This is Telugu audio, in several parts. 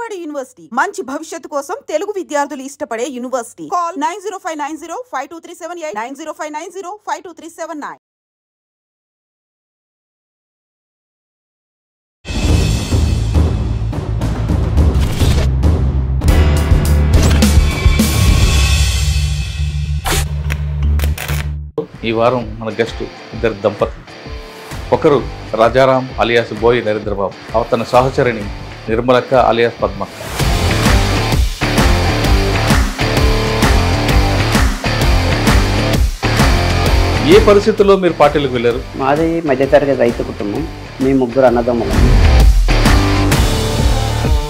విజయవాడ యూనివర్సిటీ మంచి భవిష్యత్తు కోసం తెలుగు విద్యార్థులు ఇష్టపడే యూనివర్సిటీ. కాల్ 9059052378 9059052379. ఈ వారం మన గెస్ట్ ఇద్దరు దంపతులు. ఒకరు రాజారాం అలియాస్ బోయి నరేంద్రబాబు, తన సహచరిణి నిర్మలక్క అలియాస్ పద్మక్క. ఏ పరిస్థితుల్లో మీరు పార్టీలకు వెళ్ళారు? మాది మధ్యతరగతి రైతు కుటుంబం. మీ ముగ్గురు అన్నదమ్ములు.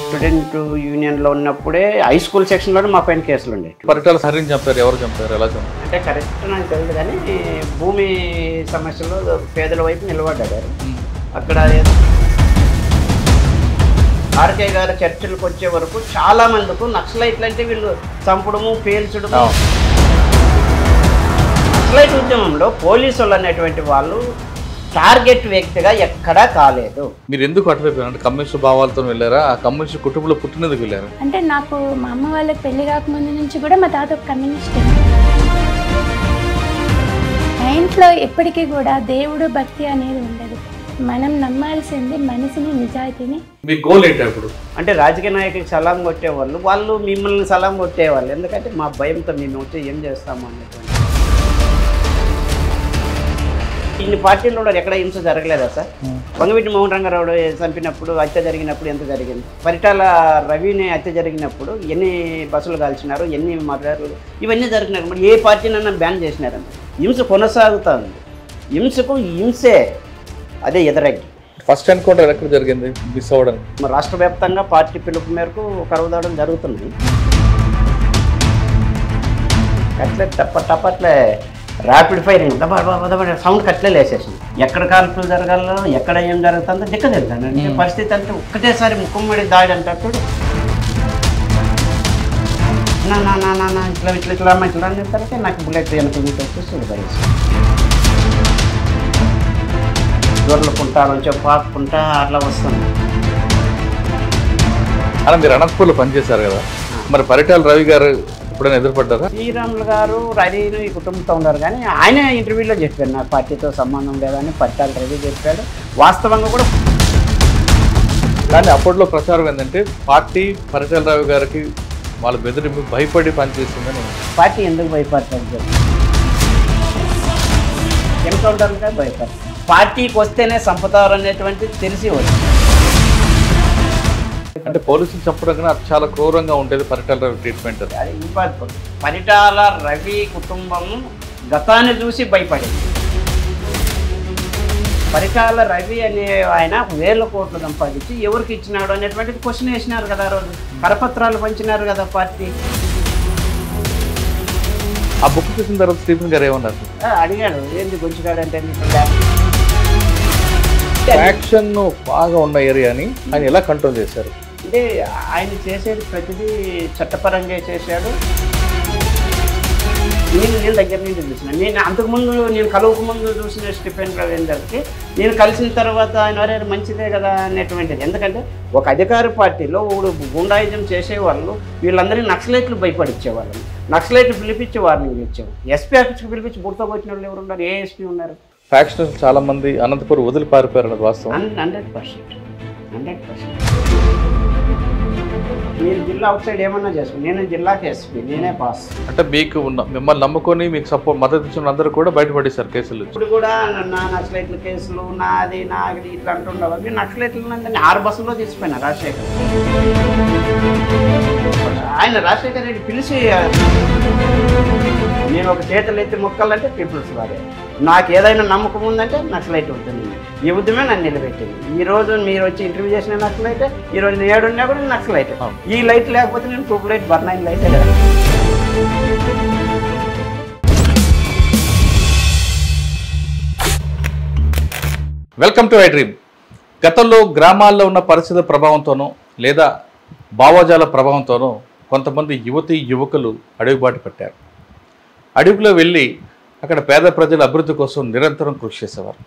స్టూడెంట్ యూనియన్లో ఉన్నప్పుడే హై స్కూల్ సెక్షన్లోనే మా పైన కేసులు ఉండేవి. పరిటాల హరిని చంపారు. ఎవరు చంపారు? ఎలా చంపారు? అంటే కరెక్ట్ నాకు తెలియదు, కానీ భూమి సమస్యలో పేదల వైపు నిలబడ్డారు. అక్కడ ఆర్కే గారు చర్చలకు వచ్చే వరకు చాలా మందికి నక్సలైట్లు అంటే వీళ్ళు చంపడము, పేల్చడము. నక్సలైట్ ఉద్యమంలో పోలీసు వాళ్ళు అనేటువంటి వాళ్ళు టార్గెట్ వ్యక్తిగా ఎక్కడా కాలేదు. మీరు ఎందుకు అటువైపు అంటే కమ్యూనిస్ట్ భావాలతో వెళ్ళారా? ఆ కమ్యూనిస్ట్ కుటుంబంలో పుట్టినందుకు వెళ్ళారు? అంటే నాకు మా అమ్మ వాళ్ళకి పెళ్లి కాకముందు నుంచి కూడా మా తాత ఒక కమ్యూనిస్ట్. మా ఇంట్లో ఎప్పటికీ కూడా దేవుడు భక్తి అనేది ఉండదు. మనం నమ్మాల్సింది మనిషిని, నిజాయితీని. మీ గోల్ ఏంటి అప్పుడు? అంటే రాజకీయ నాయకులకు సలాం కొట్టేవాళ్ళు, వాళ్ళు మిమ్మల్ని సలాం కొట్టేవాళ్ళు. ఎందుకంటే మా భయంతో మేము వచ్చి ఏం చేస్తాము అనేటువంటి. ఇన్ని పార్టీల్లో ఎక్కడ హింస జరగలేదా సార్? వంగవీటి మోహన్ రంగారావు చంపినప్పుడు, హత్య జరిగినప్పుడు ఎంత జరిగింది? పరిటాల రవిని హత్య జరిగినప్పుడు ఎన్ని బస్సులు కాల్చినారు, ఎన్ని మర్డర్లు, ఇవన్నీ జరిగినారు. మరి ఏ పార్టీనన్నా బ్యాన్ చేసినారని. హింస కొనసాగుతుంది. హింసకు హింసే అదే ఎదురగ్గి. ఫస్ట్ ఎన్కౌంటర్ ఎక్కడ జరిగింది? మిస్ అవ్వడం. మరి రాష్ట్ర వ్యాప్తంగా పార్టీ పిలుపు మేరకు కరువుదాడం జరుగుతుంది. అట్లే టప్పట్లే ర్యాపిడ్ ఫైరింగ్ సౌండ్ కట్లే లేసేసింది. ఎక్కడ కాల్పులు జరగాలో, ఎక్కడ ఏం జరుగుతుందో దిక్క తెలుస్తాను. అంటే పరిస్థితి అంటే ఒక్కటేసారి ముక్కుమ్మడి దాడి అంటాడు. నా నా నా నా ఇట్లా ఇట్లా ఇట్లా ఇట్లా అని చెప్తారంటే నాకు బుల్లెట్ వెనక వచ్చేసి చూడగలిసి దొరలుకుంటా నుంచి పాపుకుంటా అట్లా వస్తుంది. అలా మీరు అనంతపూర్లో పనిచేశారు కదా, మరి పరిటాల రవి గారు ఎప్పుడైనా ఎదురుపడ్డారా? శ్రీరాములు గారు రవిను ఈ కుటుంబంతో ఉన్నారు, కానీ ఆయన ఇంటర్వ్యూలో చెప్పారు నాకు పార్టీతో సంబంధం లేదని. పరిటాల రవి చెప్పాడు. వాస్తవంగా కూడా. కానీ అప్పట్లో ప్రచారం ఏంటంటే పార్టీ పరిటాల రవి గారికి వాళ్ళ బెదిరింపు భయపడి పనిచేస్తుందని. పార్టీ ఎందుకు భయపడతారు? ఎన్కౌంటర్గా భయపడతారు. పార్టీకి వస్తేనే సంపతారు అనేటువంటి తెలిసి వచ్చింది. అంటే పోలీసులు చంపడం కన్నా చాలా క్రూరంగా ఉండేది పరిటాల రవి ట్రీట్మెంట్. అది ఇంపార్టెంట్. పరిటాల రవి కుటుంబం గతాన్ని చూసి భయపడింది. పరిటాల రవి అనే ఆయన 1000 కోట్లు సంపాదించి ఎవరికి ఇచ్చినాడు అనేటువంటిది క్వశ్చన్ వేసినారు కదా. రోజు కరపత్రాలు పంచినారు కదా పార్టీ. ఆ బుక్ చూసిన తర్వాత స్టీఫెన్ గారు ఏమన్నారు? అడిగాడు, ఏంది గుంచుగాడంటే యాక్షన్ బాగా ఉన్న ఏరియాని ఆయన ఎలా కంట్రోల్ చేశారు? అంటే ఆయన చేసేది ప్రతిదీ చట్టపరంగా చేశాడు. నేను దగ్గర నుంచి చూసిన, నేను అంతకుముందు నేను కలవకముందు చూసిన స్టీఫెన్ రవీందర్కి నేను కలిసిన తర్వాత ఆయన వరే మంచిదే కదా అనేటువంటిది. ఎందుకంటే ఒక అధికార పార్టీలో గుండాయిజం చేసేవాళ్ళు వీళ్ళందరినీ నక్సలైట్లు భయపడిచ్చేవాళ్ళు. నక్సలైట్లు పిలిపించి వార్నింగ్ ఇచ్చేవాళ్ళు. ఎస్పీ ఆఫీస్కి పిలిపించి బుర్తో కొట్టిన వాళ్ళు ఎవరు ఉన్నారు? ఏ ఎస్పీ ఉన్నారు? ఫ్యాక్షన్స్ చాలా మంది అనంతపురం వదిలి పారిపోయారు అన్నది వాస్తవం. 100%. మీరు జిల్లా అవుట్ సైడ్ ఏమన్నా చేసుకోండి, నేను జిల్లాకి ఎస్పీ, నేనే పాస్. అంటే మీకు మిమ్మల్ని నమ్ముకొని మీకు సపోర్ట్ మద్దతు ఇచ్చిన అందరూ కూడా బయటపడేశారు కేసులు. ఇప్పుడు కూడా నా నక్సలైట్ల కేసులు నాది ఇట్లా అంటుండవు. మీరు నక్సలైట్లు 6 బస్సుల్లో తీసుకుపోయినా రాజశేఖర్. ఆయన రాజశేఖర్ రెడ్డి పిలిచి నేను ఒక చేతులు ఎత్తి మొక్కాలంటే పీపుల్స్ వారే. నాకు ఏదైనా నమ్మకం ఉందంటే నక్సలైట్ ఉంటుంది. ఈ ఉద్యమే నన్ను నిలబెట్టింది. ఈరోజు మీరు వచ్చి ఇంటర్వ్యూ చేసిన నక్సలైటే, ఈరోజు నేను ఏడున్నా కూడా నక్సలైట్. ఈ లైట్ లేకపోతే నేను ట్యూబ్ లైట్ బర్నైన్ లైటే కదా. Welcome to I dream. గతంలో గ్రామాల్లో ఉన్న పరిస్థితుల ప్రభావంతోనో లేదా భావజాల ప్రభావంతోనో కొంతమంది యువకులు అడుగుబాటు పెట్టారు. అడుగులో వెళ్ళి అక్కడ పేద ప్రజల అభివృద్ధి కోసం నిరంతరం కృషి చేసేవారు.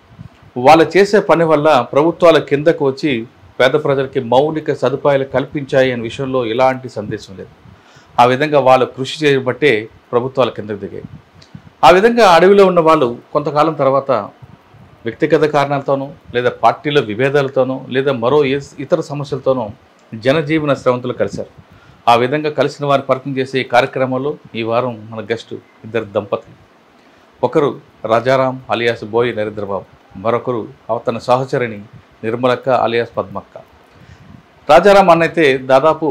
వాళ్ళు చేసే పని వల్ల ప్రభుత్వాల కిందకు వచ్చి పేద ప్రజలకి మౌలిక సదుపాయాలు కల్పించాయి అనే విషయంలో ఎలాంటి సందేశం లేదు. ఆ విధంగా వాళ్ళు కృషి చేయబట్టే ప్రభుత్వాల కిందకు దిగాయి. ఆ విధంగా అడవిలో ఉన్న వాళ్ళు కొంతకాలం తర్వాత వ్యక్తిగత కారణాలతోనూ లేదా పార్టీల విభేదాలతోనూ లేదా మరో ఇతర సమస్యలతోనూ జనజీవన స్రవంతులు కలిశారు. ఆ విధంగా కలిసిన వారిని పరిచయం చేసే ఈ కార్యక్రమంలో ఈ వారం మన గెస్టు ఇద్దరు దంపతులు. ఒకరు రాజారాం అలియాస్ బోయి నరేంద్రబాబు, మరొకరు తన సహచరిణి నిర్మలక్క అలియాస్ పద్మక్క. రాజారాం అన్నైతే దాదాపు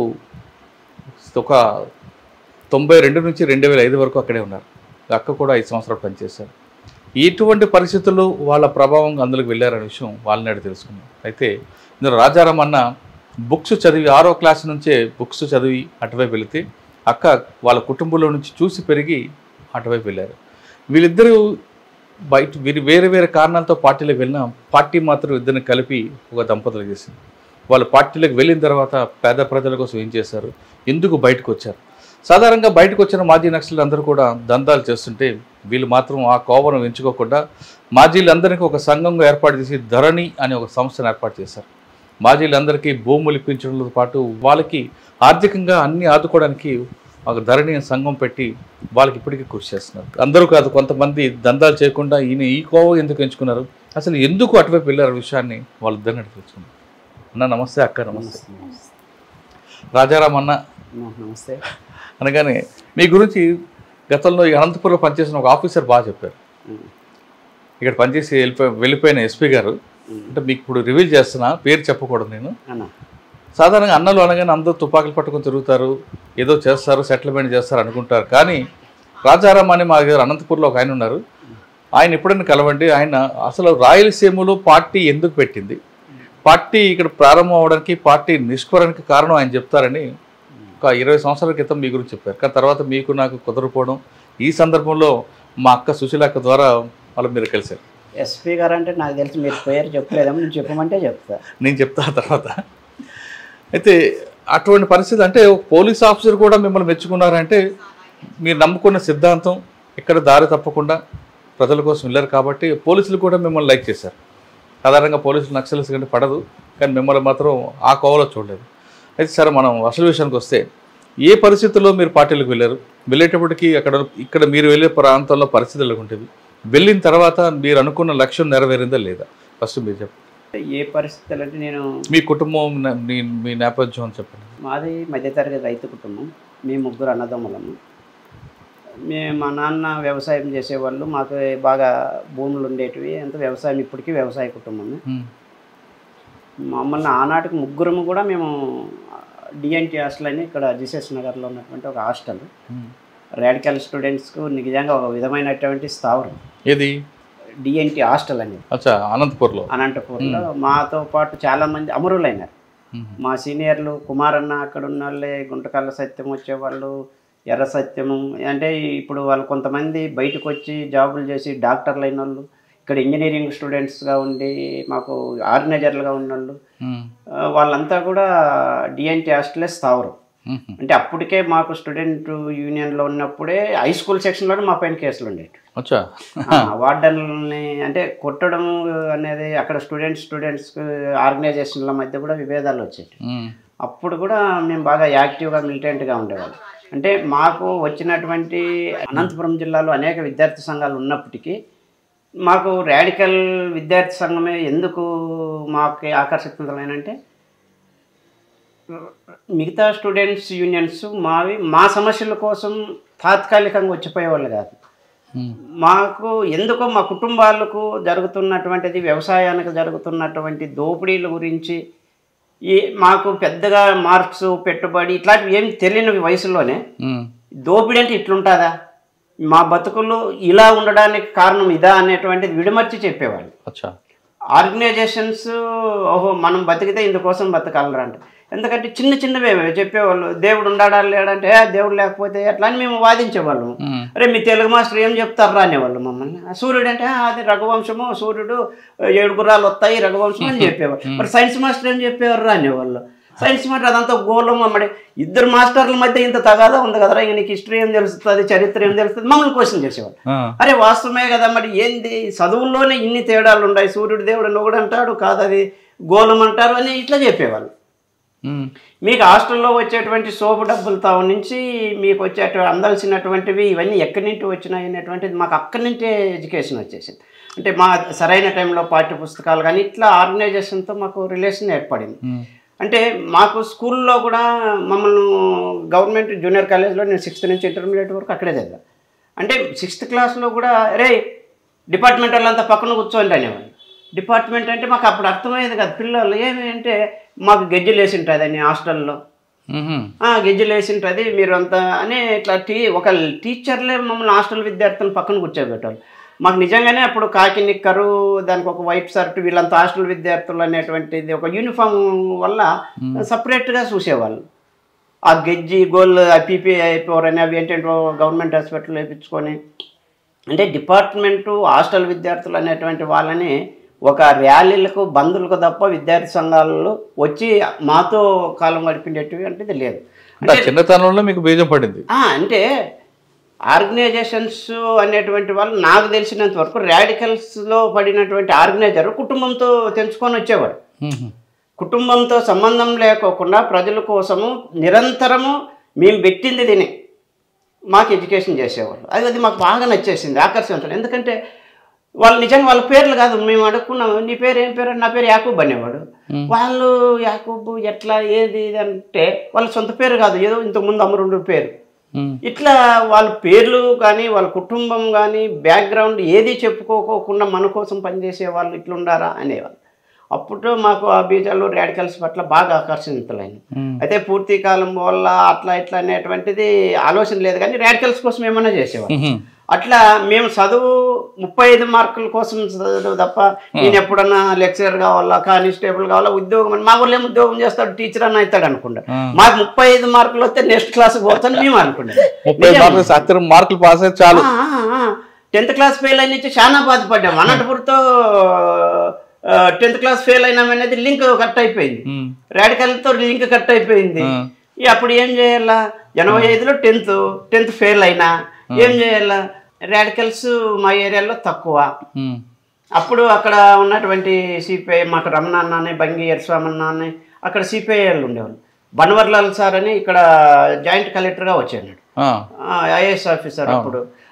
ఒక 92 నుంచి 2005 వరకు అక్కడే ఉన్నారు. అక్క కూడా 5 సంవత్సరాలు పనిచేశారు. ఎటువంటి పరిస్థితుల్లో వాళ్ళ ప్రభావం అందులోకి వెళ్ళారనే విషయం వాళ్ళని తెలుసుకున్నాం. అయితే ఇందులో రాజారాం అన్న బుక్స్ చదివి 6వ క్లాస్ నుంచే బుక్స్ చదివి అటువైపు వెళితే అక్క వాళ్ళ కుటుంబంలో నుంచి చూసి పెరిగి అటువైపు వెళ్ళారు. వీళ్ళిద్దరూ వీరు వేరే వేరే కారణాలతో పార్టీలకు వెళ్ళినా పార్టీ మాత్రం ఇద్దరిని కలిపి ఒక దంపతులు చేసింది. వాళ్ళు పార్టీలకు వెళ్ళిన తర్వాత పేద ప్రజల కోసం ఏం చేశారు, ఎందుకు బయటకు వచ్చారు. సాధారణంగా బయటకు వచ్చిన మాజీ నక్సలు అందరూ కూడా దందాలు చేస్తుంటే వీళ్ళు మాత్రం ఆ కోవను ఎంచుకోకుండా మాజీలందరికీ ఒక సంఘంగా ఏర్పాటు చేసి ధరణి అనే ఒక సంస్థను ఏర్పాటు చేశారు. మాజీలందరికీ భూములు ఇప్పించడంతో పాటు వాళ్ళకి ఆర్థికంగా అన్ని ఆదుకోవడానికి ఒక ధరణి సంఘం పెట్టి వాళ్ళకి ఇప్పటికీ కృషి చేస్తున్నారు. అందరూ కాదు, కొంతమంది దందాలు చేయకుండా ఈయన ఈ కోవ ఎందుకు ఎంచుకున్నారు, అసలు ఎందుకు అటువైపు వెళ్ళారు విషయాన్ని వాళ్ళిద్దరిని తెలుసుకున్నారు. అన్న నమస్తే, అక్క నమస్తే. రాజారాం అన్న నమస్తే. అనగానే మీ గురించి గతంలో ఈ అనంతపురంలో పనిచేసిన ఒక ఆఫీసర్ బాగా చెప్పారు. ఇక్కడ పనిచేసి వెళ్ళిపోయిన ఎస్పీ గారు, అంటే మీకు ఇప్పుడు రివీల్ చేస్తున్నా, పేరు చెప్పకూడదు నేను. సాధారణంగా అన్నలు అనగానే అందరూ తుపాకులు పట్టుకొని తిరుగుతారు, ఏదో చేస్తారు, సెటిల్మెంట్ చేస్తారు అనుకుంటారు. కానీ రాజారాం అని మా దగ్గర అనంతపూర్లో ఒక ఆయన ఉన్నారు. ఆయన ఎప్పుడైనా కలవండి. ఆయన అసలు రాయలసీమలో పార్టీ ఎందుకు పెట్టింది, పార్టీ ఇక్కడ ప్రారంభం అవడానికి, పార్టీ నిష్కరణకి కారణం ఆయన చెప్తారని ఒక 20 సంవత్సరాల క్రితం మీ గురించి చెప్పారు. కానీ తర్వాత మీకు నాకు కుదరపోవడం, ఈ సందర్భంలో మా అక్క సుశీలక్క ద్వారా వాళ్ళు మీరు కలిశారు. ఎస్పీ గారు అంటే నాకు తెలిసి మీరు పేరు చెప్పలేదేమో, నేను చెప్పమంటే చెప్తా. నేను చెప్తా తర్వాత. అయితే అటువంటి పరిస్థితి, అంటే పోలీస్ ఆఫీసర్ కూడా మిమ్మల్ని మెచ్చుకున్నారంటే మీరు నమ్ముకున్న సిద్ధాంతం ఎక్కడ దారి తప్పకుండా ప్రజల కోసం వెళ్ళారు కాబట్టి పోలీసులు కూడా మిమ్మల్ని లైక్ చేశారు. సాధారణంగా పోలీసులు నక్సల్స్ కంటే పడదు, కానీ మిమ్మల్ని మాత్రం ఆ కోవలో చూడలేదు. అయితే సరే, మనం అసలు విషయానికి వస్తే ఏ పరిస్థితుల్లో మీరు పార్టీలకు వెళ్ళారు, వెళ్ళేటప్పటికి ఇక్కడ మీరు వెళ్ళే ప్రాంతంలో పరిస్థితులు ఉంటుంది, వెళ్ళిన తర్వాత మీరు అనుకున్న లక్ష్యం నెరవేరిందా లేదా, ఫస్ట్ మీరు చెప్పండి. ఏ పరిస్థితులు అంటే, నేను మీ కుటుంబం మీ నేపథ్యం అని చెప్పండి. మాది మధ్యతరగతి రైతు కుటుంబం. మేము 3 అన్నదమ్ములము. మా నాన్న వ్యవసాయం చేసేవాళ్ళు, మాకు బాగా భూములు ఉండేటివి, అంత వ్యవసాయం, ఇప్పటికీ వ్యవసాయ కుటుంబమే. మమ్మల్ని ఆనాటికి 3 కూడా మేము డిఎన్టీ హాస్టల్ అని ఇక్కడ జీసస్ నగర్లో ఉన్నటువంటి ఒక హాస్టల్, రాడికల్ స్టూడెంట్స్కు నిజంగా ఒక విధమైనటువంటి స్థావరం. ఏది డిఎన్టీ హాస్టల్ అనేది అనంతపూర్లో మాతో పాటు చాలామంది అమరులైనారు. మా సీనియర్లు కుమారన్న, అక్కడ ఉన్న వాళ్ళే, గుంటకల్ల సత్యం వచ్చేవాళ్ళు, ఎర్ర సత్యము, అంటే ఇప్పుడు వాళ్ళు కొంతమంది బయటకు వచ్చి జాబులు చేసి డాక్టర్లు అయిన వాళ్ళు, ఇక్కడ ఇంజనీరింగ్ స్టూడెంట్స్గా ఉండి మాకు ఆర్గనైజర్లుగా ఉన్నోళ్ళు, వాళ్ళంతా కూడా డిఎన్టీ హాస్టలే స్థావరం. అంటే అప్పటికే మాకు స్టూడెంట్ యూనియన్లో ఉన్నప్పుడే హై స్కూల్ సెక్షన్లోనే మా పైన కేసులు ఉండేవి. వార్డన్లని అంటే కొట్టడం అనేది, అక్కడ స్టూడెంట్స్ ఆర్గనైజేషన్ల మధ్య కూడా విభేదాలు వచ్చేవి. అప్పుడు కూడా మేము బాగా యాక్టివ్గా మిలిటెంట్గా ఉండేవాళ్ళం. అంటే మాకు వచ్చినటువంటి అనంతపురం జిల్లాలో అనేక విద్యార్థి సంఘాలు ఉన్నప్పటికీ మాకు రాడికల్ విద్యార్థి సంఘమే ఎందుకు మాకు ఆకర్షితులైనంటే, మిగతా స్టూడెంట్స్ యూనియన్స్ మా సమస్యల కోసం తాత్కాలికంగా వచ్చిపోయేవాళ్ళు కాదు. మాకు ఎందుకో మా కుటుంబాలకు జరుగుతున్నటువంటిది, వ్యవసాయానికి జరుగుతున్నటువంటి దోపిడీల గురించి మాకు పెద్దగా మార్క్స్, పెట్టుబడి ఇట్లాంటివి ఏమి తెలియని వయసులోనే దోపిడీ అంటే ఇట్లుంటుందా, మా బతుకులు ఇలా ఉండడానికి కారణం ఇదా అనేటువంటిది విడమర్చి చెప్పేవాళ్ళు. ఆర్గనైజేషన్స్ ఓహో మనం బతికితే ఇందుకోసం బతకాలరా అంటే, ఎందుకంటే చిన్నవే చెప్పేవాళ్ళు. దేవుడు ఉండాడా లేడంటే, దేవుడు లేకపోతే అట్లా అని మేము వాదించేవాళ్ళము. అరే మీ తెలుగు మాస్టర్ ఏం చెప్తారా అనేవాళ్ళు మమ్మల్ని. సూర్యుడు అంటే అది రఘువంశము, సూర్యుడు 7 గుర్రాలు వస్తాయి రఘువంశం అని చెప్పేవాళ్ళు. మరి సైన్స్ మాస్టర్ ఏం చెప్పేవారు అనేవాళ్ళు. సైన్స్ మాస్టర్ అదంతా గోళం. అమ్మడి 2 మాస్టర్ల మధ్య ఇంత తగాదా ఉంది కదరా, ఇంక నీకు హిస్టరీ ఏం తెలుస్తుంది, చరిత్ర ఏం తెలుస్తుంది, మమ్మల్ని క్వశ్చన్ చేసేవాళ్ళు. అరే వాస్తవమే కదా, మరి ఏంది చదువుల్లోనే ఇన్ని తేడాలు ఉన్నాయి, సూర్యుడు దేవుడు ఒకడు అంటాడు, కాదు అది గోలమంటారు అని ఇట్లా చెప్పేవాళ్ళు. మీకు హాస్టల్లో వచ్చేటువంటి సోపు డబ్బులతో నుంచి మీకు అందాల్సినటువంటివి ఇవన్నీ ఎక్కడి నుంచి వచ్చినాయి అనేటువంటిది మాకు అక్కడి నుంచే ఎడ్యుకేషన్ వచ్చేసింది. అంటే మా సరైన టైంలో పాఠ్య పుస్తకాలు కానీ ఇట్లా ఆర్గనైజేషన్తో మాకు రిలేషన్ ఏర్పడింది. అంటే మాకు స్కూల్లో కూడా మమ్మల్ని గవర్నమెంట్ జూనియర్ కాలేజ్లో నేను 6th నుంచి ఇంటర్మీడియట్ వరకు అక్కడే చదివా. అంటే 6th క్లాస్లో కూడా రే డిపార్ట్మెంట్ వాళ్ళంతా పక్కన కూర్చోండి అనేవాళ్ళు. డిపార్ట్మెంట్ అంటే మాకు అప్పుడు అర్థమయ్యేది కాదు. పిల్లలు ఏమి అంటే మాకు గెజ్జలు వేసి ఉంటుంది అని హాస్టల్లో, గెజ్జలు వేసి ఉంటుంది మీరు అంతా అని ఇట్లా ఒక టీచర్లే మమ్మల్ని హాస్టల్ విద్యార్థులను పక్కన కూర్చోబెట్టాలి. మాకు నిజంగానే అప్పుడు కాకి నిక్కరు, దానికి ఒక వైట్ షర్ట్, వీళ్ళంతా హాస్టల్ విద్యార్థులు అనేటువంటిది ఒక యూనిఫామ్ వల్ల సపరేట్గా చూసేవాళ్ళు. ఆ గెజ్జి గోల్ పీపీఐ అని అవి ఏంటంటే గవర్నమెంట్ హాస్పిటల్ వేయించుకొని, అంటే డిపార్ట్మెంటు హాస్టల్ విద్యార్థులు అనేటువంటి వాళ్ళని ఒక ర్యాలీలకు బంధువులకు తప్ప విద్యార్థి సంఘాలలో వచ్చి మాతో కాలం గడిపిండేటివి అంటే లేదు. అంటే చిన్నతనంలో మీకు బీజం పడింది. అంటే ఆర్గనైజేషన్స్ అనేటువంటి వాళ్ళు నాకు తెలిసినంత వరకు రాడికల్స్లో పడినటువంటి ఆర్గనైజర్ కుటుంబంతో తెంచుకొని వచ్చేవాడు. కుటుంబంతో సంబంధం లేకోకుండా ప్రజల కోసము నిరంతరము మేము పెట్టింది తిని మాకు ఎడ్యుకేషన్ చేసేవాళ్ళు. అది మాకు బాగా నచ్చేసింది, ఆకర్షించడం. ఎందుకంటే వాళ్ళు నిజంగా వాళ్ళ పేర్లు కాదు, మేము అడుక్కున్నాము నీ పేరు ఏం పేరు, నా పేరు యాకూబ్ అనేవాడు. వాళ్ళు యాకూబ్ ఎట్లా ఏది అంటే వాళ్ళ సొంత పేరు కాదు, ఏదో ఇంతకుముందు అమరుండు పేరు. ఇట్లా వాళ్ళ పేర్లు కానీ వాళ్ళ కుటుంబం కానీ బ్యాక్గ్రౌండ్ ఏది చెప్పుకోకుండా మన కోసం పనిచేసే వాళ్ళు ఇట్లుండారా అనేవాళ్ళు. అప్పుడు మాకు ఆ బీజాలు రాడికల్స్ పట్ల బాగా ఆకర్షితులైంది. అయితే పూర్తి కాలం వల్ల అట్లా ఇట్లా అనేటువంటిది ఆలోచన లేదు, కానీ రాడికల్స్ కోసం ఏమన్నా చేసేవాళ్ళు. అట్లా మేము చదువు 35 మార్కుల కోసం చదువు తప్ప నేను ఎప్పుడన్నా లెక్చరర్ కావాలా, కానిస్టేబుల్ కావాలా, ఉద్యోగం మా ఊళ్ళో ఊద్యోగం చేస్తాడు, టీచర్ అన్న అవుతాడు అనుకుంటా. మాకు 35 మార్కులు వస్తే నెక్స్ట్ క్లాస్కి పోతాను మేము అనుకుంటాం. 35 మార్కులు పాస్ అయితే చాలు. 10th క్లాస్ ఫెయిల్ అయిన చాలా బాధపడ్డాము. అనంతపురంతో 10th క్లాస్ ఫెయిల్ అయినామనేది లింక్ కట్ అయిపోయింది, రాడికల్తో లింక్ కట్ అయిపోయింది. అప్పుడు ఏం చేయాలా, 85లో 10th ఫెయిల్ అయినా ఏం చేయాలా, రాడికల్స్ మా ఏరియాలో తక్కువ. అప్పుడు అక్కడ ఉన్నటువంటి సిపిఐ మాకు రమణ అన్న, బంగి ఎర్స్వామన్న అని అక్కడ సిపిఐలు ఉండేవాళ్ళు. బన్వర్లాల్ సార్ అని ఇక్కడ జాయింట్ కలెక్టర్గా వచ్చాడు, ఐఏఎస్ ఆఫీసర్.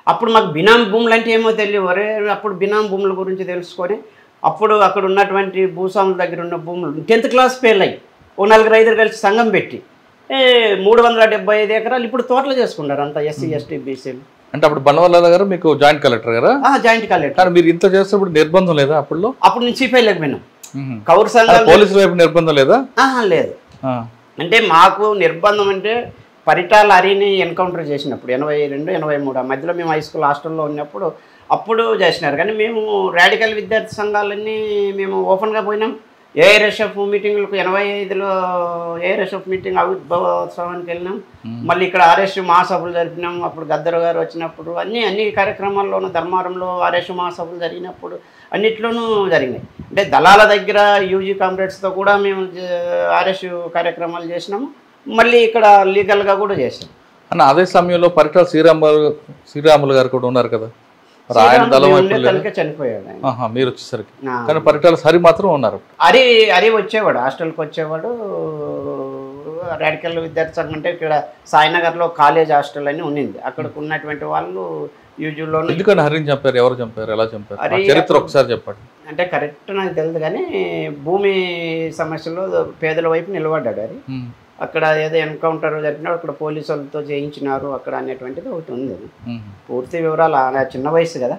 అప్పుడు మాకు బినాం భూములు అంటే ఏమో తెలియవరే. అప్పుడు బినాం భూముల గురించి తెలుసుకొని అప్పుడు అక్కడ ఉన్నటువంటి భూస్వాముల దగ్గర ఉన్న భూములు 10th క్లాస్ ఫెయిల్ అయ్యి ఓ 4-5 కలిసి సంఘం పెట్టి 375 ఎకరాలు ఇప్పుడు తోటలు చేసుకుంటారు అంతా ఎస్సీ ఎస్టీ బీసీలు. అంటే అప్పుడు బన్వర్లాల్ గారు మీకు జాయింట్ కలెక్టర్ గారా? Joint collector. మీరు ఇంత చేస్తే నిర్బంధం లేదా అప్పుడు? అప్పుడు నుంచి సిపిఐ లేకపోయినాం. కౌరు సంఘాలు పోలీసుల వైపు నిర్బంధం లేదా? లేదు. అంటే మాకు నిర్బంధం అంటే పరిటాల హరిని ఎన్కౌంటర్ చేసినప్పుడు 82-83 ఆ మధ్యలో మేము హై స్కూల్ హాస్టల్లో ఉన్నప్పుడు అప్పుడు చేసినారు. కానీ మేము రాడికల్ విద్యార్థి సంఘాలన్నీ మేము ఓపెన్గా పోయినాం. ఏఆర్ఎస్ఎఫ్ మీటింగ్లకు 85లో ఏఆర్ఎస్ఎఫ్ మీటింగ్ ఆవిర్భావోత్సవానికి వెళ్ళినాం. మళ్ళీ ఇక్కడ ఆర్ఎస్ మహాసభలు జరిపినాం. అప్పుడు గద్దర్ గారు వచ్చినప్పుడు అన్ని కార్యక్రమాల్లోనూ, ధర్మారంలో ఆర్ఎస్ మహాసభలు జరిగినప్పుడు అన్నిట్లోనూ జరిగినాయి. అంటే దళాల దగ్గర యూజీ కామ్రేడ్స్తో కూడా మేము ఆర్ఎస్ కార్యక్రమాలు చేసినాము. మళ్ళీ ఇక్కడ లీగల్గా కూడా చేసాం. అన్న అదే సమయంలో పరిటాల శ్రీరాములు గారు కూడా ఉన్నారు కదా, ఆయన దళం చనిపోయాడు మీరు వచ్చేసరికి. కానీ పరిటాల హరి మాత్రం ఉన్నారు. హరి వచ్చేవాడు, హాస్టల్కి వచ్చేవాడు. రాడికల్ విద్యార్థి సంఘం అంటే ఇక్కడ సాయినగర్లో కాలేజ్ హాస్టల్ అని ఉన్నింది. అక్కడికి ఉన్నటువంటి వాళ్ళు యూజువల్లో. ఎందుకని హరిని చంపారు? ఎవరు చంపారు? ఎలా చంపారు? చరిత్ర ఒకసారి చెప్పండి. అంటే కరెక్ట్ నాకు తెలియదు, కానీ భూమి సమస్యలో పేదల వైపు నిలబడ్డాడు హరి. అక్కడ ఏదో ఎన్కౌంటర్ జరిపినాడు, అక్కడ పోలీసు వాళ్ళతో చేయించినారు అక్కడ అనేటువంటిది ఒకటి ఉంది. పూర్తి వివరాలు చిన్న వయసు కదా,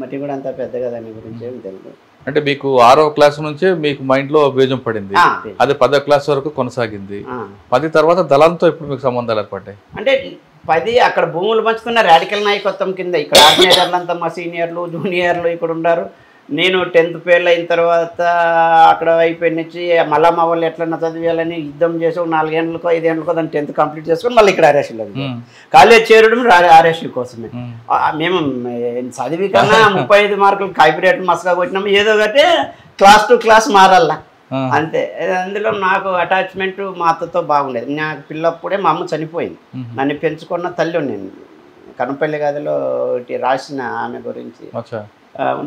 మరి కూడా అంత పెద్దగా దాని గురించి ఏమి తెలియదు. అంటే మీకు 6వ క్లాస్ నుంచే మీకు మైండ్లో బీజం పడింది, అది 10వ క్లాస్ వరకు కొనసాగింది. 10 తర్వాత దళంతో ఇప్పుడు మీకు సంబంధాలు ఏర్పడ్డాయి. అంటే 10 అక్కడ భూములు పంచుతున్న రాడికల్ నాయకత్వం కింద ఇక్కడ ఆర్గనైజర్లు అంతా మా సీనియర్లు జూనియర్లు ఇక్కడ ఉన్నారు. నేను 10th ఫెయిల్ అయిన తర్వాత అక్కడ అయిపోయిన నుంచి మళ్ళా మా వాళ్ళు ఎట్లన్నా చదివేయాలని యుద్ధం చేసి 4 ఏళ్ళకో 5 ఏళ్ళకో దాన్ని 10th కంప్లీట్ చేసుకొని మళ్ళీ ఇక్కడ ఆర్ఎస్లో కాలేజ్ చేరడం ఆర్ఎస్యూ కోసమే. మేము చదివి కన్నా 35 మార్కులు కాపీరేట్ మస్గా కొట్టినాము. ఏదో ఒకటి క్లాస్ టు క్లాస్ మారాలా అంతే. అందులో నాకు అటాచ్మెంట్ మా అత్తతో బాగుండేది. నాకు పిల్లప్పుడే మా అమ్మ చనిపోయింది. నన్ను పెంచుకున్న తల్లి నేను కనపల్లి గదిలో రాసిన ఆమె గురించి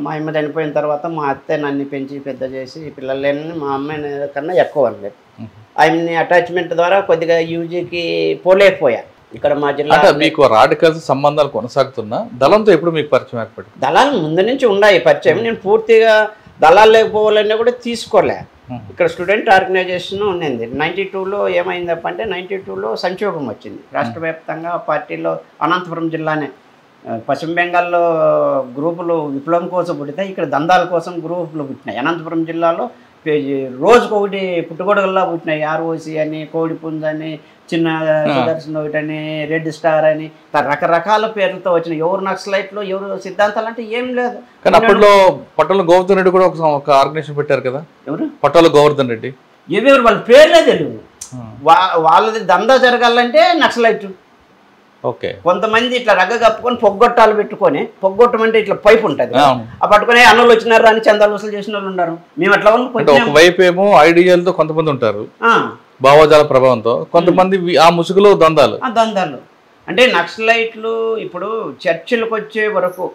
మా అమ్మ చనిపోయిన తర్వాత మా అత్తే నన్ను పెంచి పెద్ద చేసి పిల్లలని మా అమ్మాయి కన్నా ఎక్కువ అండి. ఆమెని అటాచ్మెంట్ ద్వారా కొద్దిగా యూజీకి పోలేకపోయా. ఇక్కడ మా జిల్లా మీకు రాడికల్స్ సంబంధాలు కొనసాగుతున్నా దళంతో ఎప్పుడు మీకు పరిచయం ఏర్పడింది? దళాలు ముందు నుంచి ఉన్నాయి పరిచయం. నేను పూర్తిగా దళాలు లేకపోవాలన్నా కూడా తీసుకోలే. ఇక్కడ స్టూడెంట్ ఆర్గనైజేషన్ ఉన్నింది. 92లో ఏమైందప్ప అంటే 92లో సంక్షోభం వచ్చింది రాష్ట్ర వ్యాప్తంగా. పార్టీలో అనంతపురం జిల్లానే పశ్చిమ బెంగాల్లో గ్రూపులు విప్లవం కోసం పుట్టినాయి, ఇక్కడ దందాల కోసం గ్రూపులు పుట్టినాయి. అనంతపురం జిల్లాలో రోజుకొకటి పుట్టుగొడుగుల్లా పుట్టినాయి. ఆర్ఓసి అని, కోడిపుంజ్ అని, చిన్న సుదర్శన్ ఒకటని, రెడ్ స్టార్ అని రకరకాల పేర్లతో వచ్చిన. ఎవరు నక్సలైట్లు, ఎవరు సిద్ధాంతాలు అంటే ఏం లేదు. కానీ అప్పట్లో పట్టాల గోవర్ధన్ రెడ్డి కూడా ఒక ఆర్గనైజేషన్ పెట్టారు కదా. ఎవరు? పట్టాల గోవర్ధన్ రెడ్డి. ఎవరు వాళ్ళ పేర్లే తెలియదు. వాళ్ళది దందా జరగాలంటే నక్సలైట్. ఓకే. కొంతమంది ఇట్లా రగ్గ కప్పుకొని పొగ్గొట్టాలు పెట్టుకొని, పొగ్గొట్టమంటే ఇట్లా పైపు ఉంటుంది, ఆ పట్టుకుని అన్నలు వచ్చినారు అని చందాలు వసూలు చేసిన వాళ్ళు ఉన్నారు. మేము అట్లా ఒకవైపు ఏమో ఐడియాలతో కొంతమంది ఉంటారు, భావజాల ప్రభావంతో, కొంతమంది ఆ ముసుగులో దందాలు. అంటే నక్సలైట్లు ఇప్పుడు చర్చిలకు వచ్చే వరకు,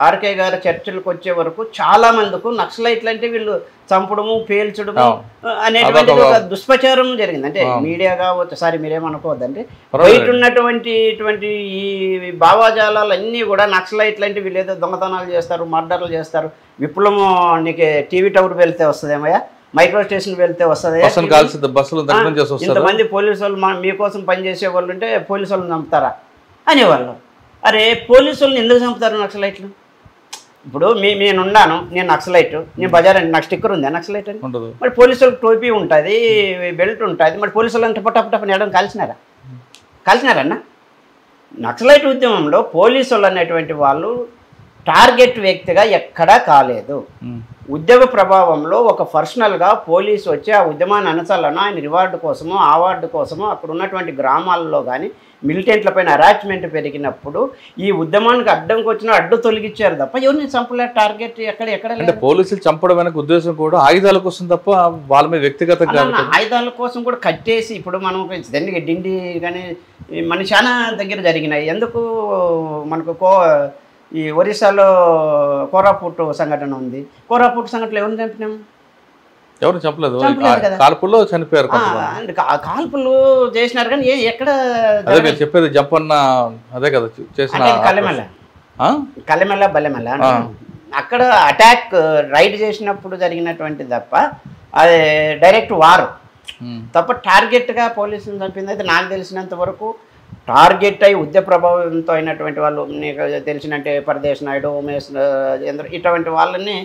ఆర్కే గారు చర్చిలకు వచ్చే వరకు చాలా మందికి నక్సలైట్లు అంటే వీళ్ళు చంపడము, పేల్చడము అనేటువంటి ఒక దుష్ప్రచారం జరిగింది. అంటే మీడియా కావచ్చు, సారీ మీరేమనుకోవద్దండి, బయట ఉన్నటువంటి ఈ భావజాలన్నీ కూడా నక్సలైట్లు అంటే వీళ్ళు ఏదో దొంగతనాలు చేస్తారు, మర్డర్లు చేస్తారు. విప్లవం నీకు టీవీ టవర్ వెళ్తే వస్తుందేమయ్యా, మైక్రో స్టేషన్ వెళ్తే వస్తుంది, ఇంతమంది పోలీసు వాళ్ళు మీకోసం పనిచేసే వాళ్ళు ఉంటే పోలీసు వాళ్ళని చంపుతారా అనేవాళ్ళు. అరే పోలీసు వాళ్ళని ఎందుకు చంపుతారు నక్సలైట్లు? ఇప్పుడు నేనున్నాను, నేను నక్సలైట్, నేను బజార్ అంటే నాకు స్టిక్కర్ ఉంది నక్సలైట్ అని, మరి పోలీసు వాళ్ళకి టోపీ ఉంటుంది, బెల్ట్ ఉంటుంది, మరి పోలీసు వాళ్ళని టపటపటపని వేయడం కాల్చినారన్నా? నక్సలైట్ ఉద్యమంలో పోలీసు వాళ్ళు అనేటువంటి వాళ్ళు టార్గెట్ వ్యక్తిగా ఎక్కడా కాలేదు. ఉద్యమ ప్రభావంలో ఒక పర్సనల్గా పోలీసు వచ్చి ఆ ఉద్యమాన్ని అనచాలన్నా ఆయన రివార్డు కోసమో, అవార్డు కోసమో అక్కడ ఉన్నటువంటి గ్రామాల్లో కానీ మిలిటెంట్ల పైన అరాచ్మెంట్ పెరిగినప్పుడు ఈ ఉద్యమానికి అడ్డంకి వచ్చిన అడ్డు తొలగించారు తప్ప ఎవరిని చంపలే. టార్గెట్ ఎక్కడ అంటే పోలీసులు చంపడం వెనక ఉద్దేశం కూడా ఆయుధాల కోసం తప్ప వాళ్ళ మీద వ్యక్తిగత ఆయుధాల కోసం కూడా కట్టేసి, ఇప్పుడు మనం దానికి డిండి కానీ మన చాలా దగ్గర జరిగినాయి. ఎందుకు మనకు ఈ ఒరిస్సాలో కోరాపుట్ సంఘటన ఉంది. కోరాపుట్ సంఘటనలో ఎవరిని చంపినాము? ఎవరు చంపలేదు, కాల్పుల్లో చనిపోయారు. కాల్పులు చేసినారు కానీ ఎక్కడ చెప్పేది జంపన్న అదే కదా చేసిన కల్లెమెల్ల బల్లెమెల్ల అక్కడ అటాక్ రైడ్ చేసినప్పుడు జరిగినటువంటి తప్ప అది డైరెక్ట్ వారు తప్ప టార్గెట్గా పోలీసులు చంపింది అయితే నాకు తెలిసినంత వరకు. టార్గెట్ అయి ఉద్య ప్రభావంతో అయినటువంటి వాళ్ళు నీకు తెలిసినట్టే పరదేశ్ నాయుడు, ఉమేష్ ఇటువంటి వాళ్ళని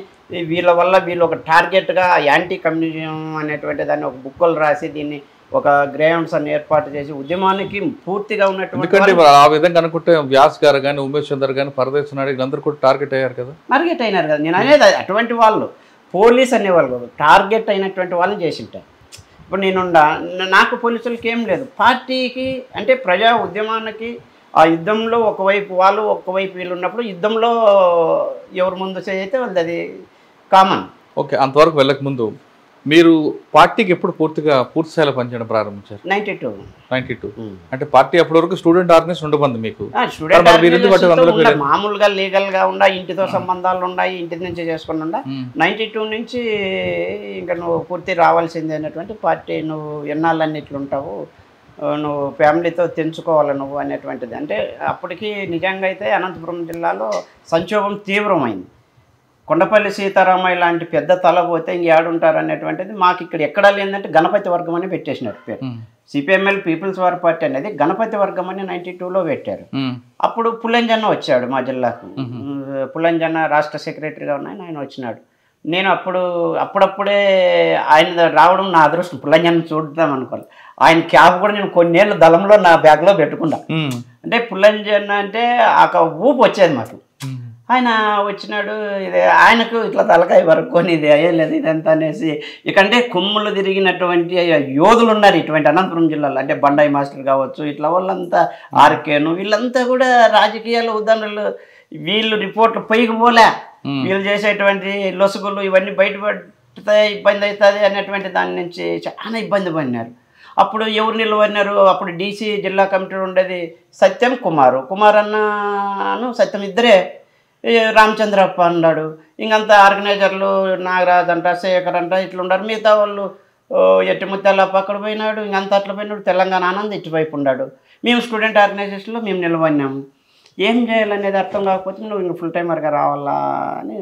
వీళ్ళ వల్ల వీళ్ళు ఒక టార్గెట్గా యాంటీ కమ్యూనిజం అనేటువంటి దాన్ని ఒక బుక్కులు రాసి దీన్ని ఒక గ్రౌండ్స్ అని ఏర్పాటు చేసి ఉద్యమానికి పూర్తిగా ఉన్నటువంటి ఆ విధంగా అనుకుంటే వ్యాస్ గారు కానీ, ఉమేష్ చందర్ కానీ, పరదేశ్ నాయుడు అందరూ కూడా టార్గెట్ అయ్యారు కదా. నేను అనేది అటువంటి వాళ్ళు పోలీస్ అనేవాళ్ళు టార్గెట్ అయినటువంటి వాళ్ళని చేసింటారు. ఇప్పుడు నాకు పోలీసులకి ఏం లేదు, పార్టీకి అంటే ప్రజా ఉద్యమానికి ఆ యుద్ధంలో ఒకవైపు వాళ్ళు ఒకవైపు వీళ్ళు ఉన్నప్పుడు యుద్ధంలో ఎవరు ముందు చేయితే వాళ్ళది అది కామన్. ఓకే. అంతవరకు వెళ్ళక ముందు మీరు పార్టీకి ఎప్పుడు పూర్తి స్థాయిలో పనిచేయడం ప్రారంభించారు? 92. అంటే పార్టీ అప్పటి వరకు స్టూడెంట్ ఆర్గనైజేషన్ ఉండబంది మీకు? మామూలుగా లీగల్గా ఉన్నాయి, ఇంటితో సంబంధాలు ఉన్నాయి, ఇంటి నుంచి చేసుకుని ఉండా. 92 నుంచి ఇంకా నువ్వు పూర్తి రావాల్సిందే అనేటువంటి పార్టీ. నువ్వు ఎన్నాళ్ళని ఇట్లుంటావు, నువ్వు ఫ్యామిలీతో తెంచుకోవాలి నువ్వు అనేటువంటిది. అంటే అప్పటికి నిజంగా అయితే అనంతపురం జిల్లాలో సంక్షోభం తీవ్రమైంది. కొండపల్లి సీతారామయ్య లాంటి పెద్ద తల పోతే ఇంకేడుంటారు అనేటువంటిది మాకు ఇక్కడ ఎక్కడా లేదంటే గణపతి వర్గం అని పెట్టేసినట్టు పేరు. సిపిఎంఎల్ పీపుల్స్ వార్ పార్టీ అనేది గణపతి వర్గం అని 92లో పెట్టారు. అప్పుడు పుల్లంజన్న వచ్చాడు మా జిల్లాకు. పుల్లంజన్న రాష్ట్ర సెక్రటరీగా ఉన్నాయి, ఆయన వచ్చినాడు. నేను అప్పుడప్పుడే ఆయన రావడం నా అదృష్టం. పుల్లంజన్న చూద్దాం అనుకోవాలి. ఆయన క్యాప్ కూడా నేను కొన్నేళ్ళు దళంలో నా బ్యాగ్లో పెట్టుకున్నా. అంటే పుల్లంజన్న అంటే ఆ ఊపు వచ్చేది మాకు. ఆయన వచ్చినాడు, ఇది ఆయనకు ఇట్లా తలకాయ వరకొని ఇది అయ్యలేదు ఇదంతా అనేసి. ఇకంటే కొమ్ములు తిరిగినటువంటి యోధులు ఉన్నారు ఇటువంటి అనంతపురం జిల్లాలో. అంటే బండాయి మాస్టర్ కావచ్చు, ఇట్లా వాళ్ళంతా ఆర్కేను వీళ్ళంతా కూడా రాజకీయాల ఉదాహరణలు. వీళ్ళు రిపోర్ట్లు పైకి పోలే, వీళ్ళు చేసేటువంటి లొసుగులు ఇవన్నీ బయటపడితే ఇబ్బంది అవుతుంది అనేటువంటి దాని నుంచి చాలా ఇబ్బంది పడినారు. అప్పుడు ఎవరు నిలవన్నారు? అప్పుడు డీసీ జిల్లా కమిటీ ఉండేది సత్యం కుమార్ అన్నను సత్యం ఇద్దరే. రామచంద్రప్ప అన్నాడు, ఇంకంతా ఆర్గనైజర్లు నాగరాజ్ అంట, శేఖర్ అంట ఇట్లా ఉన్నారు. మిగతా వాళ్ళు ఎట్టి ముత్యాలప్ప అక్కడ పోయినాడు, ఇంకంతా అట్లా పోయినాడు. తెలంగాణ ఆనంద్ ఇటువైపు ఉన్నాడు. మేము స్టూడెంట్ ఆర్గనైజేషన్లో మేము నిలబడినాము. ఏం చేయాలనేది అర్థం కాకపోతే నువ్వు ఇంక ఫుల్ టైమర్గా రావాలా అని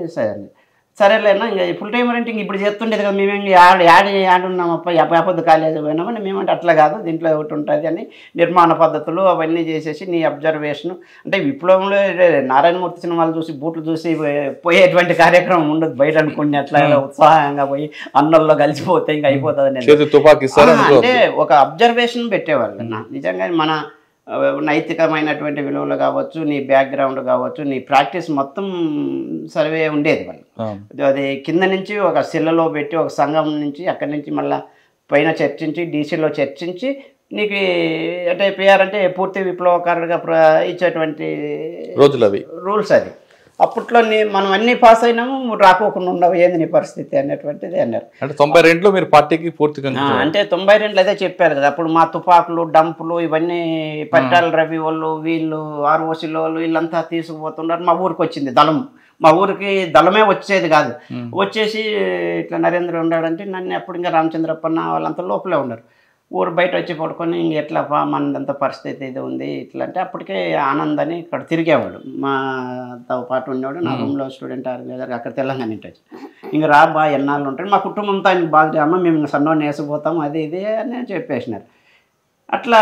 సరేలేనా ఇంకా ఫుల్ టైమర్ అంటే ఇంక ఇప్పుడు చేస్తుండేది కదా, మేమేం యాడున్నామప్ప యాపొద్దు కాలేజ్ పోయినామని మేమంటే అట్లా కాదు, దీంట్లో ఒకటి ఉంటుంది అని నిర్మాణ పద్ధతులు అవన్నీ చేసేసి నీ అబ్జర్వేషన్ అంటే విప్లవంలో నారాయణమూర్తి సినిమాలు చూసి బూట్లు చూసి పోయేటువంటి కార్యక్రమం ఉండదు బయట అనుకుని అట్లా ఉత్సాహంగా పోయి అన్నల్లో కలిసిపోతే ఇంకా అయిపోతుంది అంటే ఒక అబ్జర్వేషన్ పెట్టేవాళ్ళు. నిజంగా మన నైతికమైనటువంటి విలువలు కావచ్చు, నీ బ్యాక్గ్రౌండ్ కావచ్చు, నీ ప్రాక్టీస్ మొత్తం సర్వే ఉండేది వాళ్ళు. అది కింద నుంచి ఒక శిల్లలో పెట్టి ఒక సంఘం నుంచి అక్కడి నుంచి మళ్ళీ పైన చర్చించి డీసీలో చర్చించి నీకు అంటే పిఆర్ అంటే పూర్తి విప్లవకారుడిగా ఇచ్చేటువంటి రోజులు అవి రూల్స్. అది అప్పట్లో మనం అన్ని పాస్ అయినాము, రాకోకుండా ఉండవు ఏంది నీ పరిస్థితి అనేటువంటిది అన్నారు. అంటే 92లో మీరు పార్టీకి పూర్తిగా అంటే 92లో అదే చెప్పారు కదా, అప్పుడు మా తుపాకులు డంపులు ఇవన్నీ పరిటాల రవి వాళ్ళు వీళ్ళు ఆర్ఓసీలో వాళ్ళు వీళ్ళంతా తీసుకుపోతున్నారు. మా ఊరికి వచ్చింది దళం, మా ఊరికి దళమే వచ్చేది కాదు. వచ్చేసి ఇట్లా నరేంద్ర ఉన్నాడంటే నన్ను అప్పుడు ఇంకా రామచంద్రప్పన్న వాళ్ళంతా లోపలే ఉన్నారు. ఊరు బయట వచ్చి పడుకొని ఇంక ఎట్లా మనదంతా పరిస్థితి ఇది ఉంది ఇట్లా అంటే అప్పటికే ఆనంద్ అని ఇక్కడ తిరిగేవాడు, మాతో పాటు ఉండేవాడు. నా రూమ్లో స్టూడెంట్ ఆర్గనైజర్ అక్కడ తెలంగాణ ఇంటి ఇంక రా బాగా ఎన్నాళ్ళు ఉంటాడు. మా కుటుంబంతో ఆయనకు బాగా అమ్మ మేము సన్నోని వేసిపోతాం అది ఇది అని చెప్పేసినారు. అట్లా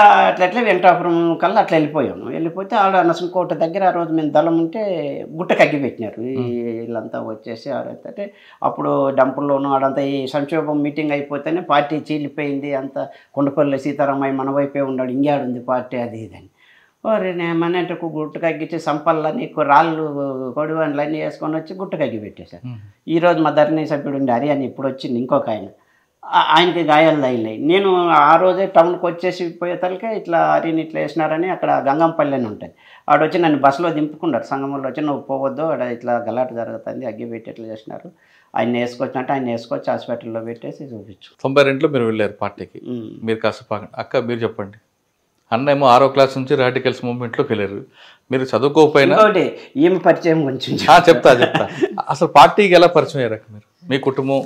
వెంకటాపురం కల్లా అట్లా వెళ్ళిపోతే ఆడ నరసింహకోట దగ్గర ఆ రోజు మేము దళం ఉంటే గుట్టకు అగ్గి పెట్టినారు. వీళ్ళంతా వచ్చేసి అంటే అప్పుడు డంపుల్లోనూ ఆడంతా ఈ సంక్షోభం మీటింగ్ అయిపోతేనే పార్టీ చీలిపోయింది, అంత కొండపల్లి సీతారామయ్య మన వైపే ఉన్నాడు, ఇంగాడుంది పార్టీ అది ఇదని. ఓరే నేమనంటే గుట్టకు అగ్గిచ్చి సంపల్లని రాళ్ళు కొడివన్లు అన్నీ వేసుకొని వచ్చి గుట్టకు అగ్గి పెట్టేశారు. ఈరోజు మా ధరణి సభ్యుడు ఉండి హరి అని ఇప్పుడు వచ్చింది ఇంకొక ఆయనకి గాయాలు తగిలినాయి. నేను ఆ రోజే టౌన్కి వచ్చేసి పోయేతలకే ఇట్లా హరిని ఇట్లా వేసినారని అక్కడ గంగంపల్లి అని ఉంటుంది, ఆడొచ్చి నన్ను బస్సులో దింపుకున్నారు. సంగమంలో వచ్చి నువ్వు పోవద్దు ఆడ ఇట్లా గలాట జరుగుతుంది అగ్గి పెట్టి ఎట్లా చేసినారు, ఆయన వేసుకొచ్చినట్టు ఆయన వేసుకొచ్చి హాస్పిటల్లో పెట్టేసి చూపించు. 92లో మీరు వెళ్ళారు పార్టీకి. మీరు కాస్త అక్క మీరు చెప్పండి. అన్న ఏమో 6వ క్లాస్ నుంచి రాడికల్స్ మూవ్మెంట్లోకి వెళ్ళారు. మీరు చదువుకోకపోయినా ఏమి పరిచయం కొంచెం చెప్తా అసలు పార్టీకి ఎలా పరిచయం అయ్యారు మీరు, మీ కుటుంబం,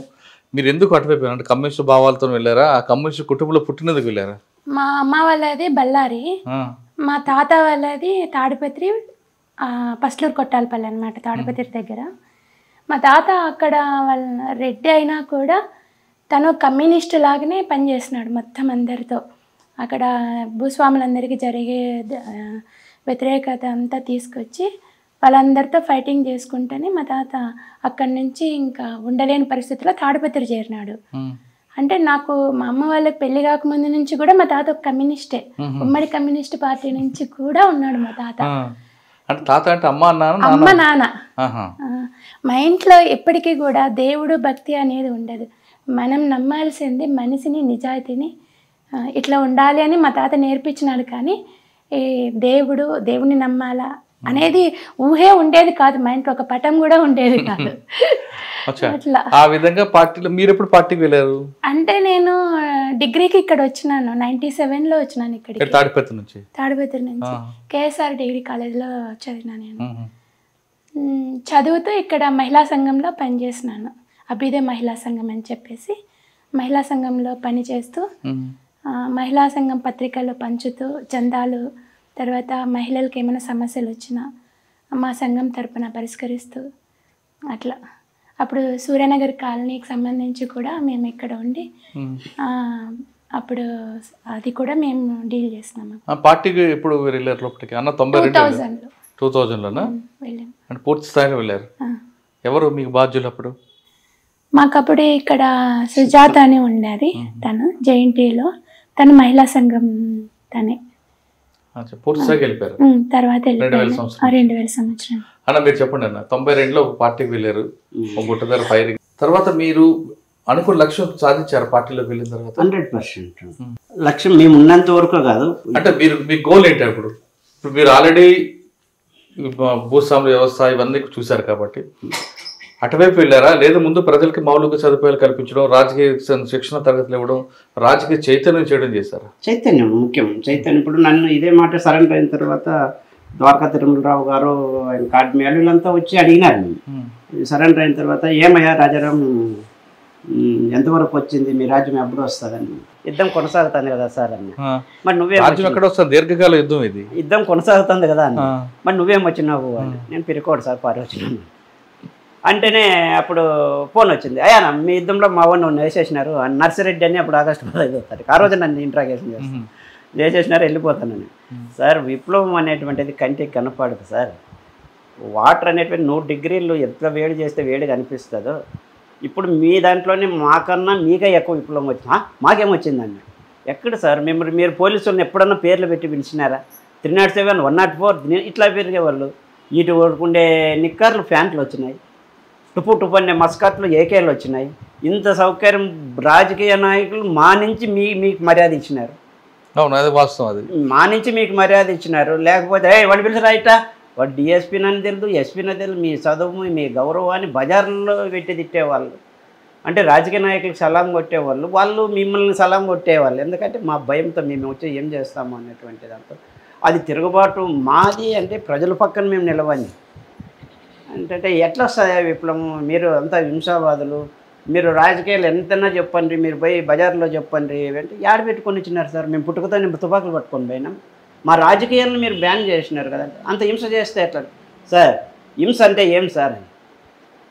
మీరు ఎందుకు అటువైపు అంటే కమ్యూనిస్ట్ భావాలతో వెళ్ళారా, ఆ కమ్యూనిస్ట్ కుటుంబంలో పుట్టినందుకు వెళ్ళారా? మా అమ్మ వాళ్ళది బళ్ళారి, మా తాత వాళ్ళది తాడిపత్రి పస్లూరు కొట్టాలపల్లి అనమాట, తాడిపత్రి దగ్గర. మా తాత అక్కడ వాళ్ళ రెడ్డి అయినా కూడా తను కమ్యూనిస్ట్ లాగానే పనిచేస్తున్నాడు మొత్తం అందరితో. అక్కడ భూస్వాములందరికీ జరిగే వ్యతిరేకత అంతా తీసుకొచ్చి వాళ్ళందరితో ఫైటింగ్ చేసుకుంటేనే మా తాత అక్కడి నుంచి ఇంకా ఉండలేని పరిస్థితిలో తాడిపత్రి చేరినాడు. అంటే నాకు మా అమ్మ వాళ్ళకి పెళ్లి కాకముందు నుంచి కూడా మా తాత ఒక కమ్యూనిస్టే, ఉమ్మడి కమ్యూనిస్ట్ పార్టీ నుంచి కూడా ఉన్నాడు మా తాత. అమ్మ నాన్న. మా ఇంట్లో ఎప్పటికీ కూడా దేవుడు భక్తి అనేది ఉండదు. మనం నమ్మాల్సింది మనిషిని, నిజాయితీని, ఇట్లా ఉండాలి అని మా తాత నేర్పించినాడు. కానీ ఈ దేవుడిని నమ్మాలా అనేది ఊహే ఉండేది కాదు, మా ఇంట్లో ఒక పటం కూడా ఉండేది కాదు. అట్లా ఆ విధంగా పార్టీలో మీరు ఎప్పుడు పార్టీకి వెళ్ళారు అంటే నేను డిగ్రీకి ఇక్కడ వచ్చినాను, 97లో వచ్చినాను ఇక్కడికి, తాడిపత్రి నుంచి కేఎస్ఆర్ డిగ్రీ కాలేజ్లో చదివినా. నేను చదువుతూ ఇక్కడ మహిళా సంఘంలో పనిచేసినాను, అభ్యుదయ మహిళా సంఘం అని చెప్పేసి మహిళా సంఘంలో పనిచేస్తూ మహిళా సంఘం పత్రికల్లో పంచుతూ చందాలు, తర్వాత మహిళలకు ఏమైనా సమస్యలు వచ్చినా మా సంఘం తరపున పరిష్కరిస్తూ అట్లా. అప్పుడు సూర్యనగర్ కాలనీకి సంబంధించి కూడా మేము ఇక్కడ ఉండి అప్పుడు అది కూడా మేము డీల్ చేసినాము. పార్టీకి ఎప్పుడు వెళ్ళారు లోపలికి? అన్న 2000లోనా? అంటే పూర్తి స్థాయిలో వెళ్ళారు. ఎవరు మీకు బాధ్యులు అప్పుడు? మాకు అప్పుడు ఇక్కడ సుజాత అని ఉండేది, తను జేఎన్టీలో, తను మహిళా సంఘం తనే. తర్వాత 2000 సంవత్సరం. అన్న మీరు చెప్పండి అన్న, 92లో ఒక పార్టీకి వెళ్ళారు, ఒక గుట్టధర ఫైరింగ్ తర్వాత మీరు అనుకున్న లక్ష్యం సాధించారు పార్టీలోకి వెళ్ళిన తర్వాత? 100% లక్ష్యం మేము ఉన్నంత వరకు కాదు. అంటే మీరు మీ గోల్ ఏంటి అప్పుడు? ఇప్పుడు మీరు ఆల్రెడీ భూస్వామ్య వ్యవస్థ ఇవన్నీ చూశారు కాబట్టి అటువైపు వెళ్ళారా, లేదా ముందు ప్రజలకి మౌలిక సదుపాయాలు కల్పించడం, రాజకీయ శిక్షణ తరగతులు ఇవ్వడం, రాజకీయ చైతన్యం చేయడం చేశారా? చైతన్యం ముఖ్యం. చైతన్యం ఇప్పుడు నన్ను ఇదే మాట సరెండర్ అయిన తర్వాత ద్వారకా తిరుమలరావు గారు ఆయన కాడ్మేలు వీళ్ళంతా వచ్చి అడిగినారు మేము సరెండర్ అయిన తర్వాత ఏమయ్యా రాజారాం ఎంతవరకు వచ్చింది మీ రాజ్యం ఎప్పుడు వస్తుందని యుద్ధం కొనసాగుతుంది కదా సార్ అన్న మరి దీర్ఘకాల యుద్ధం ఇది యుద్ధం కొనసాగుతుంది కదా అన్న మరి నువ్వేం వచ్చినావు అని నేను పిరికోడు సార్ పారి వచ్చినాను అంటేనే అప్పుడు ఫోన్ వచ్చింది అయ్యా మీ యుద్ధంలో మా వాడిని వేసేసినారు నర్సిరెడ్డి అని అప్పుడు ఆగస్టు 15వ తారీఖు ఆ రోజు నన్ను ఇంట్రాగేషన్ చేస్తాను వేసేసినారు వెళ్ళిపోతానని సార్ విప్లవం అనేటువంటిది కంటికి కనపడదు సార్ వాటర్ అనేటువంటి 100 డిగ్రీలు ఎంత వేడి చేస్తే వేడి కనిపిస్తుందో ఇప్పుడు మీ దాంట్లోనే మాకన్నా మీకే ఎక్కువ విప్లవం వచ్చింది మాకేమొచ్చిందండి ఎక్కడ సార్ మీరు పోలీసులను ఎప్పుడన్నా పేర్లు పెట్టి పిలిచినారా 307 104 ఇట్లా పెరిగేవాళ్ళు ఇటు ఓడుకుండే నిక్కర్లు ఫ్యాంట్లు వచ్చినాయి టుపు అనే మస్కట్లు ఏకేలు వచ్చినాయి ఇంత సౌకర్యం రాజకీయ నాయకులు మా నుంచి మీకు మర్యాద ఇచ్చినారు అవును అది వాస్తవం అది మా నుంచి మీకు మర్యాద ఇచ్చినారు లేకపోతే వాడు పిలిచి రైటా వాడు డిఎస్పీని అని తెలుదు ఎస్పీని తెలుదు మీ చదువు మీ గౌరవాన్ని బజార్లో పెట్టి తిట్టేవాళ్ళు అంటే రాజకీయ నాయకులకు సలాం కొట్టేవాళ్ళు వాళ్ళు మిమ్మల్ని సలాం కొట్టేవాళ్ళు ఎందుకంటే మా భయంతో మేము వచ్చి ఏం చేస్తాము అనేటువంటి దాంతో అది తిరుగుబాటు మాది అంటే ప్రజల పక్కన మేము నిలవండి అంటే ఎట్లా వస్తుంది విప్లవం మీరు అంతా హింసావాదులు మీరు రాజకీయాలు ఎంతైనా చెప్పండి మీరు పోయి బజార్లో చెప్పండి అంటే యాడ పెట్టుకొని ఇచ్చినారు సార్ మేము పుట్టుకతో తుపాకులు పట్టుకొని పోయినాం మా రాజకీయాలను మీరు బ్యాన్ చేసినారు కదండి అంత హింస చేస్తే ఎట్లా సార్ హింస అంటే ఏం సార్ అని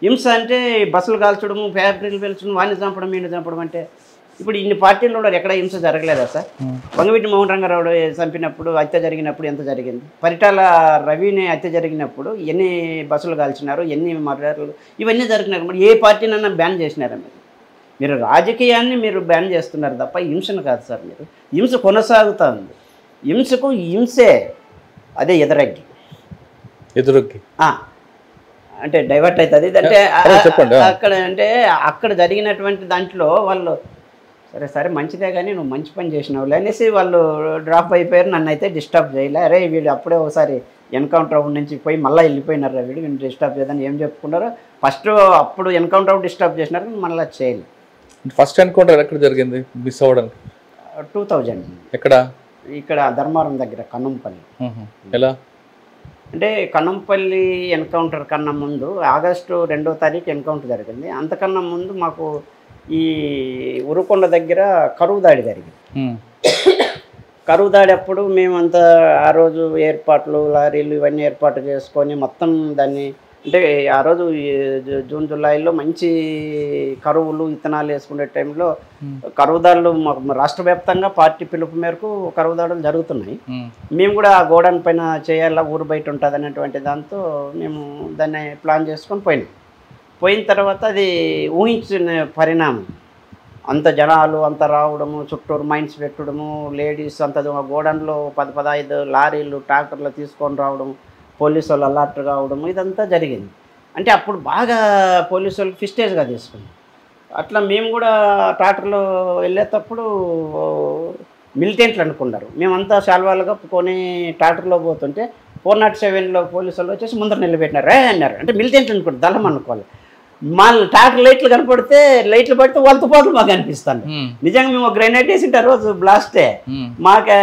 హింస అంటే బస్సులు కాల్చడము ఫ్యాక్టరీలు పెంచడం వాడిని చంపడం వీడిని చంపడం అంటే ఇప్పుడు ఇన్ని పార్టీల్లో ఎక్కడ హింస జరగలేదా సార్ వంగవీటి మోహన్ రంగారావు చంపినప్పుడు హత్య జరిగినప్పుడు ఎంత జరిగింది పరిటాల రవిని హత్య జరిగినప్పుడు ఎన్ని బస్సులు కాల్చినారు ఎన్ని మర్డర్లు ఇవన్నీ జరిగినారు మరి ఏ పార్టీనన్నా బ్యాన్ చేసినారా మీరు రాజకీయాన్ని మీరు బ్యాన్ చేస్తున్నారు తప్ప హింసను కాదు సార్ మీరు హింస కొనసాగుతూ ఉంది హింసకు హింసే అదే ఎదురగ్గి అంటే డైవర్ట్ అవుతుంది అంటే అక్కడ అంటే అక్కడ జరిగినటువంటి దాంట్లో వాళ్ళు సరే మంచిదే కానీ నువ్వు మంచి పని చేసినావు అనేసి వాళ్ళు డ్రాప్ అయిపోయారు నన్ను అయితే డిస్టర్బ్ చేయలే అరే వీడు అప్పుడే ఒకసారి ఎన్కౌంటర్ నుంచి పోయి మళ్ళీ వెళ్ళిపోయినారు వీడు డిస్టర్బ్ చేయదని ఏం చెప్పుకున్నారో ఫస్ట్ అప్పుడు ఎన్కౌంటర్ డిస్టర్బ్ చేసినారు మళ్ళీ చేయలేదు ఫస్ట్ ఎన్కౌంటర్ ఎక్కడ జరిగింది మిస్ అవ్వడానికి 2000 ఎక్కడ ఇక్కడ ధర్మవరం దగ్గర కన్నంపల్లి ఎలా అంటే కన్నంపల్లి ఎన్కౌంటర్ కన్నా ముందు ఆగస్టు 2వ తారీఖు ఎన్కౌంటర్ జరిగింది అంతకన్నా ముందు మాకు ఈ ఉరుకొండ దగ్గర కరువు దాడి జరిగింది కరువు దాడి అప్పుడు మేమంతా ఆ రోజు ఏర్పాట్లు లారీలు ఇవన్నీ ఏర్పాటు చేసుకొని మొత్తం దాన్ని అంటే ఆ రోజు జూన్ జూలైలో మంచి కరువులు విత్తనాలు వేసుకునే టైంలో కరువుదాడులు రాష్ట్ర వ్యాప్తంగా పార్టీ పిలుపు మేరకు కరువుదాడులు జరుగుతున్నాయి మేము కూడా ఆ గోడౌన్ పైన చేయాలా ఊరు బయట ఉంటుంది అనేటువంటి దాంతో మేము దాన్ని ప్లాన్ చేసుకొని పోయిన తర్వాత అది ఊహించిన పరిణామం అంత జనాలు అంత రావడము చుట్టూరు మైన్స్ పెట్టడము లేడీస్ అంత గోడౌన్లో 10-15 లారీలు ట్రాక్టర్లు తీసుకొని రావడం పోలీసు వాళ్ళు అలర్ట్ కావడము ఇదంతా జరిగింది అంటే అప్పుడు బాగా పోలీసు వాళ్ళు ఫిస్టేజ్గా తీసుకున్నాం అట్లా మేము కూడా ట్రాక్టర్లో వెళ్ళేటప్పుడు మిలిటెంట్లు అనుకున్నారు మేమంతా శాల్వాలు కప్పుకొని ట్రాక్టర్లో పోతుంటే 407లో పోలీసు వాళ్ళు వచ్చేసి ముందర నిలబెట్టినారు అన్నారు అంటే మిలిటెంట్లు అనుకుంటారు దళం అనుకోవాలి మా ట్రాక్టర్ లైట్లు కనపడితే లైట్లు పడితే వాళ్ళ తుపాకులు మాకు అనిపిస్తాను నిజంగా మేము గ్రెనేడ్ వేసింటే రోజు బ్లాస్టే మాకు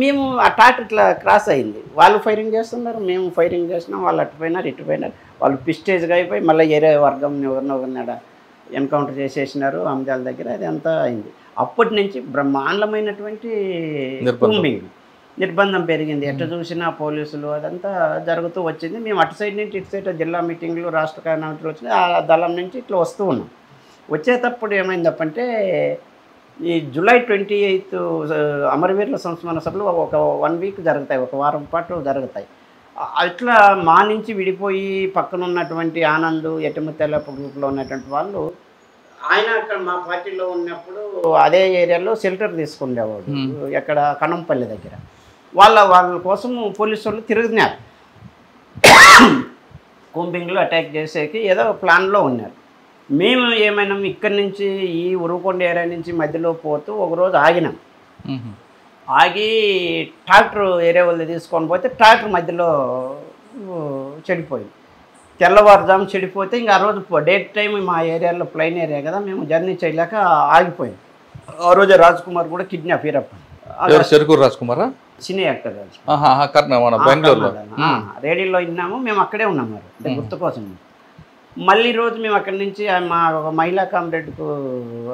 మేము ఆ ట్రాక్టర్ ఇట్లా క్రాస్ అయింది వాళ్ళు ఫైరింగ్ చేస్తున్నారు మేము ఫైరింగ్ చేస్తున్నాం వాళ్ళు అటుపోయినారు ఇటుపోయినారు వాళ్ళు పిస్టేజ్గా అయిపోయి మళ్ళీ ఏరే వర్గం ఎవరినొకరినాడ ఎన్కౌంటర్ చేసేసినారు అంజాల దగ్గర అది అంతా అయింది అప్పటి నుంచి బ్రహ్మాండమైనటువంటి నిర్బంధం పెరిగింది ఎట్లా చూసినా పోలీసులు అదంతా జరుగుతూ వచ్చింది మేము అటు సైడ్ నుంచి ఇటు సైడ్ జిల్లా మీటింగ్లు రాష్ట్ర కార్యక్రమాలు వచ్చినాయి ఆ దళం నుంచి ఇట్లా వస్తూ ఉన్నాం వచ్చేటప్పుడు ఏమైందప్పంటే ఈ జూలై 28 అమరవీరుల సంస్మరణ సభలు ఒక 1 వీక్ జరుగుతాయి ఒక వారం పాటు జరుగుతాయి అట్లా మా నుంచి విడిపోయి పక్కన ఉన్నటువంటి ఆనంద్ ఎటముతెల్లపు గ్రూప్లో ఉన్నటువంటి వాళ్ళు ఆయన అక్కడ మా పార్టీలో ఉన్నప్పుడు అదే ఏరియాలో షెల్టర్ తీసుకునేవాడు ఎక్కడ కన్నంపల్లి దగ్గర వాళ్ళ కోసం పోలీసు వాళ్ళు తిరుగుతున్నారు కుంబింగ్లో అటాక్ చేసేకి ఏదో ప్లాన్లో ఉన్నారు మేము ఏమైనా ఇక్కడి నుంచి ఈ ఉరుకొండ ఏరియా నుంచి మధ్యలో పోతూ ఒకరోజు ఆగినాం ఆగి ట్రాక్టర్ ఏరియా వాళ్ళు తీసుకొని పోతే ట్రాక్టర్ మధ్యలో చెడిపోయింది తెల్లవారుజాము చెడిపోతే ఇంకా ఆ రోజు డేట్ టైం మా ఏరియాలో ప్లైన్ ఏరియా కదా మేము జర్నీ చేయలేక ఆగిపోయింది ఆ రోజే రాజ్ కుమార్ కూడా కిడ్నాప్ హీరప్ప చెరుకూరు రాజ్ కుమారా సినీ యాక్టర్ మన బెంగళూరులో రేడియోలో విన్నాము, మేము అక్కడే ఉన్నాం మరి అంటే గుర్తు కోసం. మళ్ళీ రోజు మేము అక్కడి నుంచి మా ఒక మహిళా కామ్రేడ్కు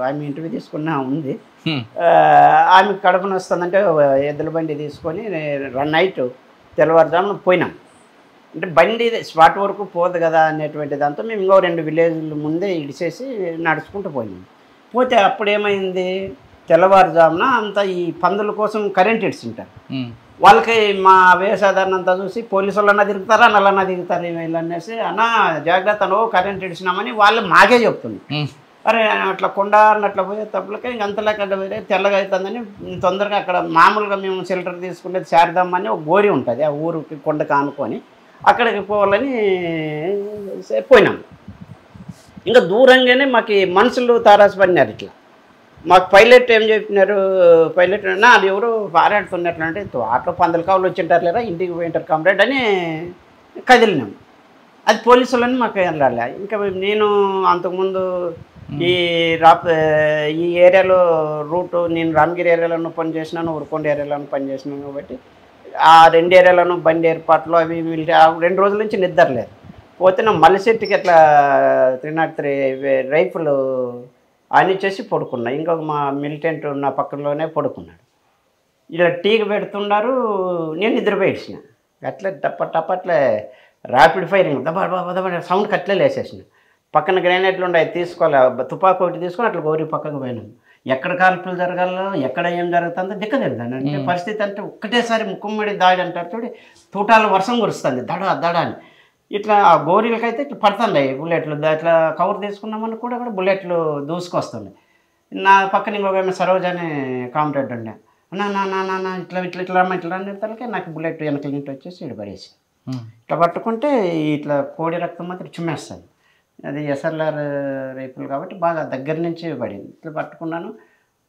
ఆమె ఇంటర్వ్యూ తీసుకున్నా ఉంది. ఆమె కడుపున వస్తుందంటే ఎద్దుల బండి తీసుకొని నైట్ తెల్లవారుజామున పోయినాం. అంటే బండి స్పాట్ వరకు పోదు కదా అనేటువంటి దాంతో మేము ఇంకో 2 విలేజ్లు ముందే ఇడిచేసి నడుచుకుంటూ పోయినాం. పోతే అప్పుడేమైంది, తెల్లవారుజామున అంతా ఈ పందుల కోసం కరెంట్ ఇడ్చుంటారు. వాళ్ళకి మా వేసాధారణ అంతా చూసి పోలీసు వాళ్ళన్నా తిరుగుతారా నల్లన్నా తిరుగుతారు వీళ్ళు అనేసి, అన్న జాగ్రత్తలో కరెంట్ ఇడిచినామని వాళ్ళు మాకే చెప్తుంది. అరే అట్లా కొండ అట్లా పోయే తప్పులకే ఇంకంతలేక వేరే తెల్లగా అవుతుందని తొందరగా అక్కడ మామూలుగా మేము షెల్టర్ తీసుకునేది శారదమ్మ అని ఒక గోరి ఉంటుంది, ఆ ఊరికి కొండకు ఆనుకొని అక్కడికి పోవాలని పోయినాం. ఇంకా దూరంగానే మాకు మనుషులు తారాసు పడినారు. ఇట్లా మాకు పైలట్ ఏం చెప్పినారు, పైలట్ అది ఎవరు పారాడుతున్నట్లంటే అట్లా పందల కావులు వచ్చింటారు లేదా ఇంటికి పోయింటారు కామ్రేడ్ అని కదిలినాం. అది పోలీసులని మాకు ఏం రాలే. ఇంకా నేను అంతకుముందు ఈ ఏరియాలో రూటు నేను రామగిరి ఏరియాలోనూ పనిచేసినాను, ఉరకొండ ఏరియాలోనూ పనిచేసినాను కాబట్టి ఆ 2 ఏరియాలోనూ బండి ఏర్పాట్లు అవి 2 రోజుల నుంచి నిద్రలేదు. పోతే నా మల్లిశెట్టికి అట్లా 303 రైఫుల్ అని చేసి పడుకున్నా. ఇంకొక మా మిలిటెంట్ నా పక్కనలోనే పడుకున్నాడు. ఇలా టీకి పెడుతున్నారు, నేను నిద్రపోయిన అట్లా టప్పట్లే ర్యాపిడ్ ఫైరింగ్ దబా సౌండ్కి అట్లే లేసేసిన. పక్కన గ్రెనేడ్లు ఉన్నాయి, తీసుకోవాలి తుపాకు ఒకటి తీసుకొని అట్లా గౌరీ పక్కకు పోయినాం. ఎక్కడ కాల్పులు జరగాలో ఎక్కడ ఏం జరుగుతుందో దిక్కలేదు. అంటే పరిస్థితి అంటే ఒక్కటేసారి ముక్కుమ్మడి దాడి అంటారు చూడి, తూటాలు వర్షం కురుస్తుంది దడ అని. ఇట్లా గోరీలకైతే ఇట్లా పడుతున్నాయి బుల్లెట్లు. ఇట్లా కవర్ తీసుకున్నామని కూడా బుల్లెట్లు దూసుకొస్తున్నాయి. నా పక్కన ఇంకొక సరోజ అనే కామ్రేడ్ ఉండే, నా ఇట్లా అనేసరికి నాకు బుల్లెట్ వెనకల నుంచి వచ్చేసి ఇటు పడేసి ఇట్లా పట్టుకుంటే ఇట్లా కోడి రక్తం మాత్రం చుమ్మేస్తుంది. అది ఎస్ఎల్ఆర్ రైపులు కాబట్టి బాగా దగ్గర నుంచి పడింది. ఇట్లా పట్టుకున్నాను.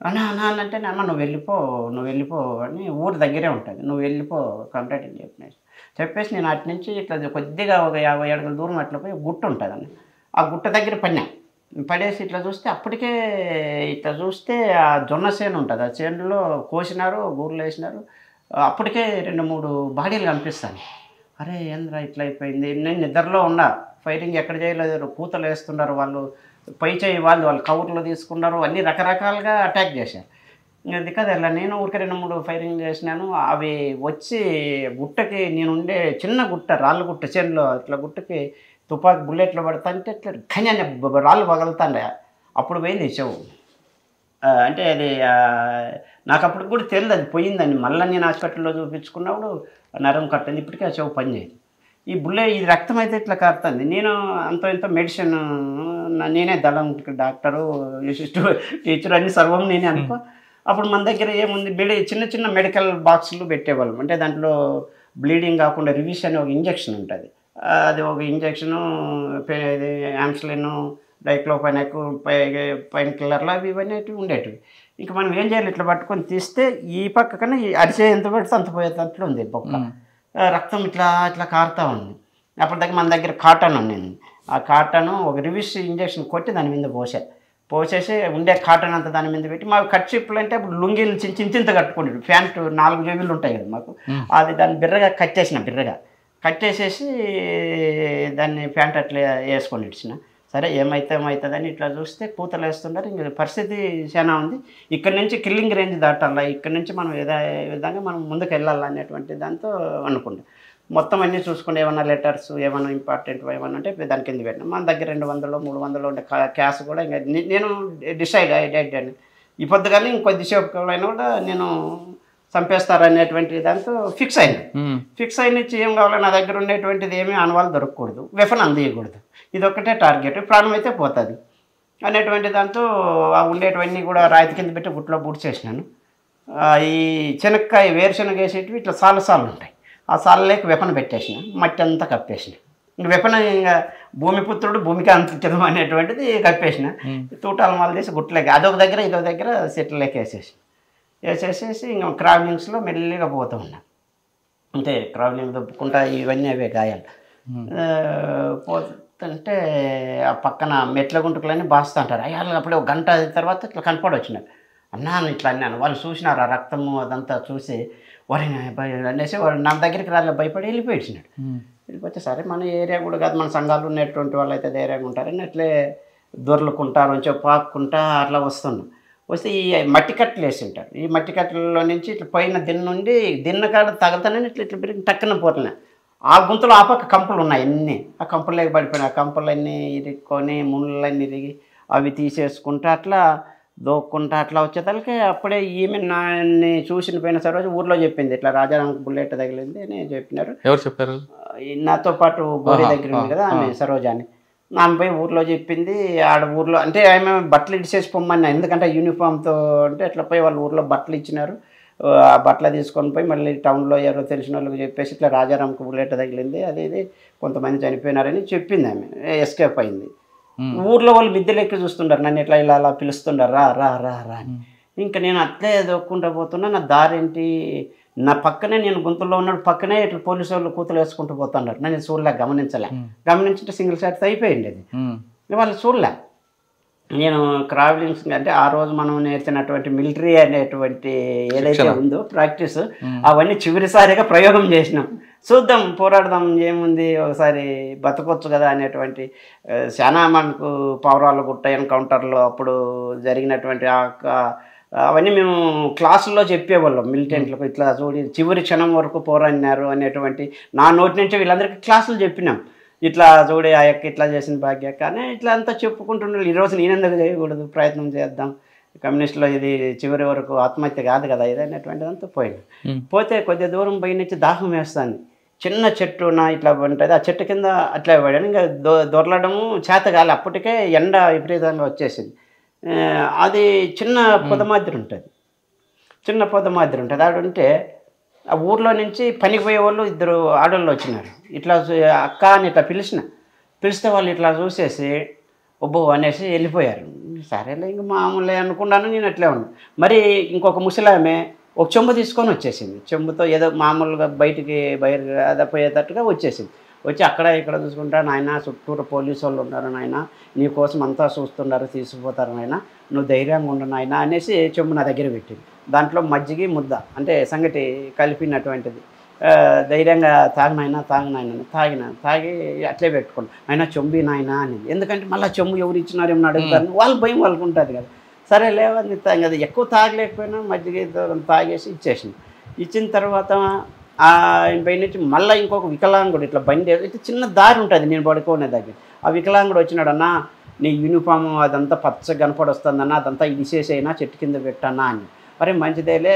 అన్నా అంటే అమ్మ నువ్వు వెళ్ళిపో అని ఊరు దగ్గరే ఉంటుంది, నువ్వు వెళ్ళిపో కంప్లీట్ అని చెప్పేసి నేను అటు నుంచి ఇట్లా కొద్దిగా ఒక 50 అడుగుల దూరం అట్లా పోయి గుట్ట ఉంటుందని ఆ గుట్ట దగ్గర పడేసి ఇట్లా చూస్తే అప్పటికే ఇట్లా చూస్తే ఆ జొన్న చేను ఉంటుంది, ఆ చేనులో కోసినారు, గూర్లు వేసినారు. అప్పటికే 2-3 బాడీలు కనిపిస్తాను. అరే ఏంద్రా ఇట్లా అయిపోయింది. నేను నిద్రలో ఉన్నా, ఫైరింగ్ ఎక్కడ చేయలేదు, కూతలు వేస్తున్నారు వాళ్ళు, పై చేయి వాళ్ళు కవర్లు తీసుకున్నారు, అన్నీ రకరకాలుగా అటాక్ చేశారు. అది కదా ఇలా నేను ఊరికే 2-3 ఫైరింగ్ చేసినాను. అవి వచ్చి గుట్టకి నేనుండే చిన్న గుట్ట రాళ్ళ గుట్ట చేనులో ఇట్లా గుట్టకి తుపాకి బుల్లెట్లు పడతాంటే ఇట్లా ఖన్యాన్ని రాళ్ళు పగలుతాండే. అప్పుడు పోయింది చెవు. అంటే అది నాకు అప్పుడు కూడా తెలియదు అది పోయిందని. మళ్ళీ నేను హాస్పిటల్లో చూపించుకున్నప్పుడు నరం కట్టింది, ఇప్పటికీ ఆ చెవు పని చేయదు. ఈ రక్తం అయితే ఇట్లా కారుతుంది. నేను ఎంతో మెడిసిన్ నేనే దళం డాక్టరు టీచర్ అన్ని సర్వం నేనే అనుకో. అప్పుడు మన దగ్గర ఏముంది, చిన్న మెడికల్ బాక్సులు పెట్టేవాళ్ళం. అంటే దాంట్లో బ్లీడింగ్ కాకుండా రివిష్ అనే ఒక ఇంజక్షన్ ఉంటుంది. అది ఒక ఇంజక్షను, ఇది యాంప్సిలిన్, డైక్లోఫెనాక్, పైన్ కిల్లర్లు అవి ఇవన్నీ ఉండేటివి. ఇంకా మనం ఏం చేయాలి, ఇట్లా పట్టుకొని తీస్తే ఈ పక్క కన్నా అరిచే ఎంత పడితే అంత పోయేటట్లు ఉంది బొక్క. రక్తం ఇట్లా కారుతూ ఉంది. అప్పటిదాకా మన దగ్గర కాటన్ ఉండింది. ఆ కాటను ఒక రివిష్ ఇంజక్షన్ కొట్టి దాని మీద పోసేసి ఉండే కాటన్ అంతా దాని మీద పెట్టి, మాకు కట్ షిప్లు అంటే అప్పుడు లుంగీలు చింత కట్టుకుంటాడు, ప్యాంటు 4 జేబులు ఉంటాయి కదా మాకు, అది దాన్ని బిర్రగా కట్టేసేసి దాన్ని ప్యాంట్ అట్లా వేసుకొని ఇచ్చిన. సరే ఏమవుతుందని ఇట్లా చూస్తే కూతలు వేస్తున్నారు. ఇంక పరిస్థితి చాలా ఉంది. ఇక్కడ నుంచి కిల్లింగ్ రేంజ్ దాటాలా, ఇక్కడ నుంచి మనం ఏ విధంగా మనం ముందుకు వెళ్ళాలనేటువంటి దాంతో అనుకుంటాం. మొత్తం అన్నీ చూసుకుంటే ఏమన్నా లెటర్స్ ఏమన్నా ఇంపార్టెంట్ ఏమన్నా అంటే దాని కింద పెట్టినా. మన దగ్గర 200-300 ఉండే క్యాష్ కూడా ఇంకా నేను డిసైడ్ అయ్యాను. ఈ పొద్దుగానే ఇంకొద్దిసేపు అయినా కూడా నేను చంపేస్తారనేటువంటి దాంతో ఫిక్స్ అయిన ఏం కావాలో నా దగ్గర ఉండేటువంటిది ఏమీ ఆనవాళ్ళు దొరకకూడదు, వెపన్ అందియకూడదు, ఇదొక్కటే టార్గెట్, ప్రాణం అయితే పోతుంది అనేటువంటి దాంతో ఆ ఉండేటివన్నీ కూడా రాయితీ కింద పెట్టి గుట్లో బూడ్చేసినాను. ఈ శనక్కాయ వేరుశనగ వేసేటివి ఇట్లా సాలు ఉంటాయి, ఆ సాలలోకి వెపన్ పెట్టేసిన, మట్టి అంతా కప్పేసిన. ఇంక వెపన్ ఇంకా భూమిపుత్రుడు భూమికి అంతించడం అనేటువంటిది కప్పేసిన. తూటాలు మాలు చేసి గుట్లకి అదొక దగ్గర ఇదొక దగ్గర సెట్లకి వేసేసేసి ఇంకా క్రావెలింగ్స్లో మెల్లిగా పోతూ ఉన్నాం. అంటే క్రావెలింగ్ దొప్పుకుంటా ఇవన్నీ అవే గాయాలు పోతుంటే ఆ పక్కన మెట్ల గుంటుకులన్నీ బాస్తూ ఉంటారు. అయ్యాలు అప్పుడే 1 గంట తర్వాత ఇట్లా కనపడొచ్చినారు. అన్నాను ఇట్లా అన్నాను. వాళ్ళు చూసినారు ఆ రక్తము అదంతా చూసి వాడిని అనేసి వాడు నా దగ్గరికి రాలే భయపడి వెళ్ళిపోయినాడు. వెళ్ళిపోతే సరే మన ఏరియా కూడా కాదు, మన సంఘాలు ఉన్నటువంటి వాళ్ళు అయితే ధైర్యంగా ఉంటారని అట్లే దొర్లుకుంటారు కొంచెం పాక్కుంటా అట్లా వస్తున్నాం. వస్తే ఈ మట్టి కట్టలు వేసి ఉంటారు. ఈ మట్టి కట్టలలో నుంచి ఇట్లా పైన నుండి కాడ తగలుతానని ఇట్లా ఇట్లా పెరిగి టక్కున పోతున్నాయి. ఆ గుంతలో ఆ పక్క కంపులు ఉన్నాయి అన్నీ. ఆ కంపులు పడిపోయినాయి. ఆ కంపులన్నీ ఇరుక్కొని ముళ్ళన్నీ ఇరిగి అవి తీసేసుకుంటా అట్లా దోక్కుంటా అట్లా వచ్చేతలకి అప్పుడే ఈమె నాన్ని చూసిన పోయిన సరోజు ఊర్లో చెప్పింది, ఇట్లా రాజారాంకి బుల్లెట్ తగిలింది అని చెప్పినారు. ఎవరు చెప్పారు? నాతో పాటు గోరి దగ్గర ఉంది కదా ఆమె సరోజాని, ఆమె పోయి ఊర్లో చెప్పింది. ఆడ ఊర్లో అంటే ఆమె బట్టలు ఇడిచేసి పొమ్మన్నా, ఎందుకంటే యూనిఫామ్తో అంటే అట్లా పోయి వాళ్ళు ఊర్లో బట్టలు ఇచ్చినారు. ఆ బట్టలు తీసుకొని పోయి మళ్ళీ టౌన్లో ఎవరో తెలిసిన వాళ్ళకి చెప్పేసి ఇట్లా రాజారాంకి బుల్లెట్ తగిలింది, అది ఇది కొంతమంది చనిపోయినారని చెప్పింది. ఆమె ఎస్కేప్ అయింది. ఊర్లో వాళ్ళు మిద్దెలెక్కి చూస్తుంటారు నన్ను, ఇట్లా ఇలా అలా పిలుస్తుంటారు రా రా రా రా అని. ఇంకా నేను అట్లే దొక్కుంటా పోతున్నా. నా దారేంటి నా పక్కనే, నేను గుంతల్లో ఉన్నాడు పక్కనే ఇట్లా పోలీసు వాళ్ళు కూతురు వేసుకుంటూ పోతున్నారు. నేను చూడలే, గమనించుంటే సింగిల్ షాట్ అయిపోయింది. అది వాళ్ళు చూడలే. నేను క్రావెలింగ్స్ అంటే ఆ రోజు మనం నేర్చినటువంటి మిలిటరీ అనేటువంటి ఏదైతే ఉందో ప్రాక్టీస్, అవన్నీ చివరిసారిగా ప్రయోగం చేసినాం. చూద్దాం, పోరాడదాం, ఏముంది, ఒకసారి బతకొచ్చు కదా అనేటువంటి చాలా మనకు పౌరాలు గుట్ట ఎన్కౌంటర్లో అప్పుడు జరిగినటువంటి అవన్నీ మేము క్లాసుల్లో చెప్పేవాళ్ళం మిలిటెంట్లకు. ఇట్లా చూడి చివరి క్షణం వరకు పోరాడినారు అనేటువంటి నా నోటి నుంచి వీళ్ళందరికీ క్లాసులు చెప్పినాం. ఇట్లా చూడే ఆ యొక్క ఇట్లా చేసిన భాగ్య కానీ ఇట్లా అంతా చెప్పుకుంటున్నారు. ఈరోజు నేనెందుకు చేయకూడదు, ప్రయత్నం చేద్దాం, కమ్యూనిస్టులో ఇది చివరి వరకు ఆత్మహత్య కాదు కదా ఇది అనేటువంటిది అంతా పోయింది. పోతే కొద్ది దూరం పోయి నుంచి దాహం వేస్తుంది. చిన్న చెట్టు ఇట్లా ఉంటుంది, ఆ చెట్టు కింద అట్లా పడాను. ఇంకా దొరలడము చేత కాలి, అప్పటికే ఎండ విపరీతంగా వచ్చేసింది. అది చిన్న పొద మాదిరి ఉంటుంది. ఆడుంటే ఆ ఊర్లో నుంచి పనికి పోయే వాళ్ళు ఇద్దరు ఆడవాళ్ళు వచ్చినారు. ఇట్లా అక్క అని ఇట్లా పిలిస్తే వాళ్ళు ఇట్లా చూసేసి ఒబ్బో అనేసి వెళ్ళిపోయారు. సరేలే ఇంక మామూలే అనుకున్నాను నేను. అట్లే ఉన్నాను. మరి ఇంకొక ముసలామె ఒక చెంబు తీసుకొని వచ్చేసింది. చెంబుతో ఏదో మామూలుగా బయటికి పోయేటట్టుగా వచ్చేసింది. వచ్చి అక్కడ ఇక్కడ చూసుకుంటా, నాయన చుట్టూరు పోలీసు వాళ్ళు ఉన్నారు నాయన, నీ కోసం అంతా చూస్తున్నారు, తీసుకుపోతారు నాయన, నువ్వు ధైర్యంగా ఉండు నాయన అనేసి చెంబు నా దగ్గర పెట్టింది. దాంట్లో మజ్జిగి ముద్ద అంటే సంగటి కలిపినటువంటిది. ధైర్యంగా తాగినాయన తాగి అట్లే పెట్టుకోండి ఆయన చెంబి నాయన అని. ఎందుకంటే మళ్ళీ చెంబు ఎవరు ఇచ్చినారేమో అడుగుతారు, వాళ్ళ భయం వాళ్ళకు ఉంటుంది కదా. సరే లేవని కదా, ఎక్కువ తాగలేకపోయినా మజ్జిగ తాగేసి ఇచ్చేసింది. ఇచ్చిన తర్వాత పై నుంచి మళ్ళీ ఇంకొక వికలాంగుడు ఇట్లా బండి ఇట్లా చిన్న దారి ఉంటుంది నేను పడుకోనే దగ్గర. ఆ వికలాంగుడు వచ్చినాడన్నా, నీ యూనిఫామ్ అదంతా పచ్చగా కనపడొస్తుందన్నా, అదంతా ఇడిసేసైనా చెట్టు కింద పెట్టన్నా అని. అరే మంచిదేలే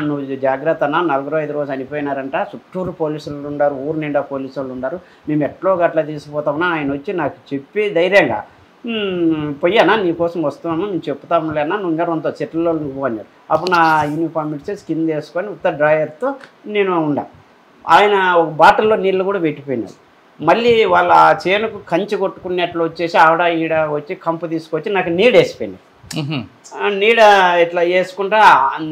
నువ్వు జాగ్రత్త అన్న, 4-5 రోజు చనిపోయినారంట, చుట్టూరు పోలీసులు ఉన్నారు, ఊరు నిండా పోలీసు వాళ్ళు ఉన్నారు, మేము ఎట్లో గట్లా తీసుకుపోతామన్నా ఆయన వచ్చి నాకు చెప్పి ధైర్యంగా పోయానా నీకోసం వస్తున్నాము, నేను చెప్తాములేనా, నువ్వు ఇంకా కొంత చెట్లలో నువ్వు అన్నారు. అప్పుడు నా యూనిఫామ్ ఇచ్చేసి కింద వేసుకొని ఉత్త డ్రాయర్తో నేను ఉండా. ఆయన ఒక బాటిల్లో నీళ్ళు కూడా పెట్టిపోయినారు. మళ్ళీ వాళ్ళ చేనుకు కంచి కొట్టుకునేట్లు వచ్చేసి ఆవిడ ఈడ వచ్చి కంపు తీసుకొచ్చి నాకు నీడేసిపోయినారు. నీడ ఇట్లా వేసుకుంటా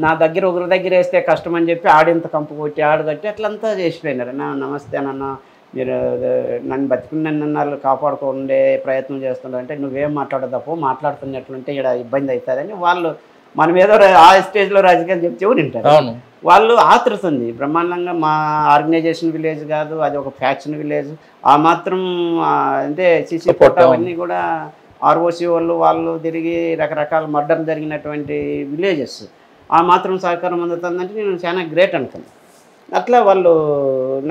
నా దగ్గర ఒకరి దగ్గర వేస్తే కష్టం అని చెప్పి ఆడింత కంపు కొట్టి ఆడగట్టి అట్లంతా చేసిపోయినారు. నమస్తే నాన్న, మీరు నన్ను బతికున్నన్నాళ్ళు కాపాడుకుండే ప్రయత్నం చేస్తున్నారు అంటే నువ్వేం మాట్లాడదప్పో, మాట్లాడుతున్నట్లుంటే ఇక్కడ ఇబ్బంది అవుతుందని వాళ్ళు మనం ఏదో ఆ స్టేజ్లో రాజకీయాలు చెప్తే వింటారు. వాళ్ళు ఆతృతుంది బ్రహ్మాండంగా. మా ఆర్గనైజేషన్ విలేజ్ కాదు, అది ఒక ఫ్యాక్షన్ విలేజ్. ఆ మాత్రం అంటే సిసి కోట అవన్నీ కూడా ఆర్ఓసి వాళ్ళు తిరిగి రకరకాల మర్డర్ జరిగినటువంటి విలేజెస్. ఆ మాత్రం సహకారం అందుతుందంటే నేను చాలా గ్రేట్ అనుకున్నాను. అట్లా వాళ్ళు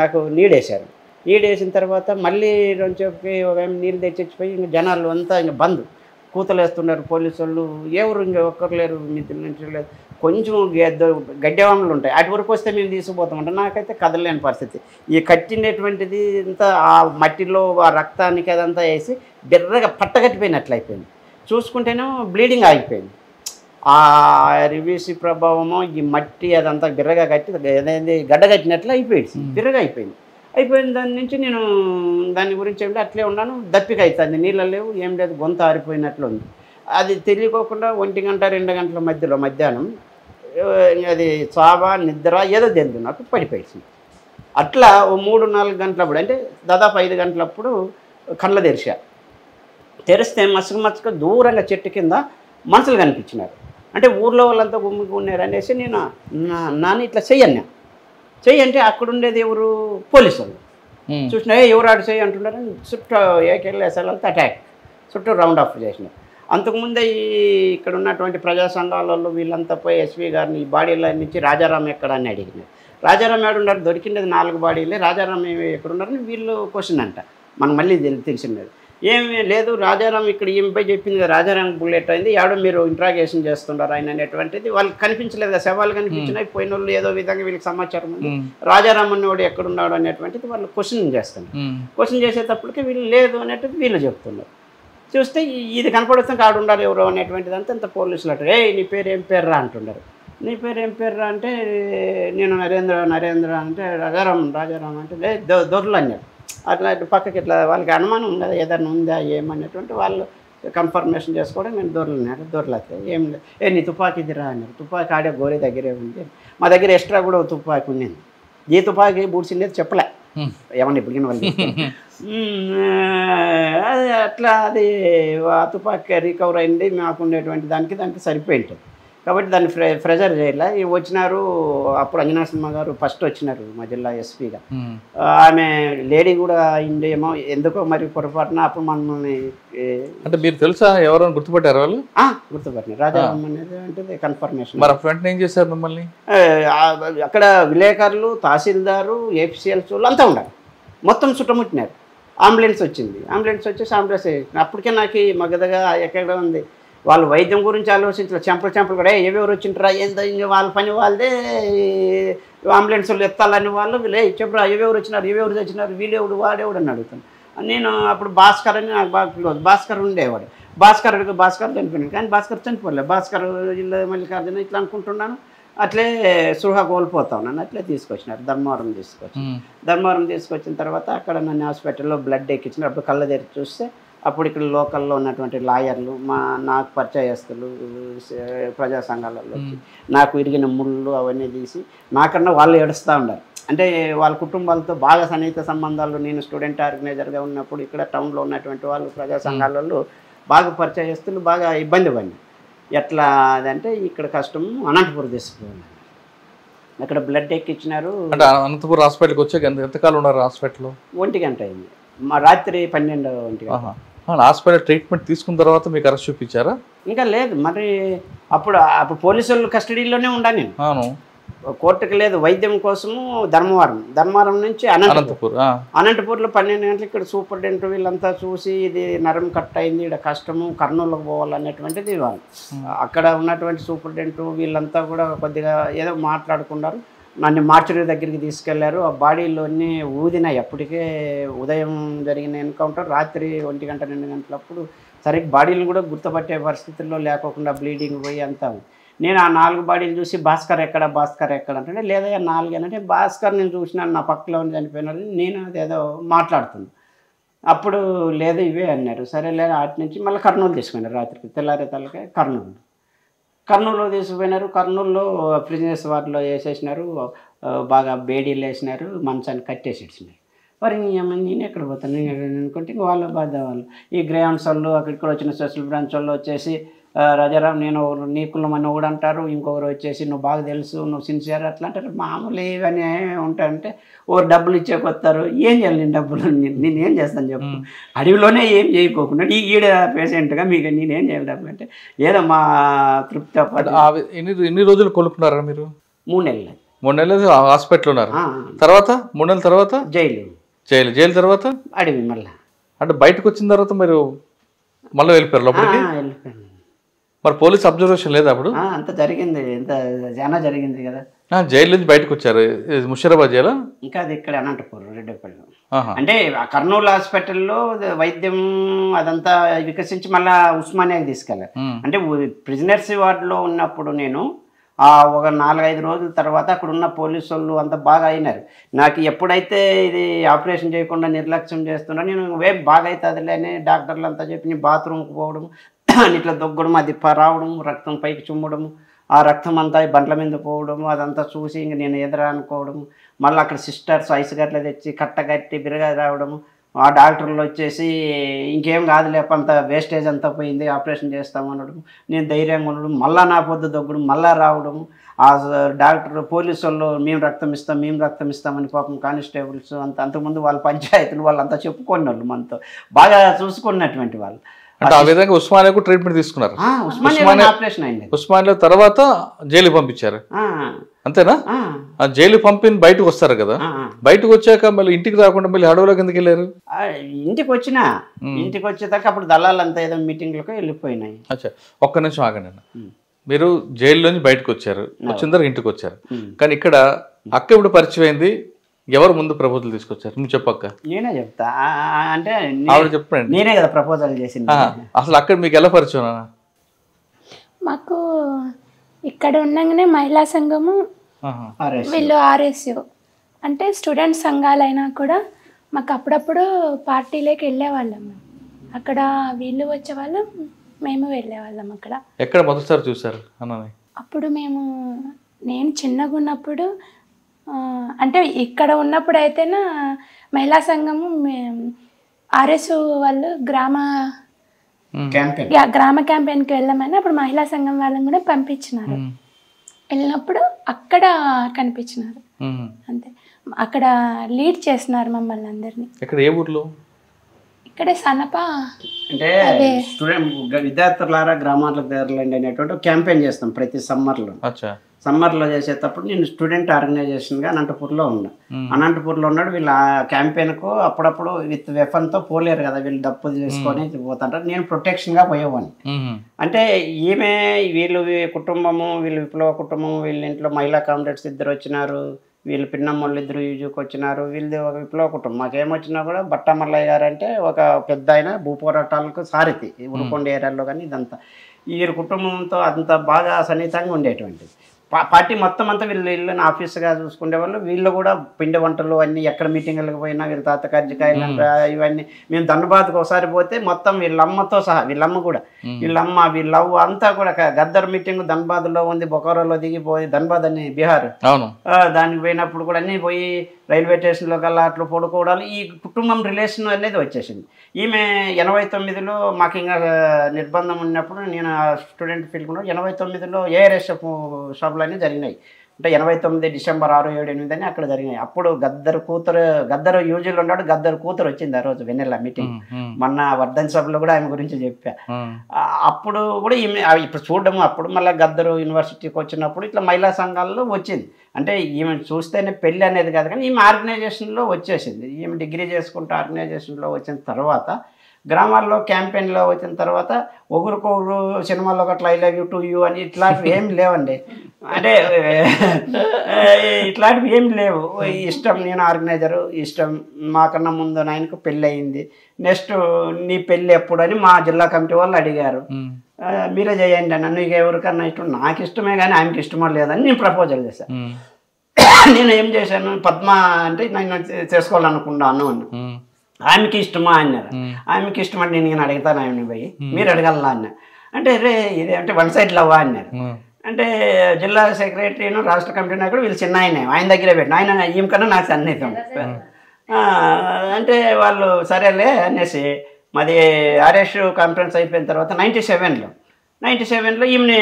నాకు నీడేశారు. నీడేసిన తర్వాత మళ్ళీ చెప్పి ఒక నీళ్ళు తెచ్చిపోయి ఇంక జనాలు అంతా ఇంక బంద్ కూతలు వేస్తున్నారు పోలీసు వాళ్ళు. ఎవరు ఇంక ఒక్కరు లేరు, మిత్రుల నుంచి లేదు. కొంచెం గడ్డవాములు ఉంటాయి, అటు వరకు వస్తే మేము తీసుకుపోతామంటే నాకైతే కదలలేని పరిస్థితి. ఈ కట్టినటువంటిది అంతా ఆ మట్టిలో ఆ రక్తానికి అదంతా వేసి బిర్రగా పట్టగట్టిపోయినట్లు అయిపోయింది. చూసుకుంటేనేమో బ్లీడింగ్ ఆగిపోయింది. ఆ రివీసి ప్రభావము ఈ మట్టి అదంతా బిర్రగా కట్టి ఏదైంది గడ్డ కట్టినట్లు అయిపోయింది, బిర్రగా అయిపోయింది. అయిపోయిన దాని నుంచి నేను దాని గురించి ఏమిటి అట్లే ఉన్నాను. దప్పిక అవుతుంది, నీళ్ళు లేవు, ఏం లేదు, గొంత ఆరిపోయినట్లు ఉంది. అది తెలియకోకుండా 1 గంట 2 గంటల మధ్యలో మధ్యాహ్నం అది చావా నిద్ర ఏదో తెలియదు నాకు పడిపోయింది. అట్లా ఓ 3-4 గంటలప్పుడు అంటే దాదాపు 5 గంటలప్పుడు కళ్ళ తెరిస్తే మసక దూరంగా చెట్టు కింద మనుషులు కనిపించినారు. అంటే ఊర్లో వాళ్ళంతా గుమ్ముకున్నారు అనేసి నేను నాన్న ఇట్లా చెయ్యన్నా చెయ్యంటే అక్కడ ఉండేది ఎవరు పోలీసు వాళ్ళు చూసినా ఎవరు ఆడు చేయి అంటున్నారని చుట్టూ ఏకెళ్ళేసాలంతా అటాక్ చుట్టూ రౌండ్ ఆఫ్ చేసినారు. అంతకుముందే ఇక్కడ ఉన్నటువంటి ప్రజా సంఘాలలో వీళ్ళంతా పోయి ఎస్పీ గారిని ఈ బాడీల నుంచి రాజారాం ఎక్కడ అని అడిగినారు. రాజారాం ఏడున్నారు, దొరికిండేది 4 బాడీలే, రాజారాం ఎక్కడున్నారని వీళ్ళు క్వశ్చన్ అంట. మనకు మళ్ళీ తెలిసిండేది ఏమీ లేదు, రాజారాం ఇక్కడ ఈమెపై చెప్పింది కదా, రాజారాం బుల్లెట్ అయింది, ఎవడో మీరు ఇంట్రాగేషన్ చేస్తున్నారు ఆయన అనేటువంటిది. వాళ్ళకి కనిపించలేదు కదా, శవాలు కనిపించినాయి, పోయిన వాళ్ళు ఏదో విధంగా వీళ్ళకి సమాచారం ఉంది, రాజారాం అన్నవాడు ఎక్కడున్నాడు అనేటువంటిది వాళ్ళు క్వశ్చన్ చేస్తున్నారు. క్వశ్చన్ చేసేటప్పటికి వీళ్ళు లేదు అనేటువంటిది వీళ్ళు చెప్తున్నారు. చూస్తే ఇది కనపడుతుంది కాడు ఉండాలి ఎవరో అనేటువంటిది అంతా ఇంత పోలీసులు అంటారు, నీ పేరు ఏం పేర్రా అంటున్నారు. నీ పేరు ఏం పేర్రా అంటే నేను నరేంద్ర అంటే రాజారాం అంటే దొరలు అన్నారు. అట్లా పక్కకి ఇట్లా వాళ్ళకి అనుమానం ఉంది కదా ఏదైనా ఉందా ఏమనేటువంటి వాళ్ళు కన్ఫర్మేషన్ చేసుకోవడం నేను దొరలతే ఏం లేదు, నీ తుపాకీ ఇదిరా అన్నారు. తుపాకీ ఆడే గోరీ దగ్గరే ఉంది, మా దగ్గర ఎక్స్ట్రా కూడా తుపాకీ ఉంది. ఏ తుపాకీ బూడ్చిండేది చెప్పలే ఏమన్నా ఇప్పటికీ వాళ్ళు అది అట్లా అది ఆ తుపాకీ రికవర్ అయింది మాకు ఉండేటువంటి దానికి సరిపోయి ఉంటుంది కాబట్టి దాన్ని ప్రెజర్ చేయలే. వచ్చినారు అప్పుడు అంజనా సినిమా గారు ఫస్ట్ వచ్చినారు మా జిల్లా ఎస్పీగా. ఆమె లేడీ కూడా అయిందేమో ఎందుకో మరి పొరపాటున అప్పుడు మనల్ని అంటే మీరు తెలుసా ఎవరైనా గుర్తుపట్టారు వాళ్ళు? గుర్తుపట్టినారు. రాజారాం అనేది అంటే కన్ఫర్మేషన్. మరి ఫ్రంట్ ఏం చేశారు మిమ్మల్ని? అక్కడ విలేకరులు, తహసీల్దారు, ఏపీసీఎల్స్ వాళ్ళు అంతా ఉండాలి, మొత్తం చుట్టముట్టినారు. అంబులెన్స్ వచ్చింది, అంబులెన్స్ వచ్చేసి అంబులెన్స్ అప్పటికే నాకు మగదగా ఎక్కడ ఉంది. వాళ్ళు వైద్యం గురించి ఆలోచించారు, చెంపలు కూడా ఎవరు వచ్చింటారా ఏందో వాళ్ళ పని వాళ్ళదే, అంబులెన్స్ వాళ్ళు ఎత్తాలని వాళ్ళు చెప్పరా ఎవరు వచ్చినారు ఎవరు తెచ్చినారు వీళ్ళెవడు వాడేవాడు అని అడుగుతాను. నేను అప్పుడు భాస్కర్ అని నాకు బాగా క్లోజ్, భాస్కర్ ఉండేవాడు. భాస్కర్ చనిపోయినాడు కానీ భాస్కర్ చనిపోలేదు. భాస్కర్ జిల్లా మల్లికార్జున ఇట్లా అనుకుంటున్నాను, అట్లే సృహ కోల్పోతా ఉన్నాను. అట్లే తీసుకొచ్చినారు, ధర్మవరం తీసుకొచ్చిన తర్వాత అక్కడ నన్ను హాస్పిటల్లో బ్లడ్ ఎక్కించినారు. అప్పుడు కళ్ళ తెరిచి చూస్తే అప్పుడు ఇక్కడ లోకల్లో ఉన్నటువంటి లాయర్లు, నాకు పరిచయస్తులు, ప్రజా సంఘాలలో నాకు ఇరిగిన ముళ్ళు అవన్నీ తీసి నాకన్నా వాళ్ళు ఏడుస్తూ ఉండారు. అంటే వాళ్ళ కుటుంబాలతో బాగా సన్నిహిత సంబంధాలు, నేను స్టూడెంట్ ఆర్గనైజర్గా ఉన్నప్పుడు ఇక్కడ టౌన్లో ఉన్నటువంటి వాళ్ళు ప్రజా సంఘాలలో బాగా పరిచయస్తులు బాగా ఇబ్బంది పడినారు. ఎట్లా అదంటే ఇక్కడ కష్టము అనంతపురం తీసుకుపోయినారు, అక్కడ బ్లడ్ ఎక్కించినారు. అంటే అనంతపురం హాస్పిటల్కి వచ్చాక ఎంతకాలం ఉన్నారు హాస్పిటల్లో? 1 గంట అయింది, మా రాత్రి 12 హాస్పిటల్ ట్రీట్మెంట్ తీసుకున్న తర్వాత మీకు అరెస్ట్ చూపించారా? ఇంకా లేదు, మరి అప్పుడు పోలీసులు కస్టడీలోనే ఉండా నేను. కోర్టుకు లేదు, వైద్యం కోసము ధర్మవరం నుంచి అనంతపూర్లో 12 గంటలు ఇక్కడ సూపరింటెండెంట్ వీళ్ళంతా చూసి ఇది నరం కట్ అయింది, ఇక్కడ కష్టము కర్నూలుకు పోవాలనేటువంటిది వాళ్ళు. అక్కడ ఉన్నటువంటి సూపరింటెండెంట్ వీళ్ళంతా కూడా కొద్దిగా ఏదో మాట్లాడుకున్నారు. నన్ను మార్చురీ దగ్గరికి తీసుకెళ్లారు. ఆ బాడీలోని ఊదినాయి. అప్పటికే ఉదయం జరిగిన ఎన్కౌంటర్ రాత్రి 1 గంట 2 గంటలప్పుడు సరిగ్గా బాడీలు కూడా గుర్తుపట్టే పరిస్థితుల్లో లేకోకుండా బ్లీడింగ్ పోయి అంతా. నేను ఆ 4 బాడీలు చూసి భాస్కర్ ఎక్కడ అంటే లేదా 4 అంటే భాస్కర్ నేను చూసినాను, నా పక్కలో చనిపోయినారు, నేను అదేదో మాట్లాడుతున్నాను. అప్పుడు లేదు ఇవే అన్నారు. సరే లేదు, అటు నుంచి మళ్ళీ కర్నూలు తీసుకున్నారు. రాత్రికి తెల్లారే తలకే కర్నూలులో తీసుకుపోయినారు. కర్నూలులో ప్రిజనర్స్ వార్డులో వేసేసినారు, బాగా బేడీలు వేసినారు, మంచాన్ని కట్టేసి ఇచ్చినారు. మరి నేను ఎక్కడ పోతాను అనుకుంటే ఇంక వాళ్ళ బాధ వాళ్ళు. ఈ గ్రేహన్స్ వాళ్ళు అక్కడికి వచ్చిన స్పెషల్ బ్రాంచ్ వాళ్ళు వచ్చేసి రాజారాం నేను నీ కులమని ఒకడు అంటారు, ఇంకొకరు వచ్చేసి నువ్వు బాగా తెలుసు, నువ్వు సిన్సియర్ అట్లా అంటారు. మామూలు ఇవన్నీ ఉంటాయంటే ఓరు డబ్బులు ఇచ్చేకొస్తారు. ఏం చేయాలి నేను డబ్బులు, నేనేం చేస్తాను చెప్పు, అడవిలోనే ఏం చేయకోకుండా ఈడ పేషెంట్గా మీకు నేనేం చేయాలి డబ్బులు అంటే ఏదో మా తృప్తి. ఎన్ని రోజులు కొనుక్కున్నారా మీరు? 3 నెలలు. 3 నెలలు హాస్పిటల్ ఉన్నారు, తర్వాత 3 నెలల తర్వాత జైలు తర్వాత అడవి. మళ్ళీ అంటే బయటకు వచ్చిన తర్వాత మీరు మళ్ళీ వెళ్ళిపోయారు లోపలికి? వెళ్ళిపోయాను. మరి పోలీస్ అబ్జర్వేషన్ లేదా అప్పుడు? అంత జరిగింది, చాలా జరిగింది కదా. జైలు నుంచి బయటకు వచ్చారు, ముషీరాబాద్ జైలు? ఇంకా అది ఇక్కడ అనంతపురం రెడ్డిపల్లి. అంటే కర్నూలు హాస్పిటల్లో వైద్యం అదంతా వికసించి మళ్ళీ ఉస్మానియాకి తీసుకెళ్ళారు. అంటే ప్రిజనర్స్ వార్డులో ఉన్నప్పుడు నేను ఒక 4-5 రోజుల తర్వాత అక్కడ ఉన్న పోలీసు వాళ్ళు అంతా బాగా అయినారు. నాకు ఎప్పుడైతే ఇది ఆపరేషన్ చేయకుండా నిర్లక్ష్యం చేస్తున్నా నేను బాగా అవుతుందిలే అని డాక్టర్లు అంతా చెప్పి బాత్రూమ్కి పోవడం, ఇట్లా దొగ్గడం, అది రావడం, రక్తం పైకి చుమ్మడం, ఆ రక్తం అంతా బండ్ల మీద పోవడం, అదంతా చూసి ఇంక నేను ఎదురా అనుకోవడం. మళ్ళీ అక్కడ సిస్టర్స్ ఐస్ గట్ల తెచ్చి కట్టగట్టి బిరగా రావడము, ఆ డాక్టర్లు వచ్చేసి ఇంకేం కాదులే అంత వేస్టేజ్ అంతా పోయింది ఆపరేషన్ చేస్తామనడం, నేను ధైర్యంగా ఉండడం, మళ్ళీ నా పొద్దు దొగ్గడం, మళ్ళీ రావడం. ఆ డాక్టర్ పోలీసు వాళ్ళు మేము రక్తం ఇస్తామని పాపం కానిస్టేబుల్స్ అంతకుముందు వాళ్ళ పంచాయతీలు వాళ్ళంతా చెప్పుకునే వాళ్ళు, మనతో బాగా చూసుకున్నటువంటి వాళ్ళు. అంటే ఆ విధంగా ఉస్మానియాకు ట్రీట్మెంట్ తీసుకున్నారు. ఉస్మానియా ఆపరేషన్ అయింది. ఉస్మానియా తర్వాత జైలు పంపించారు అంతేనా? ఆ జైలు పంపిన బయటకు వస్తారు కదా, బయటకు వచ్చాక మళ్ళీ ఇంటికి రాకుండా మళ్ళీ అడవులోకి ఎందుకు వెళ్ళారు? ఇంటికి వచ్చేదాకా అప్పుడు దళాలంతా ఏదో మీటింగ్లకు వెళ్ళిపోయినాయి. అచ్చా, ఒక్క నిమిషం ఆగండి అన్న. మీరు జైల్లోంచి బయటకు వచ్చారు, వచ్చిన తర్వాత ఇంటికి వచ్చారు, కానీ ఇక్కడ అక్క ఇప్పుడు పరిచయం అయింది, ఎవరు ముందు ప్రపోజల్ తీసుకొచ్చారు? నువ్వు చెప్పక్క. నేనే చెప్తా. అంటే ఆవిడ చెప్పండి. నేనే కదా ప్రపోజల్ చేసింది. అసలు అక్కడ మీకు ఎలా పరిచయం? మాకు ఇక్కడ ఉండగానే మహిళా సంఘము, వీళ్ళు ఆర్ఎస్యు అంటే స్టూడెంట్ సంఘాలైనా కూడా మాకు అప్పుడప్పుడు పార్టీలోకి వెళ్ళేవాళ్ళం. అక్కడ వీళ్ళు వచ్చేవాళ్ళం, మేము వెళ్ళేవాళ్ళం. అక్కడ ఎక్కడ మొదటిసారి చూసారు అన్నని? అప్పుడు నేను చిన్నగా ఉన్నప్పుడు, అంటే ఇక్కడ ఉన్నప్పుడు అయితేనా మహిళా సంఘము ఆర్ఎస్ వాళ్ళు గ్రామ క్యాంపెయిన్కి వెళ్ళమని అప్పుడు మహిళా సంఘం వాళ్ళని కూడా పంపించినారు. వెళ్ళినప్పుడు అక్కడ కనిపించినారు అంతే. అక్కడ లీడ్ చేస్తున్నారు మమ్మల్ని అందరినీ. ఇక్కడ ఏ ఊర్లో? ఇక్కడే సనప. అంటే స్టూడెంట్ విద్యార్థులారా గ్రామాలకు తెరలండి అనేటువంటి క్యాంపెయిన్ చేస్తాం ప్రతి సమ్మర్లో చేసేటప్పుడు నేను స్టూడెంట్ ఆర్గనైజేషన్గా అనంతపూర్లో ఉన్నా. అనంతపూర్లో ఉన్నాడు. వీళ్ళు ఆ క్యాంపెయిన్కు అప్పుడప్పుడు విత్ వెపన్తో పోలేరు కదా, వీళ్ళు డప్పు చేసుకొని పోతుంటారు. నేను ప్రొటెక్షన్గా పోయేవాడిని. అంటే వీళ్ళు కుటుంబము, వీళ్ళు విప్లవ కుటుంబము, వీళ్ళ ఇంట్లో మహిళా కామ్రేడ్స్ 2 వచ్చినారు, వీళ్ళు పిన్నమ్మళ్ళు 2 యూజుకి వచ్చినారు, వీళ్ళది ఒక విప్లవ కుటుంబం. మాకేమొచ్చినా కూడా బట్టమల్లయ్య గారు అంటే ఒక పెద్ద ఆయన, భూపోరాటాలకు సారథి ఉరుకొండ ఏరియాలో. కానీ ఇదంతా వీరి కుటుంబంతో అంత బాగా సన్నిహితంగా ఉండేటువంటిది. పార్టీ మొత్తం అంతా వీళ్ళని ఆఫీస్గా చూసుకునేవాళ్ళు. వీళ్ళు కూడా పిండి వంటలు అన్నీ ఎక్కడ మీటింగ్లకు పోయినా వీళ్ళ తాత కజ్జికాయలు ఇవన్నీ. మేము ధన్బాద్కి ఒకసారి పోతే మొత్తం వీళ్ళమ్మతో సహా, వీళ్ళమ్మ కూడా, వీళ్ళమ్మ వీళ్ళవ్వ అంతా కూడా గద్దర్ మీటింగ్ ధన్బాద్లో ఉంది, బొకారోలో దిగిపోయి, ధన్బాద్ అని బీహార్, దానికి పోయినప్పుడు కూడా అన్నీ పోయి రైల్వే స్టేషన్లో కల్లా అట్లా పడుకోవడాలు. ఈ కుటుంబం రిలేషన్ అనేది వచ్చేసింది. ఈమె 89లో మాకు ఇంకా నిర్బంధం ఉన్నప్పుడు, నేను స్టూడెంట్ ఫీల్డ్ కూడా 89లో ఏఆర్ఎస్ఎఫ్ షాపులు అన్నీ జరిగినాయి. అంటే 89 డిసెంబర్ 6, 7, 8 అని అక్కడ జరిగినాయి. అప్పుడు గద్దరు యూజీలో ఉన్నాడు. గద్దరు కూతురు వచ్చింది ఆ రోజు వెన్నెల మీటింగ్. మొన్న వర్ధన్ సభలో కూడా ఆమె గురించి చెప్పా. అప్పుడు కూడా ఈమె ఇప్పుడు చూడడము, అప్పుడు మళ్ళీ గద్దరు యూనివర్సిటీకి వచ్చినప్పుడు ఇట్లా మహిళా సంఘాల్లో వచ్చింది. అంటే ఈమె చూస్తేనే పెళ్ళి అనేది కాదు, కానీ ఈమె ఆర్గనైజేషన్లో వచ్చేసింది. ఈమె డిగ్రీ చేసుకుంటూ ఆర్గనైజేషన్లో వచ్చిన తర్వాత, గ్రామాల్లో క్యాంపెయిన్లో వచ్చిన తర్వాత ఒకరికొకరు సినిమాల్లో అట్లా I love you to you అని ఇట్లాంటివి ఏం లేవండి. అంటే ఇట్లాంటివి ఏం లేవు. ఇష్టం, నేను ఆర్గనైజరు, ఇష్టం. మాకన్నా ముందు ఆయనకు పెళ్ళి అయింది, నెక్స్ట్ నీ పెళ్ళి ఎప్పుడు అని మా జిల్లా కమిటీ వాళ్ళు అడిగారు. మీరే చేయండి అన్న, నీకు ఎవరికన్నా ఇష్టం? నాకు ఇష్టమే కానీ ఆమెకి ఇష్టమో లేదని నేను ప్రపోజల్ చేశాను. నేను ఏం చేశాను, పద్మ అంటే నేను చేసుకోవాలనుకున్నాను అన్న. ఆమెకి ఇష్టమా అన్నారు. ఆమెకి ఇష్టం అంటే నేను అడుగుతాను ఆమెను పోయి, మీరు అడగలనా అన్న. అంటే ఇది అంటే 1 సైడ్ లవ్వా అన్నారు. అంటే జిల్లా సెక్రటరీను రాష్ట్ర కమిటీ నాయకుడు వీళ్ళు చిన్న ఆయన దగ్గరే పెట్టిన ఆయన, ఈమె కన్నా నాకు సన్నిహితం. అంటే వాళ్ళు సరేలే అనేసి, మాది ఆర్ఎస్ కాన్ఫరెన్స్ అయిపోయిన తర్వాత 97లో ఈమెని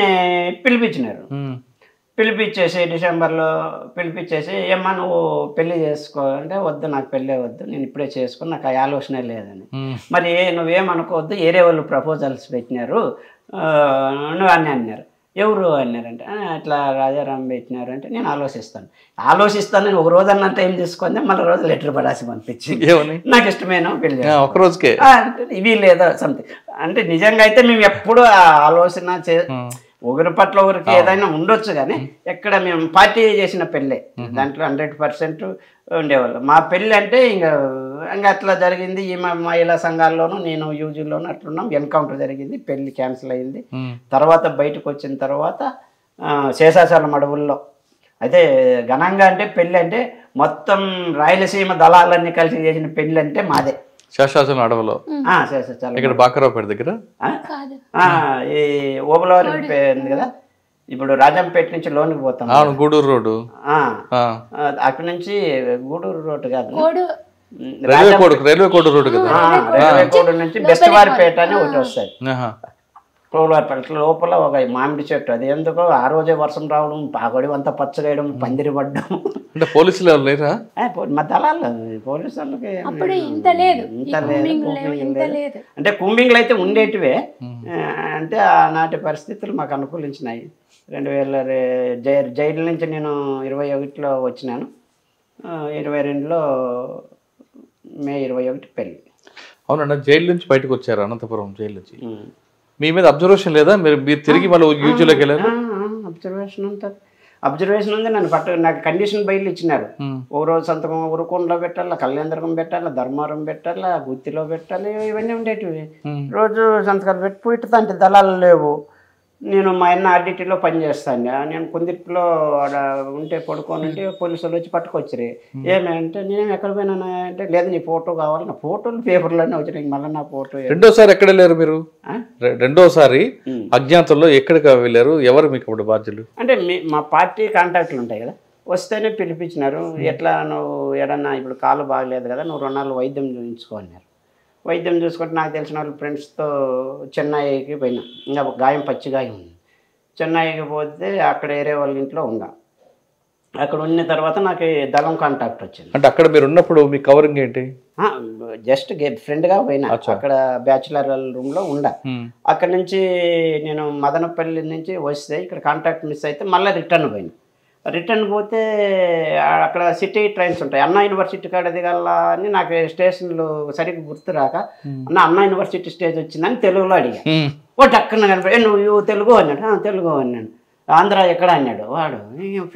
పిలిపించినారు. పిలిపించేసి డిసెంబర్లో పిలిపించేసి, ఏమ్మా నువ్వు పెళ్లి చేసుకో అంటే, వద్దు నాకు పెళ్ళే వద్దు, నేను ఇప్పుడే చేసుకుని, నాకు ఆ ఆలోచనే లేదని. మరి నువ్వేమనుకోవద్దు, ఏరే వాళ్ళు ప్రపోజల్స్ పెట్టినారు నువ్వు అన్నారు. ఎవరు అన్నారంటే, అట్లా రాజారాం పెట్టినారు అంటే, నేను ఆలోచిస్తాను ఒక రోజు అన్న టైం తీసుకొని మళ్ళీ రోజు లెటర్ పడాసి పంపించింది. నాకు ఇష్టమేనో పెళ్లి ఒక రోజుకే ఇవి లేదా సంథింగ్. అంటే నిజంగా అయితే మేము ఎప్పుడు ఆలోచన ఒకరి పట్ల ఒకరికి ఏదైనా ఉండొచ్చు, కానీ ఎక్కడ మేము పార్టీ చేసిన పెళ్ళే, దాంట్లో 100% ఉండేవాళ్ళం. మా పెళ్ళి అంటే ఇంకా అట్లా జరిగింది. ఈ మహిళా సంఘాల్లోనూ నేను యూజీలోనూ అట్లున్నాం. ఎన్కౌంటర్ జరిగింది, పెళ్ళి క్యాన్సిల్ అయింది. తర్వాత బయటకు వచ్చిన తర్వాత శేషాచలం అడవుల్లో అయితే ఘనంగా అంటే పెళ్ళి అంటే మొత్తం రాయలసీమ దళాలన్నీ కలిసి చేసిన పెళ్ళి అంటే మాదే. శేషాచలం అడవిలో, ఇక్కడ బాకరావుపేట దగ్గర ఈ ఓబులవారి ఉంది కదా, ఇప్పుడు రాజంపేట నుంచి లోనికి పోతాం, గూడూరు రోడ్డు, అక్కడి నుంచి గూడూరు రోడ్డు కాదు, రైల్వే కోడ్ రోడ్డు కదా. రైల్వే కోడ్ నుంచి బెస్తవారిపేట అని ఒకటి వస్తుంది. కోలార్పేట లోపల ఒక మామిడి చెట్టు, అది ఎందుకో ఆ రోజే వర్షం రావడం, పాగడి అంతా పచ్చగేయడం, పందిరి పడ్డం. అంటే పోలీసులు లేరా? మా దళాలు పోలీసు వాళ్ళకి ఇంత లేదు. అంటే కుంబింగ్లు అయితే ఉండేటివే. అంటే ఆనాటి పరిస్థితులు మాకు అనుకూలించినాయి. 2000 జైలు నుంచి నేను 21లో వచ్చినాను. 22లో మే 21 పెళ్ళి. అవునండి, జైలు నుంచి బయటకు వచ్చారు, అనంతపురం జైలు నుంచి. మీ మీద అబ్జర్వేషన్ లేదా? మీరు తిరిగి మళ్ళీ యూజీలోకి వెళ్ళారు? అబ్జర్వేషన్ ఉంది. నాకు కండిషన్ బయలు ఇచ్చినారు. ఓ రోజు సంతకం ఉరుకొండలో పెట్టాలా, కళ్యాణదుర్గం పెట్టాలా, ధర్మారం పెట్టాలా, గుత్తిలో పెట్టాలి, ఇవన్నీ ఉండేటివి. రోజు సంతకాలు పెట్టి పోయితే దళాలు లేవు. నేను మా అన్న ఆర్డిటీలో పనిచేస్తాను. నేను కుందిట్లో ఉంటే పడుకొని ఉంటే పోలీసు వాళ్ళు వచ్చి పట్టుకొచ్చారు. ఏమంటే నేను ఎక్కడ పోయినా అంటే, లేదు నీ ఫోటో కావాలి. నా ఫోటోలు పేపర్లోనే వచ్చినాయి. మళ్ళీ నా ఫోటో. రెండోసారి ఎక్కడ వెళ్ళారు మీరు? రెండోసారి అజ్ఞాతంలో ఎక్కడికి వెళ్ళారు? ఎవరు మీకు అప్పుడు బాధ్యులు? అంటే మా పార్టీ కాంటాక్ట్లు ఉంటాయి కదా, వస్తేనే పిలిపించినారు. ఎట్లా నువ్వు ఎడన్నా ఇప్పుడు కాలు బాగలేదు కదా, నువ్వు 2 నెలలు వైద్యం చూపించుకో అన్నారు. వైద్యం చూసుకుంటే నాకు తెలిసిన వాళ్ళు ఫ్రెండ్స్తో చెన్నైకి పోయినా. ఇంకా గాయం పచ్చి గాయం ఉంది. చెన్నైకి పోతే అక్కడ వేరే వాళ్ళ ఇంట్లో ఉందా. అక్కడ ఉన్న తర్వాత నాకు దళం కాంటాక్ట్ వచ్చింది. అంటే అక్కడ మీరు ఉన్నప్పుడు మీ కవరింగ్ ఏంటి? జస్ట్ ఫ్రెండ్గా పోయినా. అక్కడ బ్యాచులర్ రూమ్లో ఉండా. అక్కడ నుంచి నేను మదనపల్లి నుంచి వస్తే ఇక్కడ కాంటాక్ట్ మిస్ అయితే మళ్ళీ రిటర్న్ పోయినా. రిటర్న్ పోతే అక్కడ సిటీ ట్రైన్స్ ఉంటాయి. అన్నా యూనివర్సిటీ కాడ దిగాలా అని నాకు స్టేషన్లు సరిగ్గా గుర్తు రాక, అన్నా యూనివర్సిటీ స్టేజ్ వచ్చిందని తెలుగులో అడిగా. ఒకటి అక్కడ కనిపి నువ్వు తెలుగు అన్నాడు. తెలుగు అన్నాడు. ఆంధ్ర ఎక్కడ అన్నాడు. వాడు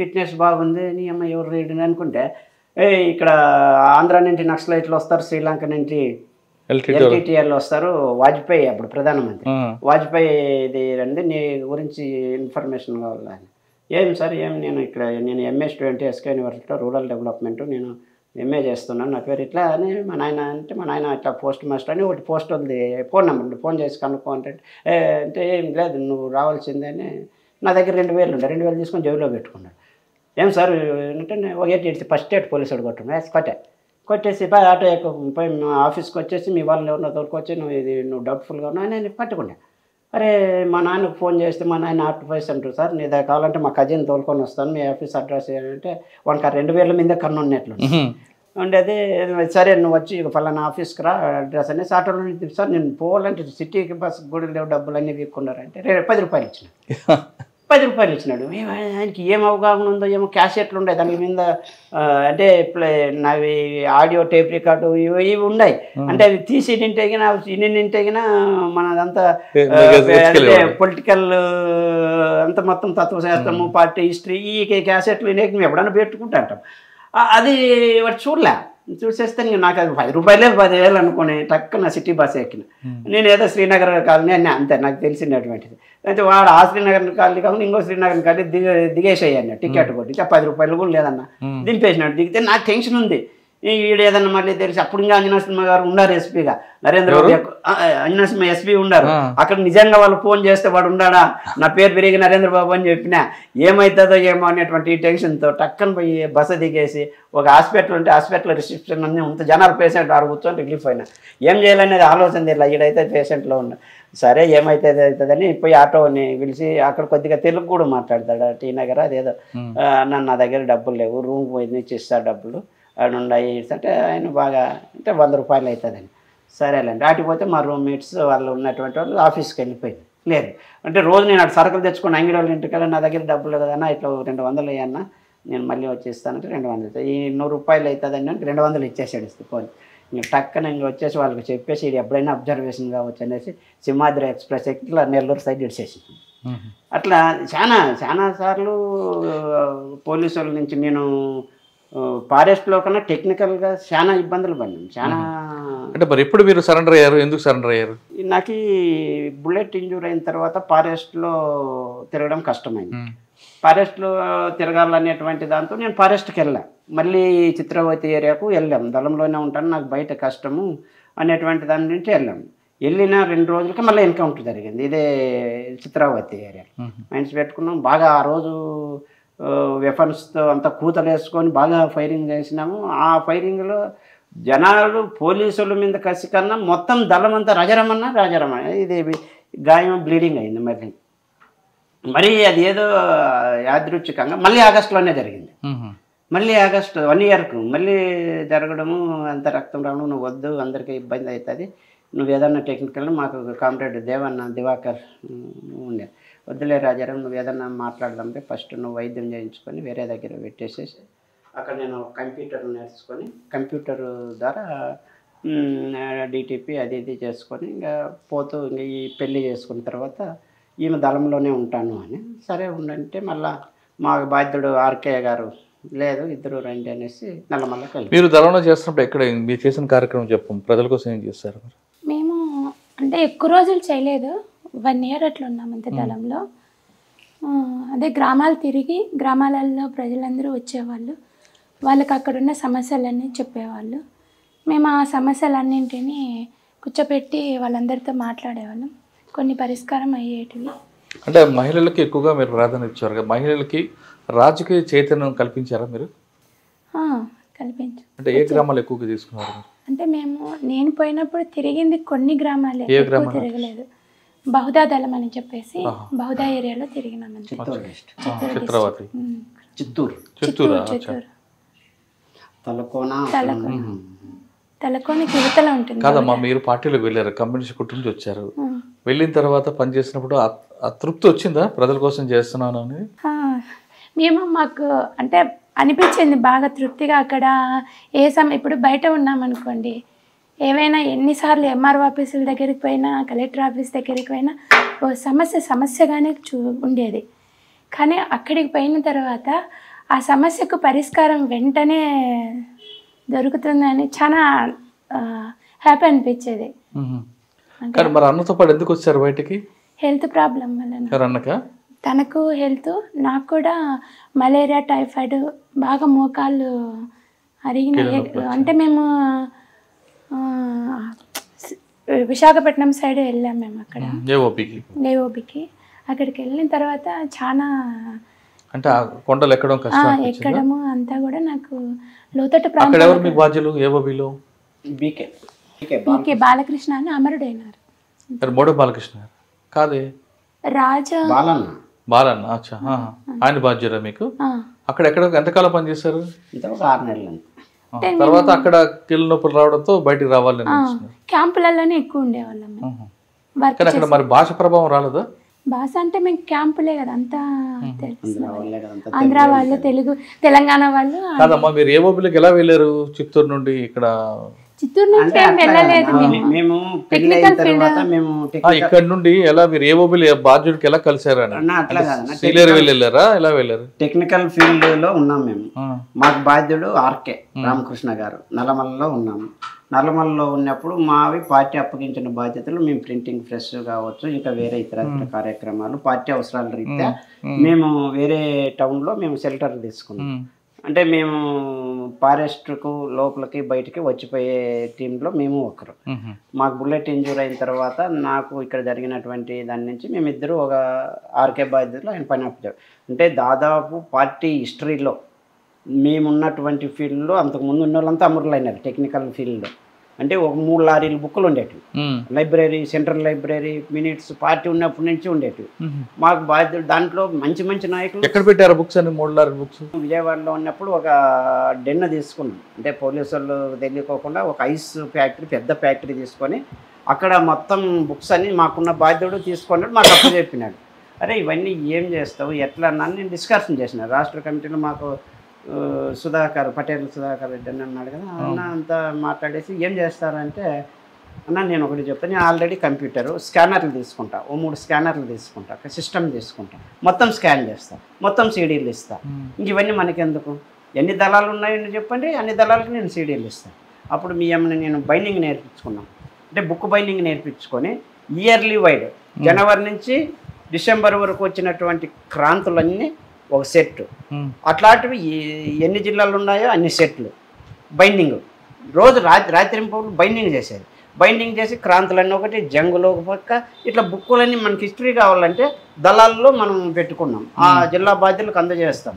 ఫిట్నెస్ బాగుంది, నీ అమ్మ ఎవరు రీడ్ అనుకుంటే, ఇక్కడ ఆంధ్ర నుంచి నక్సలైట్లు వస్తారు, శ్రీలంక నుంచి ఎల్టీటీఆర్లు వస్తారు, వాజ్పేయి అప్పుడు ప్రధానమంత్రి, వాజ్పేయి ఇది రండి, నీ గురించి ఇన్ఫర్మేషన్ కావాలి. ఏం సార్ నేను ఎంఏ స్టూడెంట్ ఎస్కే యూనివర్సిటీలో రూరల్ డెవలప్మెంట్, నేను ఎంఏ చేస్తున్నాను, నా పేరు ఇట్లా అని మా నాయన ఇట్లా పోస్ట్ మాస్టర్ అని ఒకటి పోస్ట్ ఉంది, ఫోన్ నెంబర్ ఫోన్ చేసి కనుక్కో అంటే ఏం లేదు నువ్వు రావాల్సిందే అని. నా దగ్గర 2000 ఉండే, 2000 తీసుకొని జైల్లో పెట్టుకున్నాడు. ఏం సార్ అంటే ఒక 8 ఫస్ట్ ఎయిడ్ పోలీసు వాడు కొట్టేసి ఆటో పోయి ఆఫీస్కి వచ్చేసి మీ వాళ్ళు ఎవరినో తోలుకొచ్చి నువ్వు డౌట్ఫుల్గా ఉన్నావు నేను పట్టుకున్నా. అరే మా నాన్నకు ఫోన్ చేస్తే మా నాయన ఆర్టిఫైస్ అంటారు, సార్ నీ దగ్గర కావాలంటే మా కజిన్ తోలుకొని వస్తాను, మీ ఆఫీస్ అడ్రస్ ఏంటంటే వానికి 2000 మీద కన్ను ఉన్నట్లు ఉండేది. సరే నువ్వు వచ్చి ఫలానా ఆఫీస్కి రా అడ్రస్ అనేసి ఆటోలో సార్ నేను పోవాలంటే సిటీకి బస్ గుడి లేవు, డబ్బులు అన్నీ వీక్కున్నారంటే 10 రూపాయలు ఇచ్చిన. 10 రూపాయలు ఇచ్చినాడు. ఆయనకి ఏం అవగాహన ఉందో ఏమో, క్యాసెట్లు ఉన్నాయి దాని మీద, అంటే నావి ఆడియో టేప్ రికార్డు ఇవి ఉన్నాయి. అంటే అవి తీసి నింటేగినా నింటేగినా మనదంతా పొలిటికల్ అంత మొత్తం తత్వశాస్త్రము, పార్టీ హిస్టరీ, ఈ క్యాసెట్లు వినేకి మేము ఎప్పుడన్నా పెట్టుకుంటా అంటాం. అది వాడు చూసేస్తే నాకు అది 10 రూపాయలే 10,000 అనుకుని టక్కున సిటీ బస్ ఎక్కిన. నేను ఏదో శ్రీనగర్ కాలనీ అని అంతే నాకు తెలిసినటువంటిది. అయితే వాడు ఆ శ్రీనగర్ కాలనీ కాకుండా ఇంకో శ్రీనగర్ కాలనీ దిగేసేయి అన్న టికెట్ కొట్టి 10 రూపాయలు కూడా లేదన్న దింపేసినాడు. దిగితే నాకు టెన్షన్ ఉంది, ఈడు ఏదన్నా మళ్ళీ తెలిసి. అప్పుడు ఇంకా అంజనా సినిమా గారు ఉన్నారు ఎస్పీగా, నరేంద్ర బాబు అంజనా సినిమా ఎస్పీ ఉన్నారు. అక్కడ నిజంగా వాళ్ళు ఫోన్ చేస్తే వాడు ఉన్నాడా, నా పేరు పెరిగి నరేంద్ర బాబు అని చెప్పినా ఏమవుతుందో ఏమో అనేటువంటి టెన్షన్తో టక్కన పోయి బస్సు దిగేసి ఒక హాస్పిటల్ ఉంటే హాస్పిటల్ రిసెప్షన్ అన్నీ ఉంటే జనాలు పేషెంట్ ఆడ కూర్చొని రిలీఫ్ అయినా. ఏం చేయాలనేది ఆలోచన ఇలా ఈడైతే పేషెంట్లో ఉన్నా. సరే ఏమైతుంది అవుతుందని పోయి ఆటోని పిలిచి, అక్కడ కొద్దిగా తెలుగు కూడా మాట్లాడతాడు టీ నగర్ అదేదో, నా దగ్గర డబ్బులు లేవు, రూమ్ పోయి ఇస్తా డబ్బులు అని ఉన్నాయి అంటే ఆయన బాగా అంటే 100 రూపాయలు అవుతుందని. సరేలేండి ఆటిపోతే మా రూమ్మేట్స్ వాళ్ళు ఉన్నటువంటి వాళ్ళు ఆఫీస్కి వెళ్ళిపోయింది. లేదు అంటే రోజు నేను అటు సరుకులు తెచ్చుకుని అంగిడి వాళ్ళ ఇంటికి వెళ్ళి నా దగ్గర డబ్బులు కదన్నా ఇట్లా 200 అయ్యన్నా నేను మళ్ళీ వచ్చేస్తానంటే 200 ఈ 100 రూపాయలు అవుతుందని అంటే 200 ఇచ్చేసాడు పోనీ. ఇంక టక్కన ఇంక వచ్చేసి వాళ్ళకి చెప్పేసి ఇది ఎప్పుడైనా అబ్జర్వేషన్ కావచ్చు అనేసి సింహాద్రి ఎక్స్ప్రెస్ ఇట్లా నెల్లూరు సైడ్ ఇచ్చేసింది. అట్లా చాలా సార్లు పోలీసు వాళ్ళ నుంచి నేను ఫారెస్ట్లో కన్నా టెక్నికల్గా చాలా ఇబ్బందులు పడినాం. చాలా అంటే మరి ఎప్పుడు మీరు సరెండర్ అయ్యారు? ఎందుకు సరెండర్ అయ్యారు? నాకు బుల్లెట్ ఇంజూర్ అయిన తర్వాత ఫారెస్ట్లో తిరగడం కష్టమైంది. ఫారెస్ట్లో తిరగాలనేటువంటి దాంతో నేను ఫారెస్ట్కి వెళ్ళాను. మళ్ళీ చిత్రావతి ఏరియాకు వెళ్ళాం. దళంలోనే ఉంటాను, నాకు బయట కష్టము అనేటువంటి దాని నుంచి వెళ్ళాము. వెళ్ళిన 2 రోజులకి మళ్ళీ ఎన్కౌంటర్ జరిగింది ఇదే చిత్రావతి ఏరియా. మైండ్స్ పెట్టుకున్నాం బాగా. ఆ రోజు వెపన్స్తో అంతా కూతలు వేసుకొని బాగా ఫైరింగ్ చేసినాము. ఆ ఫైరింగ్లో జనాలు పోలీసుల మీద కసి కన్నా మొత్తం దళం అంతా రాజారామన్న ఇది గాయం బ్లీడింగ్ అయింది. మరి అది ఏదో యాదృచ్ఛికంగా మళ్ళీ ఆగస్టులోనే జరిగింది. మళ్ళీ ఆగస్టు 1 ఇయర్కు మళ్ళీ జరగడము, అంత రక్తం రావడం, నువ్వు వద్దు అందరికీ ఇబ్బంది అవుతుంది, నువ్వు ఏదన్నా టెక్నికల్, మాకు కామ్రేడ్ దివాకర్ ఉండే, వద్దులే రాజారాం నువ్వు ఏదన్నా మాట్లాడదాంటే ఫస్ట్ నువ్వు వైద్యం చేయించుకొని వేరే దగ్గర పెట్టేసేసి అక్కడ నేను కంప్యూటర్ నేర్చుకొని కంప్యూటర్ ద్వారా డిటిపి అది ఇది చేసుకొని ఇంకా పోతూ ఇంకా ఈ పెళ్ళి చేసుకున్న తర్వాత ఈమె దళంలోనే ఉంటాను అని, సరే ఉండంటే మళ్ళీ మా బాధ్యుడు ఆర్కే గారు లేదు ఇద్దరు రండి అనేసి నల్లమల్ల కలిపి. మీరు దళంలో చేస్తున్నప్పుడు ఎక్కడ మీరు చేసిన కార్యక్రమం చెప్పం, ప్రజల కోసం ఏం చేస్తారు? మేము అంటే ఎక్కువ రోజులు చేయలేదు, 1 ఇయర్ అట్లా ఉన్నాం అంతే దళంలో. అదే గ్రామాలు తిరిగి గ్రామాలలో ప్రజలందరూ వచ్చేవాళ్ళు, వాళ్ళకి అక్కడున్న సమస్యలన్నీ చెప్పేవాళ్ళు. మేము ఆ సమస్యలన్నింటినీ కూర్చోపెట్టి వాళ్ళందరితో మాట్లాడేవాళ్ళం, కొన్ని పరిష్కారం అయ్యేటివి. అంటే మహిళలకి ఎక్కువగా మీరు ప్రాధాన్యత ఇచ్చారు కదా, మహిళలకి రాజకీయ చైతన్యం కల్పించారా మీరు? కల్పించు. అంటే ఏ గ్రామాలు ఎక్కువగా తీసుకున్నారు? అంటే నేను పోయినప్పుడు తిరిగింది కొన్ని గ్రామాలే, ఎక్కువ తిరగలేదు. బహుదా దళం అని చెప్పేసి బహుదా ఏరియాలో తిరిగినామంటే. చిత్రావతి, చిత్తూరు, తలకోనకి యువతల ఉంటుంది కాదమ్మా. మీరు పార్టీలోకి వెళ్ళారు, కమ్యూనిస్ట్ కుటుంబం నుంచి వచ్చారు, వెళ్ళిన తర్వాత పనిచేసినప్పుడు ఆ తృప్తి వచ్చిందా ప్రజల కోసం చేస్తున్నాను అని? మేము మాకు అంటే అనిపించింది బాగా తృప్తిగా. అక్కడ ఇప్పుడు బయట ఉన్నామనుకోండి, ఏవైనా ఎన్నిసార్లు ఎంఆర్ఓ ఆఫీసుల దగ్గరికి పోయినా కలెక్టర్ ఆఫీస్ దగ్గరికి పోయినా ఓ సమస్యగానే ఉండేది. కానీ అక్కడికి పోయిన తర్వాత ఆ సమస్యకు పరిష్కారం వెంటనే దొరుకుతుందని చాలా హ్యాపీ అనిపించేది. కానీ మరి అన్నతో పాటు ఎందుకు వచ్చారు బయటికి? హెల్త్ ప్రాబ్లం వల్ల. తనకు హెల్త్, నాకు కూడా మలేరియా, టైఫాయిడ్, బాగా మోకాళ్ళు అరిగినాయి. అంటే మేము విశాఖపట్నం సైడ్ వెళ్ళాం మేము, అక్కడ ఏఓబికి. అక్కడికి వెళ్ళిన తర్వాత చాలా అంటే కొండలు ఎక్కడము అంతా కూడా నాకు లోతట్టు బీకే బాలకృష్ణ అని అమరుడైనారు. బాలకృష్ణ కాదే, రాజా బాలన్న. అచ్చా, ఆయన బాధ్యత మీకు? అక్కడ ఎంతకాలం పనిచేశారు? 6 నెలలు. తర్వాత అక్కడ కీళ్ళ నొప్పులు రావడంతో బయటికి రావాలని క్యాంపులలోనే ఎక్కువ ఉండేవాళ్ళం. కానీ అక్కడ మరి భాష ప్రభావం రాలేదా? భాష అంటే మేము క్యాంపులే కదా, అంతా తెలుసు. ఆంధ్ర వాళ్ళు, తెలంగాణ వాళ్ళు. కాదమ్మా, మీరు ఏఓబిలోకి ఎలా వెళ్ళారు చిత్తూరు నుండి? ఇక్కడ చిత్తూరు నుంచి వెళ్ళలేదు మేము. ఇక్కడ నుండి ఎలా మీరు ఏఓబిలో బాధ్యుడికి ఎలా కలిసారు? వెళ్ళారా? ఎలా వెళ్ళారు? టెక్నికల్ ఫీల్డ్ లో ఉన్నాం మేము. మాకు బాధ్యుడు ఆర్కే రామకృష్ణ గారు. నల్లమల్లలో ఉన్నాము. నల్లమల్లలో ఉన్నప్పుడు మావి పార్టీ అప్పగించిన బాధ్యతలు, మేము ప్రింటింగ్ ప్రెస్ కావచ్చు, ఇంకా వేరే ఇతర కార్యక్రమాలు పార్టీ అవసరాల రీత్యా మేము వేరే టౌన్ లో మేము షెల్టర్ తీసుకున్నాం. అంటే మేము ఫారెస్ట్కు లోపలికి బయటికి వచ్చిపోయే టీంలో మేము ఒకరు. మాకు బుల్లెట్ ఇంజూర్ అయిన తర్వాత నాకు ఇక్కడ జరిగినటువంటి దాని నుంచి మేమిద్దరు ఒక ఆర్కే బాధ్యతలో ఆయన పని అప్పారు. అంటే దాదాపు పార్టీ హిస్టరీలో మేమున్నటువంటి ఫీల్డ్లో అంతకుముందు ఉన్న వాళ్ళంతా అమరులైనారు టెక్నికల్ ఫీల్డ్లో. అంటే ఒక 3 లారీలు బుక్కులు ఉండేటివి, library, central library, minutes party ఉన్నప్పటి నుంచి ఉండేటివి. మాకు బాధ్యత దాంట్లో మంచి మంచి నాయకులు. ఎక్కడ పెట్టారు బుక్స్ అని? 3 లారీ బుక్స్ విజయవాడలో ఉన్నప్పుడు ఒక డెన్న తీసుకున్నాం. అంటే పోలీసు వాళ్ళు తెలియకోకుండా ఒక ఐస్ ఫ్యాక్టరీ, పెద్ద ఫ్యాక్టరీ తీసుకొని అక్కడ మొత్తం బుక్స్ అన్ని మాకున్న బాధ్యుడు తీసుకున్నాడు. మాకు అప్పు చెప్పినాడు, అరే ఇవన్నీ ఏం చేస్తావు ఎట్లా అన్నా నేను డిస్కషన్ చేసిన. రాష్ట్ర కమిటీలో మాకు పటేల్ సుధాకర్ రెడ్డి అని అన్నాడు కదా, అన్న అంతా మాట్లాడేసి ఏం చేస్తారంటే, అన్న నేను ఒకటి చెప్తాను, నేను ఆల్రెడీ కంప్యూటరు స్కానర్లు తీసుకుంటా, 3 స్కానర్లు తీసుకుంటా, సిస్టమ్ తీసుకుంటా, మొత్తం స్కాన్ చేస్తా, మొత్తం సీడీలు ఇస్తా. ఇంక ఇవన్నీ మనకెందుకు, ఎన్ని దళాలు ఉన్నాయని చెప్పండి, అన్ని దళాలకు నేను సీడీలు ఇస్తాను. అప్పుడు మీ అమ్మని నేను బైండింగ్ నేర్పించుకున్నాం. అంటే బుక్ బైండింగ్ నేర్పించుకొని ఇయర్లీ వైడ్ జనవరి నుంచి డిసెంబర్ వరకు వచ్చినటువంటి క్రాంతులన్నీ ఒక సెట్, అట్లాంటివి ఎన్ని జిల్లాలు ఉన్నాయో అన్ని సెట్లు బైండింగ్. రోజు రాత్రింపూలు బైండింగ్ చేసేది. బైండింగ్ చేసి క్రాంతులన్నీ ఒకటి, జంగులో ఒక పక్క, ఇట్లా బుక్కులన్నీ మనకి హిస్టరీ కావాలంటే దళాల్లో మనం పెట్టుకున్నాం. ఆ జిల్లా బాధ్యులకు అందజేస్తాం.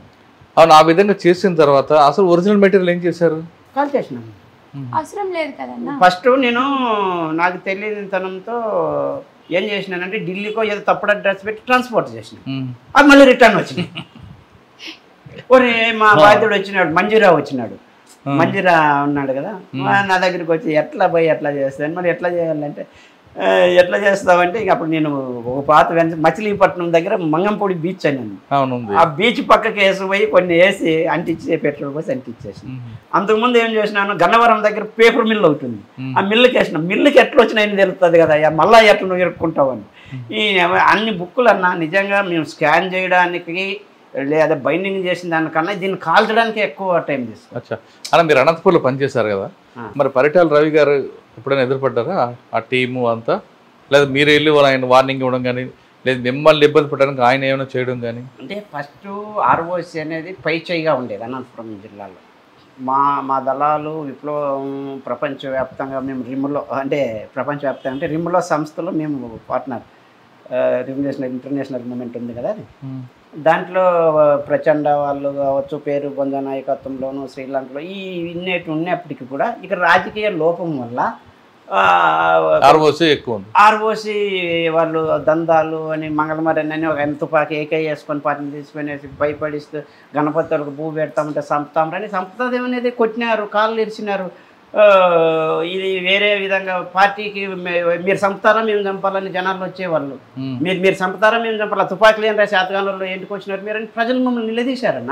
అవును, ఆ విధంగా చేసిన తర్వాత అసలు ఒరిజినల్ మెటీరియల్ ఏం చేశారు? కాల్ చేసినాం. అవసరం లేదు కదన్నా. ఫస్ట్ నేను నాకు తెలియనితనంతో ఏం చేసినానంటే ఢిల్లీకో ఏదో తప్పుడు అడ్రస్ పెట్టి ట్రాన్స్పోర్ట్ చేసిన, అది మళ్ళీ రిటర్న్ వచ్చింది. ఒరే మా బాధ్యుడు వచ్చినాడు, మంజీరా వచ్చినాడు, మంజీరా ఉన్నాడు కదా, నా దగ్గరికి వచ్చి ఎట్లా పోయి ఎట్లా చేస్తాను, మరి ఎట్లా చేయాలంటే ఎట్లా చేస్తావంటే ఇక అప్పుడు నేను ఒక పాత మచిలీపట్నం దగ్గర మంగంపూడి బీచ్ అని ఉంది, ఆ బీచ్ పక్కకి వేసిపోయి కొన్ని వేసి అంటించే పెట్రోల్ పోసి అంటించేసి. అంతకుముందు ఏం చేసినాను, గన్నవరం దగ్గర పేపర్ మిల్ అవుతుంది, ఆ మిల్లుకి వేసిన, మిల్లుకి ఎట్లా వచ్చినాయని తెలుస్తుంది కదా, మళ్ళా ఎట్లా నువ్వు ఇరుక్కుంటావని. ఈ అన్ని బుక్కులు అన్నా నిజంగా మేము స్కాన్ చేయడానికి లేదా బైండింగ్ చేసిన దానికన్నా దీన్ని కాల్చడానికి ఎక్కువ టైం తీసుకుంటాం. అలా మీరు అనంతపూర్లో పనిచేశారు కదా, మరి పరిటాల రవి గారు ఎప్పుడైనా ఎదురుపడ్డారా ఆ టీము అంతా, లేదా మీరు వెళ్ళి ఆయన వార్నింగ్ ఇవ్వడం కానీ, లేదు మిమ్మల్ని ఇబ్బంది పెట్టడానికి ఆయన ఏమైనా చేయడం కానీ? అంటే ఫస్ట్ ఆర్ఓసి అనేది పై చేయిగా ఉండేది అనంతపురం జిల్లాలో. మా దళాలు విప్లవం ప్రపంచవ్యాప్తంగా మేము రిమ్లో, అంటే ప్రపంచవ్యాప్తంగా అంటే రిమ్లో సంస్థలో మేము పార్ట్నర్, రిమ్నేషనల్ ఇంటర్నేషనల్ మూమెంట్ ఉంది కదా, అది దాంట్లో ప్రచండ వాళ్ళు కావచ్చు, పేరు పొంద నాయకత్వంలోను శ్రీలంకలో ఈ ఇన్నేటి ఉన్నప్పటికీ కూడా ఇక్కడ రాజకీయ లోపం వల్ల ఆర్ఓసి వాళ్ళు దందాలు అని మంగళమరని అని ఒక తుపాకి ఏకై వేసుకొని పార్టీని తీసుకునేసి భయపడిస్తూ గణపతి వాళ్ళకి భూ పెడతామంటే చంపుతామని చంపుతాదేమో అనేది కొట్టినారు, కాళ్ళు ఇరిచినారు. ఇది వేరే విధంగా పార్టీకి మీరు చంపుతారా మేము చంపాలని జనాలు వచ్చేవాళ్ళు, మీరు చంపుతారా మేము చంపాలా, తుపాకులు ఏం రాసి శాతగానంలో ఎందుకు వచ్చినారు మీరు అని ప్రజలు మమ్మల్ని నిలదీశారన్న.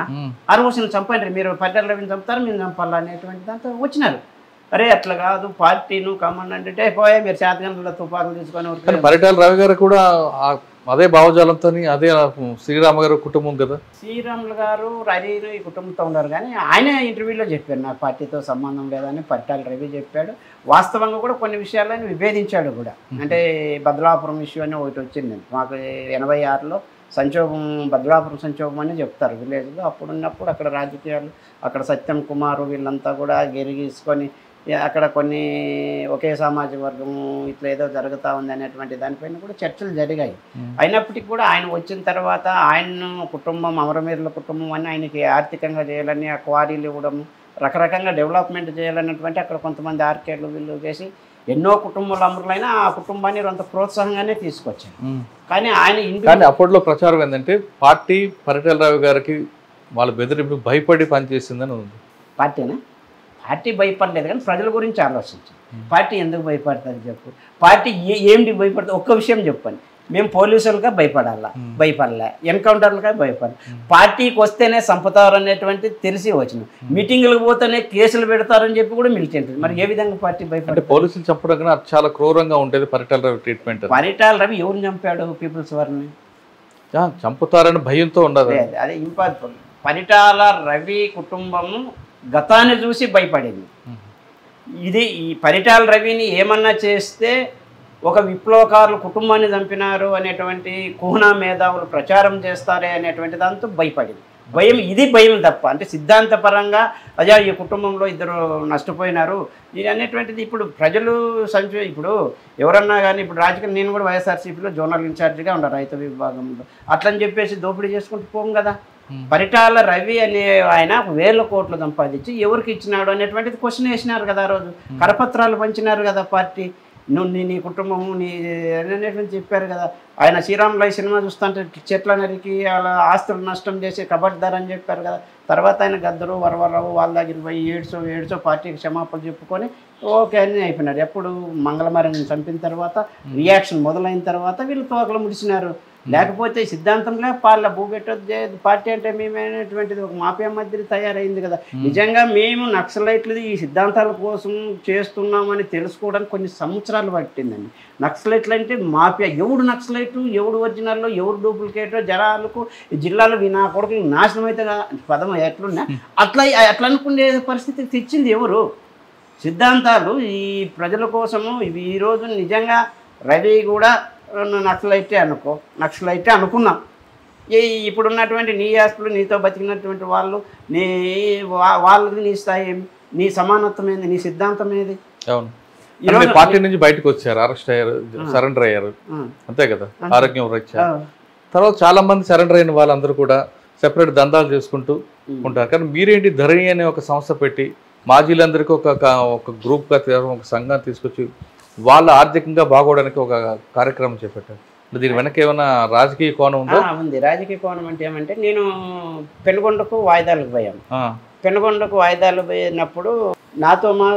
ఆర్ఓసిని చంపండి, మీరు పరిటాల రవిని చంపుతారా మేము చంపాలా అనేటువంటి దాంతో వచ్చినారు. అరే అట్లా కాదు, పార్టీను కమాండ్ అంటే పోయా మీరు శాతగానంలో తుపాకులు తీసుకొని. పరిటాల రవి గారు కూడా అదే భావజాలంతో, అదే శ్రీరామ గారు కుటుంబం కదా. శ్రీరాములు గారు రవిను ఈ కుటుంబంతో ఉన్నారు, కానీ ఆయన ఇంటర్వ్యూలో చెప్పారు నాకు పార్టీతో సంబంధం లేదని పరిటాల రవి చెప్పాడు. వాస్తవంగా కూడా కొన్ని విషయాలను విభేదించాడు కూడా. అంటే బదలాపురం ఇష్యూ అని ఒకటి వచ్చింది మాకు 86లో సంక్షోభం, బదలాపురం సంక్షోభం అని చెప్తారు విలేజ్లో. అప్పుడున్నప్పుడు అక్కడ రాజకీయాలు, అక్కడ సత్యం కుమారు వీళ్ళంతా కూడా గెలిగీసుకొని అక్కడ కొన్ని ఒకే సామాజిక వర్గము ఇట్లా ఏదో జరుగుతూ ఉంది అనేటువంటి దానిపైన కూడా చర్చలు జరిగాయి. అయినప్పటికీ కూడా ఆయన వచ్చిన తర్వాత ఆయన కుటుంబం అమరవీరుల కుటుంబం అని ఆయనకి ఆర్థికంగా చేయాలని, ఆ క్వారీలు ఇవ్వడము, రకరకంగా డెవలప్మెంట్ చేయాలన్నటువంటి అక్కడ కొంతమంది ఆర్కేడ్లు వీళ్ళు చేసి ఎన్నో కుటుంబాల అమరులైనా ఆ కుటుంబాన్ని కొంత ప్రోత్సాహంగానే తీసుకొచ్చారు. కానీ ఆయన అప్పట్లో ప్రచారం ఏంటంటే పార్టీ పరిటాల రావు గారికి వాళ్ళ బెదిరింపు భయపడి పనిచేసిందని ఉంది. పార్టీనా? పార్టీ భయపడలేదు, కానీ ప్రజల గురించి ఆలోచించాం. పార్టీ ఎందుకు భయపడుతుంది చెప్పు, పార్టీ ఏమిటి భయపడుతుంది? ఒక్క విషయం చెప్పండి, మేము పోలీసులుగా భయపడలే, ఎన్కౌంటర్లుగా భయపడాలి, పార్టీకి వస్తేనే చంపుతారు అనేటువంటి తెలిసి వచ్చిన, మీటింగులకు పోతేనే కేసులు పెడతారని చెప్పి కూడా మిలిటెంట్. మరి ఏ విధంగా పార్టీ భయపడి? పోలీసులు చంపడం కన్నా చాలా క్రూరంగా ఉండేది పరిటాల రవి ట్రీట్మెంట్. పరిటాల రవి ఎవరిని చంపాడు? పీపుల్స్ వారిని చంపుతారని భయంతో ఉండదు. అదే ఇంపార్టెంట్. పరిటాల రవి కుటుంబము గతాన్ని చూసి భయపడింది. ఇది ఈ పరిటాల రవిని ఏమన్నా చేస్తే ఒక విప్లవకారులు కుటుంబాన్ని చంపినారు అనేటువంటి కుహనా మేధావులు ప్రచారం చేస్తారే అనేటువంటి దాంతో భయపడింది. భయం తప్ప, అంటే సిద్ధాంతపరంగా అజా ఈ కుటుంబంలో ఇద్దరు నష్టపోయినారు ఇది అనేటువంటిది ఇప్పుడు ప్రజలు ఇప్పుడు ఎవరన్నా కానీ ఇప్పుడు రాజకీయ, నేను కూడా వైఎస్ఆర్సీపీలో జోనల్ ఇన్ఛార్జిగా ఉన్నా రైతు విభాగంలో, అట్లని చెప్పేసి దోపిడీ చేసుకుంటూ పోం కదా. పరిటాల రవి అనే ఆయన 1000 కోట్లు సంపాదించి ఎవరికి ఇచ్చినాడు అనేటువంటిది క్వశ్చన్ వేసినారు కదా. ఆ రోజు కరపత్రాలు పంచినారు కదా పార్టీ, నీ కుటుంబము నీ అనేటువంటి చెప్పారు కదా. ఆయన శ్రీరాములు సినిమా చూస్తుంటే చెట్ల నరికి అలా ఆస్తులు నష్టం చేసి కబడ్దార్ అని చెప్పారు కదా. తర్వాత ఆయన గద్దరు వరవరరావు వాళ్ళ దగ్గర పోయి ఏడ్చో పార్టీకి క్షమాపణ చెప్పుకొని ఓకే అని అయిపోయినారు. ఎప్పుడు మంగళమారిని చంపిన తర్వాత రియాక్షన్ మొదలైన తర్వాత వీళ్ళు తోకలు ముడిచినారు. లేకపోతే సిద్ధాంతంలో భూ పెట్టొద్దు పార్టీ అంటే మేమనేటువంటిది ఒక మాఫియా మధ్య తయారైంది కదా. నిజంగా మేము నక్సలైట్లు ఈ సిద్ధాంతాల కోసం చేస్తున్నామని తెలుసుకోవడానికి కొన్ని సంవత్సరాలు పట్టిందండి. నక్సలైట్లు అంటే మాఫియా, ఎవడు నక్సలైట్లు, ఎవడు ఒరిజినల్లో, ఎవడు డూప్లికేటో జనాలకు జిల్లాలో నా కొడుకులు నాశనం అయితే పదం ఎట్లున్నా అట్లా అనుకునే పరిస్థితికి తెచ్చింది ఎవరు? సిద్ధాంతాలు ఈ ప్రజల కోసము. ఇవి ఈరోజు నిజంగా రవి కూడా నక్సలైటే అనుకున్నాం. ఇప్పుడున్నటువంటి నీ ఆస్తులు, నీతో బతికినటువంటి వాళ్ళు, వాళ్ళకి నీ స్థాయి, నీ సమానత్వం ఏంది, నీ సిద్ధాంతం ఏది? అవును, పార్టీ నుంచి బయటకు వచ్చారు, అరెస్ట్ అయ్యారు, సరెండర్ అయ్యారు, అంతే కదా. ఆరోగ్యం రీత్యా తర్వాత చాలా మంది సరెండర్ అయిన వాళ్ళందరూ కూడా సెపరేట్ దందాలు చేసుకుంటూ ఉంటారు. కానీ మీరేంటి ధరణి అనే ఒక సంస్థ పెట్టి మాజీలందరికీ ఒక గ్రూప్గా ఒక సంఘాన్ని తీసుకొచ్చి వాళ్ళ ఆర్థికంగా బాగోవడానికి ఒక కార్యక్రమం చేపట్టారు. దీని వెనక ఏమైనా రాజకీయ కోణం ఉందా? ఉంది. రాజకీయ కోణం అంటే ఏమంటే, నేను పెనుగొండకు వాయిదాలకు పోయాను. పెనుగొండకు వాయిదాలు పోయినప్పుడు నాతో మా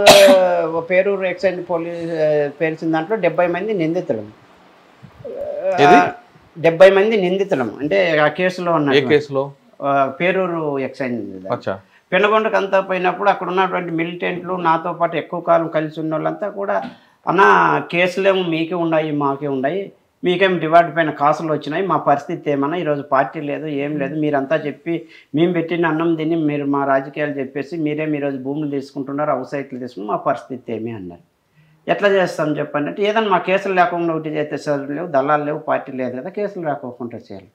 పేరూరు ఎక్సైజ్ పోలీస్ పేర్చిన దాంట్లో 70 మంది నిందితులం. 70 మంది నిందితులం అంటే ఆ కేసులో ఉన్న. ఏ కేసులో? పేరూరు ఎక్సైజ్. పెనుగొండకు అంతా పోయినప్పుడు అక్కడ ఉన్నటువంటి మిలిటెంట్లు నాతో పాటు ఎక్కువ కాలం కలిసి ఉన్న వాళ్ళంతా కూడా, అన్న కేసులేమో మీకే ఉన్నాయి, మాకే ఉన్నాయి, మీకేం డివార్డ్ పైన కాసులు వచ్చినాయి, మా పరిస్థితి ఏమన్నా, ఈరోజు పార్టీ లేదు, ఏం లేదు, మీరంతా చెప్పి మేము పెట్టిన అన్నం తిని మీరు మా రాజకీయాలు చెప్పేసి మీరేం ఈరోజు భూములు తీసుకుంటున్నారు, అవసైట్లు తీసుకుని మా పరిస్థితి ఏమి అన్నారు. ఎట్లా చేస్తాం చెప్పండి అంటే, ఏదన్నా మా కేసులు లేకుండా ఒకటి చేస్తే చదువు లేవు, దళాలు లేవు, పార్టీ లేదు కదా, కేసులు రాకోకుండా చేయాలి.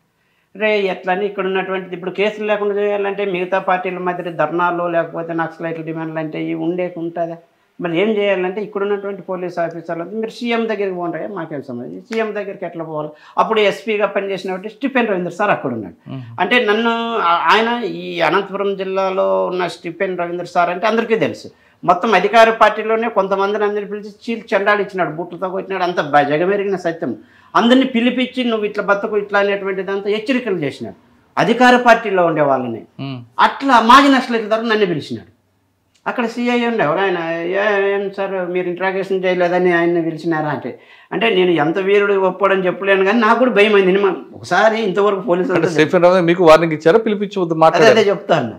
రే ఎట్లని ఇక్కడ ఉన్నటువంటిది ఇప్పుడు కేసులు లేకుండా చేయాలంటే మిగతా పార్టీల మధ్య ధర్నాలు లేకపోతే నక్సలైట్ల డిమాండ్లు అంటే ఇవి ఉంటుందా? మరి ఏం చేయాలంటే ఇక్కడ ఉన్నటువంటి పోలీస్ ఆఫీసర్లు మీరు సీఎం దగ్గరికి పోండి, మాకేం సంబంధించి సీఎం దగ్గరికి ఎట్లా పోవాలి? అప్పుడు ఎస్పీగా పనిచేసినటువంటి స్టీఫెన్ రవీంద్ర సార్ అక్కడ ఉన్నాడు. అంటే నన్ను ఆయన ఈ అనంతపురం జిల్లాలో ఉన్న స్టీఫెన్ రవీంద్ర సార్ అంటే అందరికీ తెలుసు. మొత్తం అధికార పార్టీలోనే కొంతమందిని అందరిని పిలిచి చీల్ చెండాలు ఇచ్చినాడు, బుట్లతో కొట్టినాడు, అంత జగమెరిగిన సత్యం. అందరినీ పిలిపించి నువ్వు ఇట్లా బతుకు ఇట్లా అనేటువంటిది అంతా హెచ్చరికలు చేసినాడు అధికార పార్టీలో ఉండే వాళ్ళని. అట్లా మాజీ నక్సలైట్ల ద్వారా నన్ను పిలిచినాడు. అక్కడ సిఐ ఉండేవాడు. ఆయన ఏం సార్ మీరు ఇంట్రాగేషన్ చేయలేదని ఆయన్ని పిలిచినారా అంటే నేను ఎంత వీరుడు ఒప్పుకోవడం చెప్పలేను, కానీ నాకు కూడా భయం అయింది. ఒకసారి ఇంతవరకు పోలీసులు మీకు వార్నింగ్ ఇచ్చారా? పిలిపించు అదే చెప్తాను.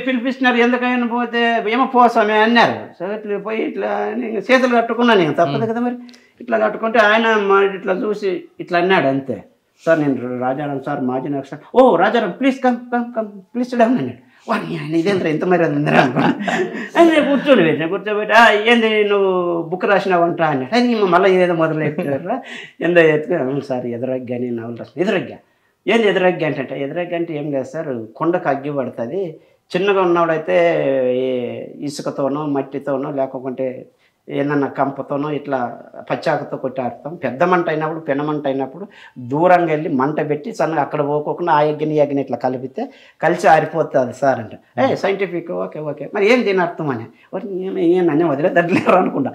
పిలిపిస్తున్నారు, ఎందుకైనా పోతే ఏమో పోసామే అన్నారు. సో ఇట్లా పోయి ఇట్లా చేతులు కట్టుకున్నాను, నేను తప్పదు కదా మరి. ఇట్లా కట్టుకుంటే ఆయన ఇట్లా చూసి ఇట్లా అన్నాడు అంతే. సార్ నేను రాజారాం సార్ మాజీ Naxalite. Oh Rajaram please come come come please down అన్నాడు. వాడిని ఆయన ఇదేంద్ర ఇంత మరి అందరూ అనుకున్నాను. ఆయన కూర్చోబెట్టి ఏంది నువ్వు బుక్ రాసినావంట అన్నాడు. అది మళ్ళీ ఏదో మొదలెట్టారా ఎందో ఎత్తుకు సార్ ఎదురగ్గా నేను నవ్వులు రాసిన. ఎదురగ్గా ఏంది ఎదురగ్గా అంటే, ఎదురగ్గా అంటే ఏం లేదు సార్, కొండకు అగ్గి పడుతుంది, చిన్నగా ఉన్నవాడైతే ఇసుకతోనో మట్టితోనో లేకపోతే ఏమన్నా కంపతోనో ఇట్లా పచ్చాకతో కొట్టాడుతాం. పెద్ద మంట అయినప్పుడు పెనమంట అయినప్పుడు దూరంగా వెళ్ళి మంట పెట్టి సన్నగా అక్కడ పోకోకుండా ఆ యజ్ఞని ఇట్లా కలిసి ఆరిపోతుంది సార్ అంటే. సైంటిఫిక్ ఓకే ఓకే మరి ఏం దీని అర్థం అని ఏమన్నా వదిలేదట్లేరు అనుకుంటా.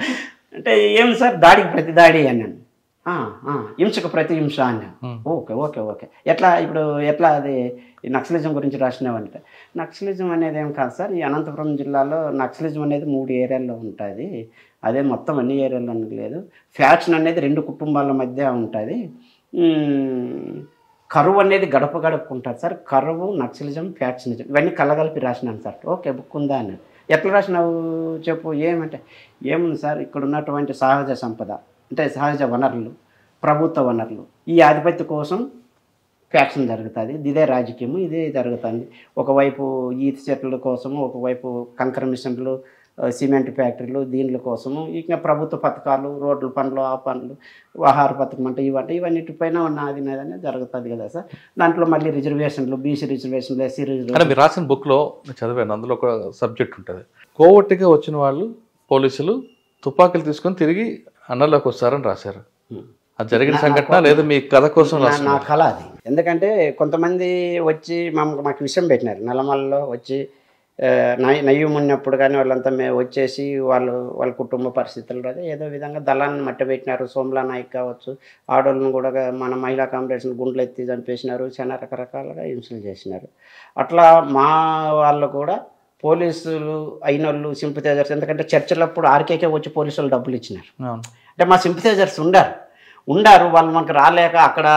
అంటే ఏం సార్ దాడికి ప్రతి దాడి అన్నాను. హింసకు ప్రతి హింస అన్నాను. ఓకే ఓకే ఓకే ఎట్లా ఇప్పుడు ఎట్లా అది నక్సలిజం గురించి రాసినావంటే, నక్సలిజం అనేది ఏం కాదు సార్, ఈ అనంతపురం జిల్లాలో నక్సలిజం అనేది 3 ఏరియాల్లో ఉంటుంది. అదే మొత్తం అన్ని ఏరియాల్లో లేదు. ఫ్యాక్షన్ అనేది 2 కుటుంబాల మధ్య ఉంటుంది. కరువు అనేది గడప గడపకు ఉంటుంది సార్. కరువు నక్సలిజం ఫ్యాక్షనిజం ఇవన్నీ కలగలిపి రాసినాను సార్. ఓకే బుక్ ఉందా అన్నాడు. ఎట్లా రాసినావు చెప్పు ఏమంటే, ఏముంది సార్ ఇక్కడ ఉన్నటువంటి సహజ సంపద అంటే సహజ వనరులు, ప్రభుత్వ వనరులు, ఈ ఆధిపత్య కోసం ఫ్యాక్షన్ జరుగుతుంది, ఇదే రాజకీయం, ఇదే జరుగుతుంది. ఒకవైపు ఈత చెట్ల కోసము, ఒకవైపు కంకర మిషన్లు, సిమెంట్ ఫ్యాక్టరీలు, దీనిల కోసము, ఇంకా ప్రభుత్వ పథకాలు, రోడ్ల పనులు, ఆ పనులు, ఆహార పథకం అంటే ఇవన్నిటిపైన నాది అనేది జరుగుతుంది కదా సార్. దాంట్లో మళ్ళీ రిజర్వేషన్లు, బీసీ రిజర్వేషన్లు, ఎస్సీ రిజర్వేషన్. మీరు రాసిన బుక్లో చదివాను, అందులో ఒక సబ్జెక్ట్ ఉంటుంది, కోవట్టుగా వచ్చిన వాళ్ళు పోలీసులు తుపాకులు తీసుకొని తిరిగి అన్నలోకి వస్తారని రాశారు. అది జరిగిన సంఘటన లేదా మీ కథ కోసం? నా కళ అది. ఎందుకంటే కొంతమంది వచ్చి మాకు విషయం పెట్టినారు నల్లమలలో వచ్చి నయ్యం ఉన్నప్పుడు, కానీ వాళ్ళంతా వచ్చేసి వాళ్ళ కుటుంబ పరిస్థితులు అదే ఏదో విధంగా దళాన్ని మట్టబెట్టినారు. సోమ్లా నాయక్ కావచ్చు, ఆడోళ్ళను కూడా మన మహిళా కాంపిటీషన్ గుండ్లు ఎత్తి చంపేసినారు, చాలా రకరకాలుగా హింసలు చేసినారు. అట్లా మా వాళ్ళు కూడా పోలీసులు అయిన వాళ్ళు సింపథైజర్స్, ఎందుకంటే చర్చలప్పుడు ఆర్కేకే వచ్చి పోలీసులు డబ్బులు ఇచ్చినారు. అంటే మా సింపథైజర్స్ ఉండారు వాళ్ళు మనకు రాలేక అక్కడ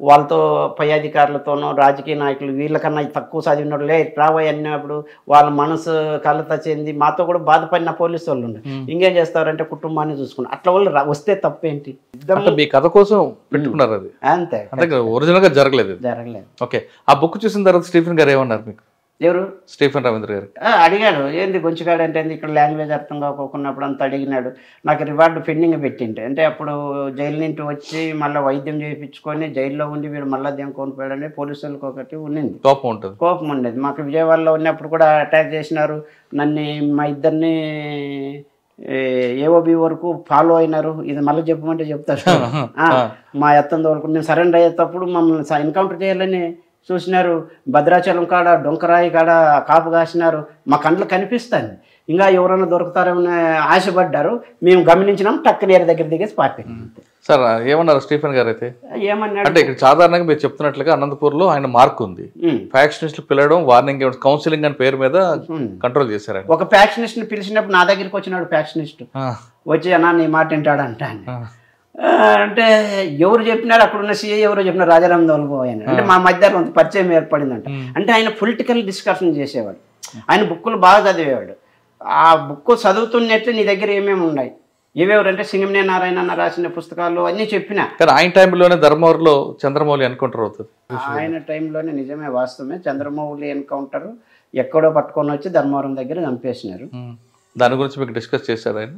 వాళ్ళతో పై అధికారులతోనో రాజకీయ నాయకులు వీళ్ళకన్నా తక్కువ చదివినప్పుడు రాబోయే అన్నప్పుడు వాళ్ళ మనసు కలత చెంది మాతో కూడా బాధపడిన పోలీసు వాళ్ళు ఉన్నారు. ఇంకేం చేస్తారంటే కుటుంబాన్ని చూసుకున్నారు. అట్లా వాళ్ళు వస్తే తప్పేంటి? మీ కథ కోసం పెట్టుకున్నారు అది అంతే, ఒరిజినల్ గా జరగలేదు. ఓకే, ఆ బుక్ చూసిన తర్వాత స్టీఫెన్ గారు ఏమన్నారు మీకు? ఎవరు? స్టీఫెన్ రవీంద్ర గారు అడిగాడు, ఏంది గొంచుగాడు అంటే ఇక్కడ లాంగ్వేజ్ అర్థం కాకున్నప్పుడు అంతా అడిగినాడు. నాకు రివార్డు పెండింగ్ పెట్టింటే, అంటే అప్పుడు జైలు నుంచి వచ్చి మళ్ళీ వైద్యం చేయించుకొని జైల్లో ఉండి వీడు మళ్ళీ దేనికొని పోయాడని పోలీసులకు ఒకటి ఉన్నింది, కోపం ఉండేది. మాకు విజయవాడలో ఉన్నప్పుడు కూడా అటాక్ చేసినారు నన్ను, మా ఇద్దరిని ఏఓబి వరకు ఫాలో అయినారు. ఇది మళ్ళీ చెప్పమంటే చెప్తారు. మా ఎత్తంది వరకు నేను సరెండర్ అయ్యేటప్పుడు మమ్మల్ని ఎన్కౌంటర్ చేయాలని చూసినారు, భద్రాచలం కాడ డొంకరాయి కాడ కాపు కాసినారు, మా కండ్లు కనిపిస్తుంది. ఇంకా ఎవరైనా దొరుకుతారేమని ఆశపడ్డారు. మేము గమనించినాం, టక్కనేరు దగ్గర దిగేసి పార్టీ. సార్ ఏమన్నారు స్టీఫెన్ గారు అయితే? ఏమన్నాడు అంటే ఇక్కడ సాధారణంగా మీరు చెప్తున్నట్లుగా అనంతపూర్లో ఆయన మార్క్ ఉంది, ఫ్యాక్షనిస్టులు పిలవడం, వార్నింగ్ కౌన్సిలింగ్ అని పేరు మీద కంట్రోల్ చేశారు. ఒక ఫ్యాక్షనిస్ట్ ని పిలిచినప్పుడు నా దగ్గరికి వచ్చినాడు ఫ్యాక్షనిస్ట్, వచ్చి అన్నా నీ మాట వింటాడంట అంటే ఎవరు చెప్పినారు, అక్కడున్న సీఏ ఎవరో చెప్పినారు, రాజారాం దొలపోయాను అంటే మా మధ్యలో పరిచయం ఏర్పడిందంట. అంటే ఆయన పొలిటికల్ డిస్కషన్ చేసేవాడు, ఆయన బుక్కులు బాగా చదివేవాడు. ఆ బుక్ చదువుతున్నట్టు నీ దగ్గర ఏమేమి ఉన్నాయి, ఏవేవరంటే సింగమనే నారాయణ రాసిన పుస్తకాలు అన్నీ చెప్పిన. కానీ ఆయన టైంలోనే ధర్మవరంలో చంద్రమౌళి ఎన్కౌంటర్ అవుతుంది. ఆయన టైంలోనే నిజమే, వాస్తవమే. చంద్రమౌళి ఎన్కౌంటర్ ఎక్కడో పట్టుకొని వచ్చి ధర్మవరం దగ్గర చంపేసినారు. దాని గురించి మీకు డిస్కస్ చేశారు ఆయన?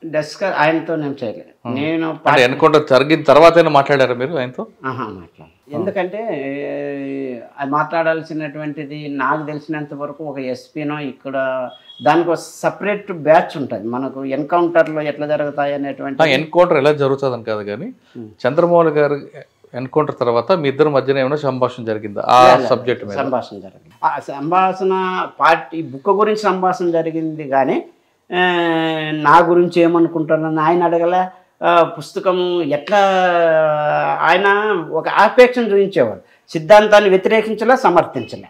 డిస్కస్ ఆయనతో నేను చేయలేదు. నేను ఎన్కౌంటర్ జరిగిన తర్వాత మాట్లాడారా మీరు ఆయనతో? మాట్లాడాను. ఎందుకంటే అది మాట్లాడాల్సినటువంటిది నాకు తెలిసినంత వరకు ఒక ఎస్పీనో ఇక్కడ దానికి ఒక సపరేట్ బ్యాచ్ ఉంటుంది మనకు. ఎన్కౌంటర్లో ఎట్లా జరుగుతాయి అనేటువంటి ఎన్కౌంటర్ ఎలా జరుగుతుందని కాదు, కానీ చంద్రమౌళి గారు ఎన్కౌంటర్ తర్వాత మీ ఇద్దరు మధ్యన ఏమైనా సంభాషణ జరిగిందా ఆ సబ్జెక్ట్ మీద? సంభాషణ జరిగింది. ఆ సంభాషణ పార్టీ బుక్ గురించి సంభాషణ జరిగింది, కానీ నా గురించి ఏమనుకుంటున్నాను ఆయన అడగల. పుస్తకం ఎట్లా ఆయన ఒక ఆపేక్షను చూపించేవాడు, సిద్ధాంతాన్ని వ్యతిరేకించలే, సమర్థించలే,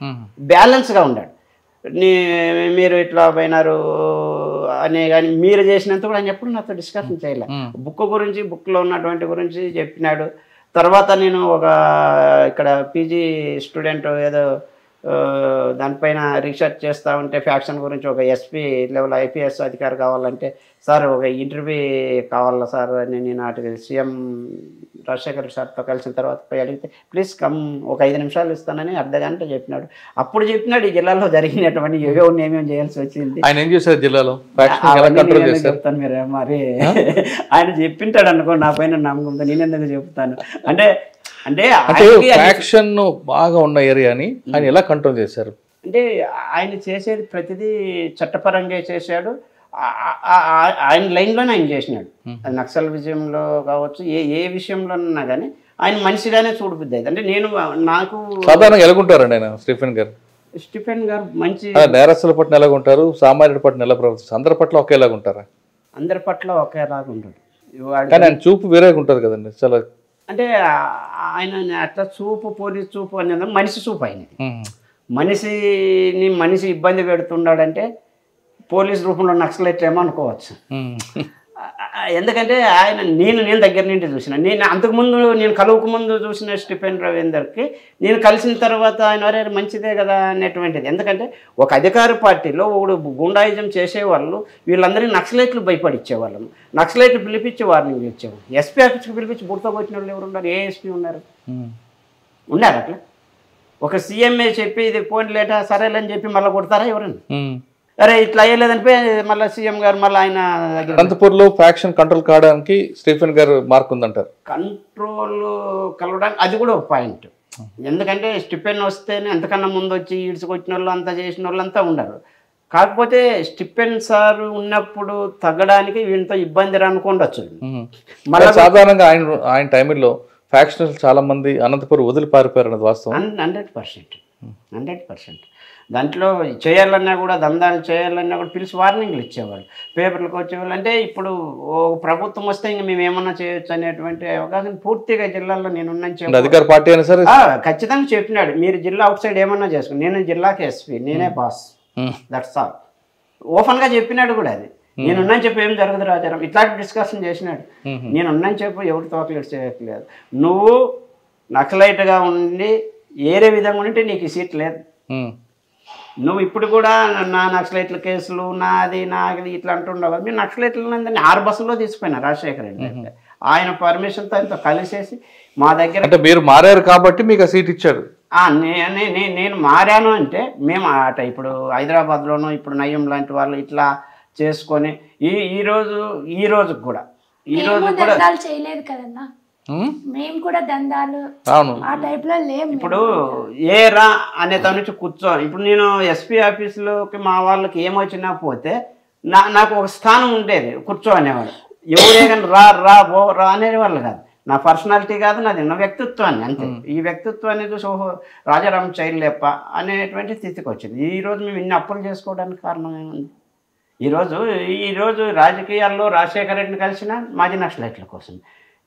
బ్యాలెన్స్గా ఉన్నాడు. మీరు ఇట్లా పోయినారు అనే కానీ మీరు చేసినంత కూడా ఆయన ఎప్పుడు నాతో డిస్కషన్ చేయలే. బుక్ గురించి, బుక్లో ఉన్నటువంటి గురించి చెప్పినాడు. తర్వాత నేను ఒక ఇక్కడ పీజీ స్టూడెంట్ ఏదో దానిపైన రీసెర్చ్ చేస్తూ ఉంటే ఫ్యాక్షన్ గురించి ఒక ఎస్పీ లెవెల్ ఐపీఎస్ అధికారి కావాలంటే, సార్ ఒక ఇంటర్వ్యూ కావాలా సార్ అని నేను అటు సీఎం రాజశేఖర్ సార్తో కలిసిన తర్వాత పోయి అడిగితే, ప్లీజ్ కమ్ ఒక 5 నిమిషాలు ఇస్తానని అర్ధగంట చెప్పినాడు. అప్పుడు చెప్పినాడు ఈ జిల్లాలో జరిగినటువంటి ఏమేమి చేయాల్సి వచ్చింది. ఆయన ఏం చేశారు జిల్లాలో? చెప్తాను మీరు మరి ఆయన చెప్పింటాడు అనుకో, నా పైన నమ్మకంతో నేను ఎందుకు చెప్తాను. అంటే అంటే ఫ్యాక్షన్ బాగా ఉన్న ఏరియాని ఆయన ఎలా కంట్రోల్ చేశారు? అంటే ఆయన చేసేది ప్రతిదీ చట్టపరంగా చేశాడు. ఆయన లైన్లోనే ఆయన చేసినాడు. అది నక్సల్ విజయంలో కావచ్చు, ఏ విషయంలోనన్నా కానీ ఆయన మనిషిగానే చూడబుద్ది. అంటే నేను నాకు సాధారణంగా ఎలాగుంటారండి ఆయన స్టీఫెన్ గారు? స్టీఫెన్ గారు మంచి నేరస్తుల పట్ల ఎలాగుంటారు, సామాన్యుడి పట్ల ఎలా ప్రవర్తిస్తారు? అందరి పట్ల ఒకేలాగా ఉంటారా? అందరి పట్ల ఒకేలాగా ఉంటాడు. కానీ ఆయన చూపు వేరేగా ఉంటుంది కదండి చాలా. అంటే ఆయన అట్లా చూపు, పోలీస్ చూపు అనేది మనిషి చూపు. ఆయన మనిషి ఇబ్బంది పెడుతున్నాడంటే పోలీస్ రూపంలో నక్సలైట్ ఏమో అనుకోవచ్చు. ఎందుకంటే ఆయన నేను దగ్గర నుండి చూసిన, నేను అంతకుముందు నేను కలువకు ముందు చూసిన స్టీఫెన్ రవీందర్కి నేను కలిసిన తర్వాత ఆయన వరే మంచిదే కదా అనేటువంటిది. ఎందుకంటే ఒక అధికార పార్టీలో ఒకడు గుండాయిజం చేసేవాళ్ళు వీళ్ళందరినీ నక్సలైట్లు భయపడిచ్చేవాళ్ళము, నక్సలైట్లు పిలిపించి వార్నింగ్ ఇచ్చేవాళ్ళు. ఎస్పీ ఆఫీస్కి పిలిపించి బుర్తో కొట్టిన వాళ్ళు ఎవరు ఉన్నారు? ఏ ఎస్పీ ఉన్నారు అట్లా? ఒక సీఎంఏ చెప్పి ఇది పోయిన లేటా సరేలేని చెప్పి మళ్ళీ కొడతారా ఎవరన్నా? అరే ఇట్లా అయ్యలేదనిపోయి మళ్ళీ సీఎం గారు మళ్ళీ ఆయన అనంతపూర్లో ఫ్యాక్షన్ కంట్రోల్ కావడానికి స్టీఫెన్ గారు మార్క్ ఉందంటారు. కంట్రోల్ కలవడానికి అది కూడా ఒక పాయింట్. ఎందుకంటే స్టీఫెన్ వస్తేనే అంతకన్నా ముందు వచ్చి ఈడ్చుకొచ్చిన వాళ్ళు అంతా చేసిన వాళ్ళు అంతా ఉన్నారు. కాకపోతే స్టీఫెన్ సార్ ఉన్నప్పుడు తగ్గడానికి వీళ్ళతో ఇబ్బంది అనుకోండొచ్చు. మళ్ళీ సాధారణంగా ఆయన టైంలో ఫ్యాక్షన్ చాలా మంది అనంతపురం వదిలి పారిపోయారు అన్నది వాస్తవం. 100%. దాంట్లో చేయాలన్నా కూడా దందాలు చేయాలన్నా కూడా పిలిచి వార్నింగ్లు ఇచ్చేవాళ్ళు, పేపర్లకు వచ్చేవాళ్ళు. అంటే ఇప్పుడు ప్రభుత్వం వస్తే ఇంక మేము ఏమన్నా చేయొచ్చు అనేటువంటి అవకాశం పూర్తిగా జిల్లాలో నేనున్నాను చెప్పి అధికార పార్టీ అయినా సరే ఖచ్చితంగా చెప్పినాడు. మీరు జిల్లా అవుట్ సైడ్ ఏమన్నా చేసుకోండి, నేను జిల్లాకి ఎస్పీ, నేనే బాస్, దట్స్ ఆల్. ఓపెన్గా చెప్పినాడు కూడా. అది నేనున్నాను చెప్పి ఏం జరగదు రాజారాం, ఇట్లాంటి డిస్కషన్ చేసినాడు. నేనున్నాను చెప్పి ఎవరి తోకలేడు చేయట్లేదు. నువ్వు నక్సలైట్గా ఉండి ఏరే విధంగా ఉంటే నీకు ఈ సీట్ లేదు. నువ్వు ఇప్పుడు కూడా నా నక్సలైట్ల కేసులు నాది ఇట్లా అంటుండవు. మీరు నక్సలైట్లందరినీ 6 బస్సుల్లో తీసుకుపోయినా రాజశేఖర్ రెడ్డి. ఆయన పర్మిషన్తో ఆయనతో కలిసేసి మా దగ్గర. అంటే మీరు మారారు కాబట్టి మీకు ఆ సీట్ ఇచ్చాడు. నేను మారాను అంటే మేము అట ఇప్పుడు హైదరాబాద్లోనూ ఇప్పుడు నయ్యం లాంటి వాళ్ళు ఇట్లా చేసుకొని ఈ రోజు కూడా చేయలేదు కదన్నా, మేము కూడా దందాలు ఆ టైప్ లో లేము. ఇప్పుడు ఏరా అనే తన నుంచి కూర్చోని ఇప్పుడు నేను ఎస్పీ ఆఫీసులోకి మా వాళ్ళకి ఏమొచ్చినా పోతే నాకు ఒక స్థానం ఉండేది, కూర్చో అనేవాళ్ళు. ఎవరే కానీ రా అనేవాళ్ళు కాదు. నా పర్సనాలిటీ కాదు, నాది నా వ్యక్తిత్వాన్ని అంతే. ఈ వ్యక్తిత్వాన్ని చూసి ఓహో రాజారాం చైల్డ్ అనేటువంటి స్థితికి వచ్చింది. ఈరోజు మేము ఇన్ని అప్పులు చేసుకోవడానికి కారణం ఏముంది? ఈరోజు రాజకీయాల్లో రాజశేఖర రెడ్డిని కలిసిన మాజీ నక్సలైట్ల కోసం.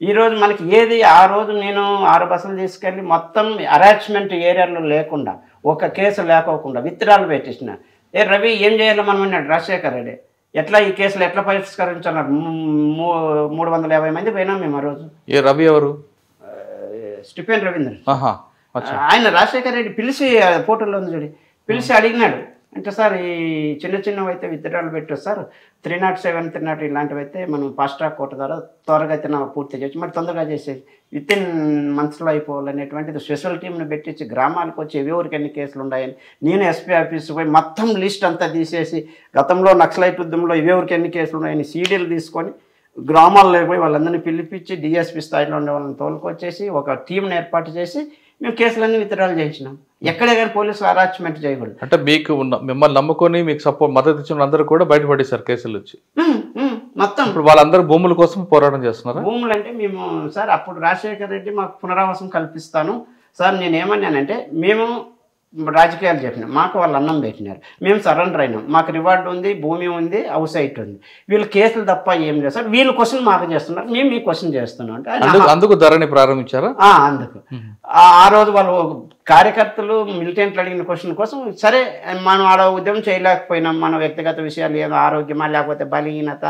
ఈరోజు మనకి ఏది ఆ రోజు నేను 6 బస్సులు తీసుకెళ్ళి మొత్తం అరాచ్మెంట్ ఏరియాలో లేకుండా ఒక కేసు లేకోకుండా విత్డ్రాలు పెట్టేసిన. రవి ఏం చేయాలో మనం అన్నాడు రాజశేఖర రెడ్డి. ఎట్లా ఈ కేసులు ఎట్లా పరిష్కరించారు? 350 మంది పోయినాం మేము ఆ రోజు. ఏ రవి ఎవరు? స్టిఫెన్ రవీంద్ర. ఆయన రాజశేఖర రెడ్డి పిలిచి ఫోటోలో ఉంది చూడి, పిలిచి అడిగినాడు. అంటే సార్ ఈ చిన్నవి అయితే విత్డ్రాలు పెట్టచ్చు సార్, 307, 300 ఇలాంటివి అయితే మనం ఫాస్ట్ ట్రాక్ కోర్టు ద్వారా త్వరగా అయితే పూర్తి చేయొచ్చు, మరి తొందరగా చేసేది వితిన్ మంత్స్లో అయిపోవాలనేటువంటిది స్పెషల్ టీంని పెట్టించి గ్రామాలకు వచ్చి ఎవరికి ఎన్ని కేసులు ఉన్నాయని నేను ఎస్పీ ఆఫీస్కి పోయి మొత్తం లిస్ట్ అంతా తీసేసి గతంలో నక్సలైట్ ఉద్యమంలో ఎవరికి ఎన్ని కేసులు ఉన్నాయని సీడీలు తీసుకొని గ్రామాల్లో పోయి వాళ్ళందరినీ పిలిపించి డిఎస్పీ స్థాయిలో ఉండే వాళ్ళని తోలుకొచ్చేసి ఒక టీంని ఏర్పాటు చేసి మేము కేసులన్నీ విత్డ్రాలు చేయించినాం. ఎక్కడే కానీ పోలీసులు అరాచ్మెంట్ చేయకూడదు. అంటే మీకు మిమ్మల్ని నమ్ముకొని మీకు సపోర్ట్ మద్దతు ఇచ్చిన అందరూ కూడా బయటపడేశారు కేసులు వచ్చి మొత్తం. ఇప్పుడు వాళ్ళందరూ భూముల కోసం పోరాటం చేస్తున్నారు. భూములు అంటే మేము సార్ అప్పుడు రాజశేఖర రెడ్డి మాకు పునరావాసం కల్పిస్తాను సార్, నేను ఏమన్నానంటే మేము రాజకీయాలు చెప్పినాం, మాకు వాళ్ళు అన్నం పెట్టినారు, మేము సరెండర్ అయినాం, మాకు రివార్డు ఉంది, భూమి ఉంది, హౌస్ సైట్ ఉంది, వీళ్ళు కేసులు తప్ప ఏం లేదు సార్, వీళ్ళు క్వశ్చన్ మాకు చేస్తున్నారు, మేము మీ క్వశ్చన్ చేస్తున్నాం అంటే అందుకు ధరణి ప్రారంభించారా? అందుకు ఆ రోజు వాళ్ళు కార్యకర్తలు మిలిటెంట్లు అడిగిన క్వశ్చన్ కోసం సరే మనం ఆడ ఉద్యమం చేయలేకపోయినాం, మన వ్యక్తిగత విషయాలు ఏదో ఆరోగ్యమా లేకపోతే బలహీనత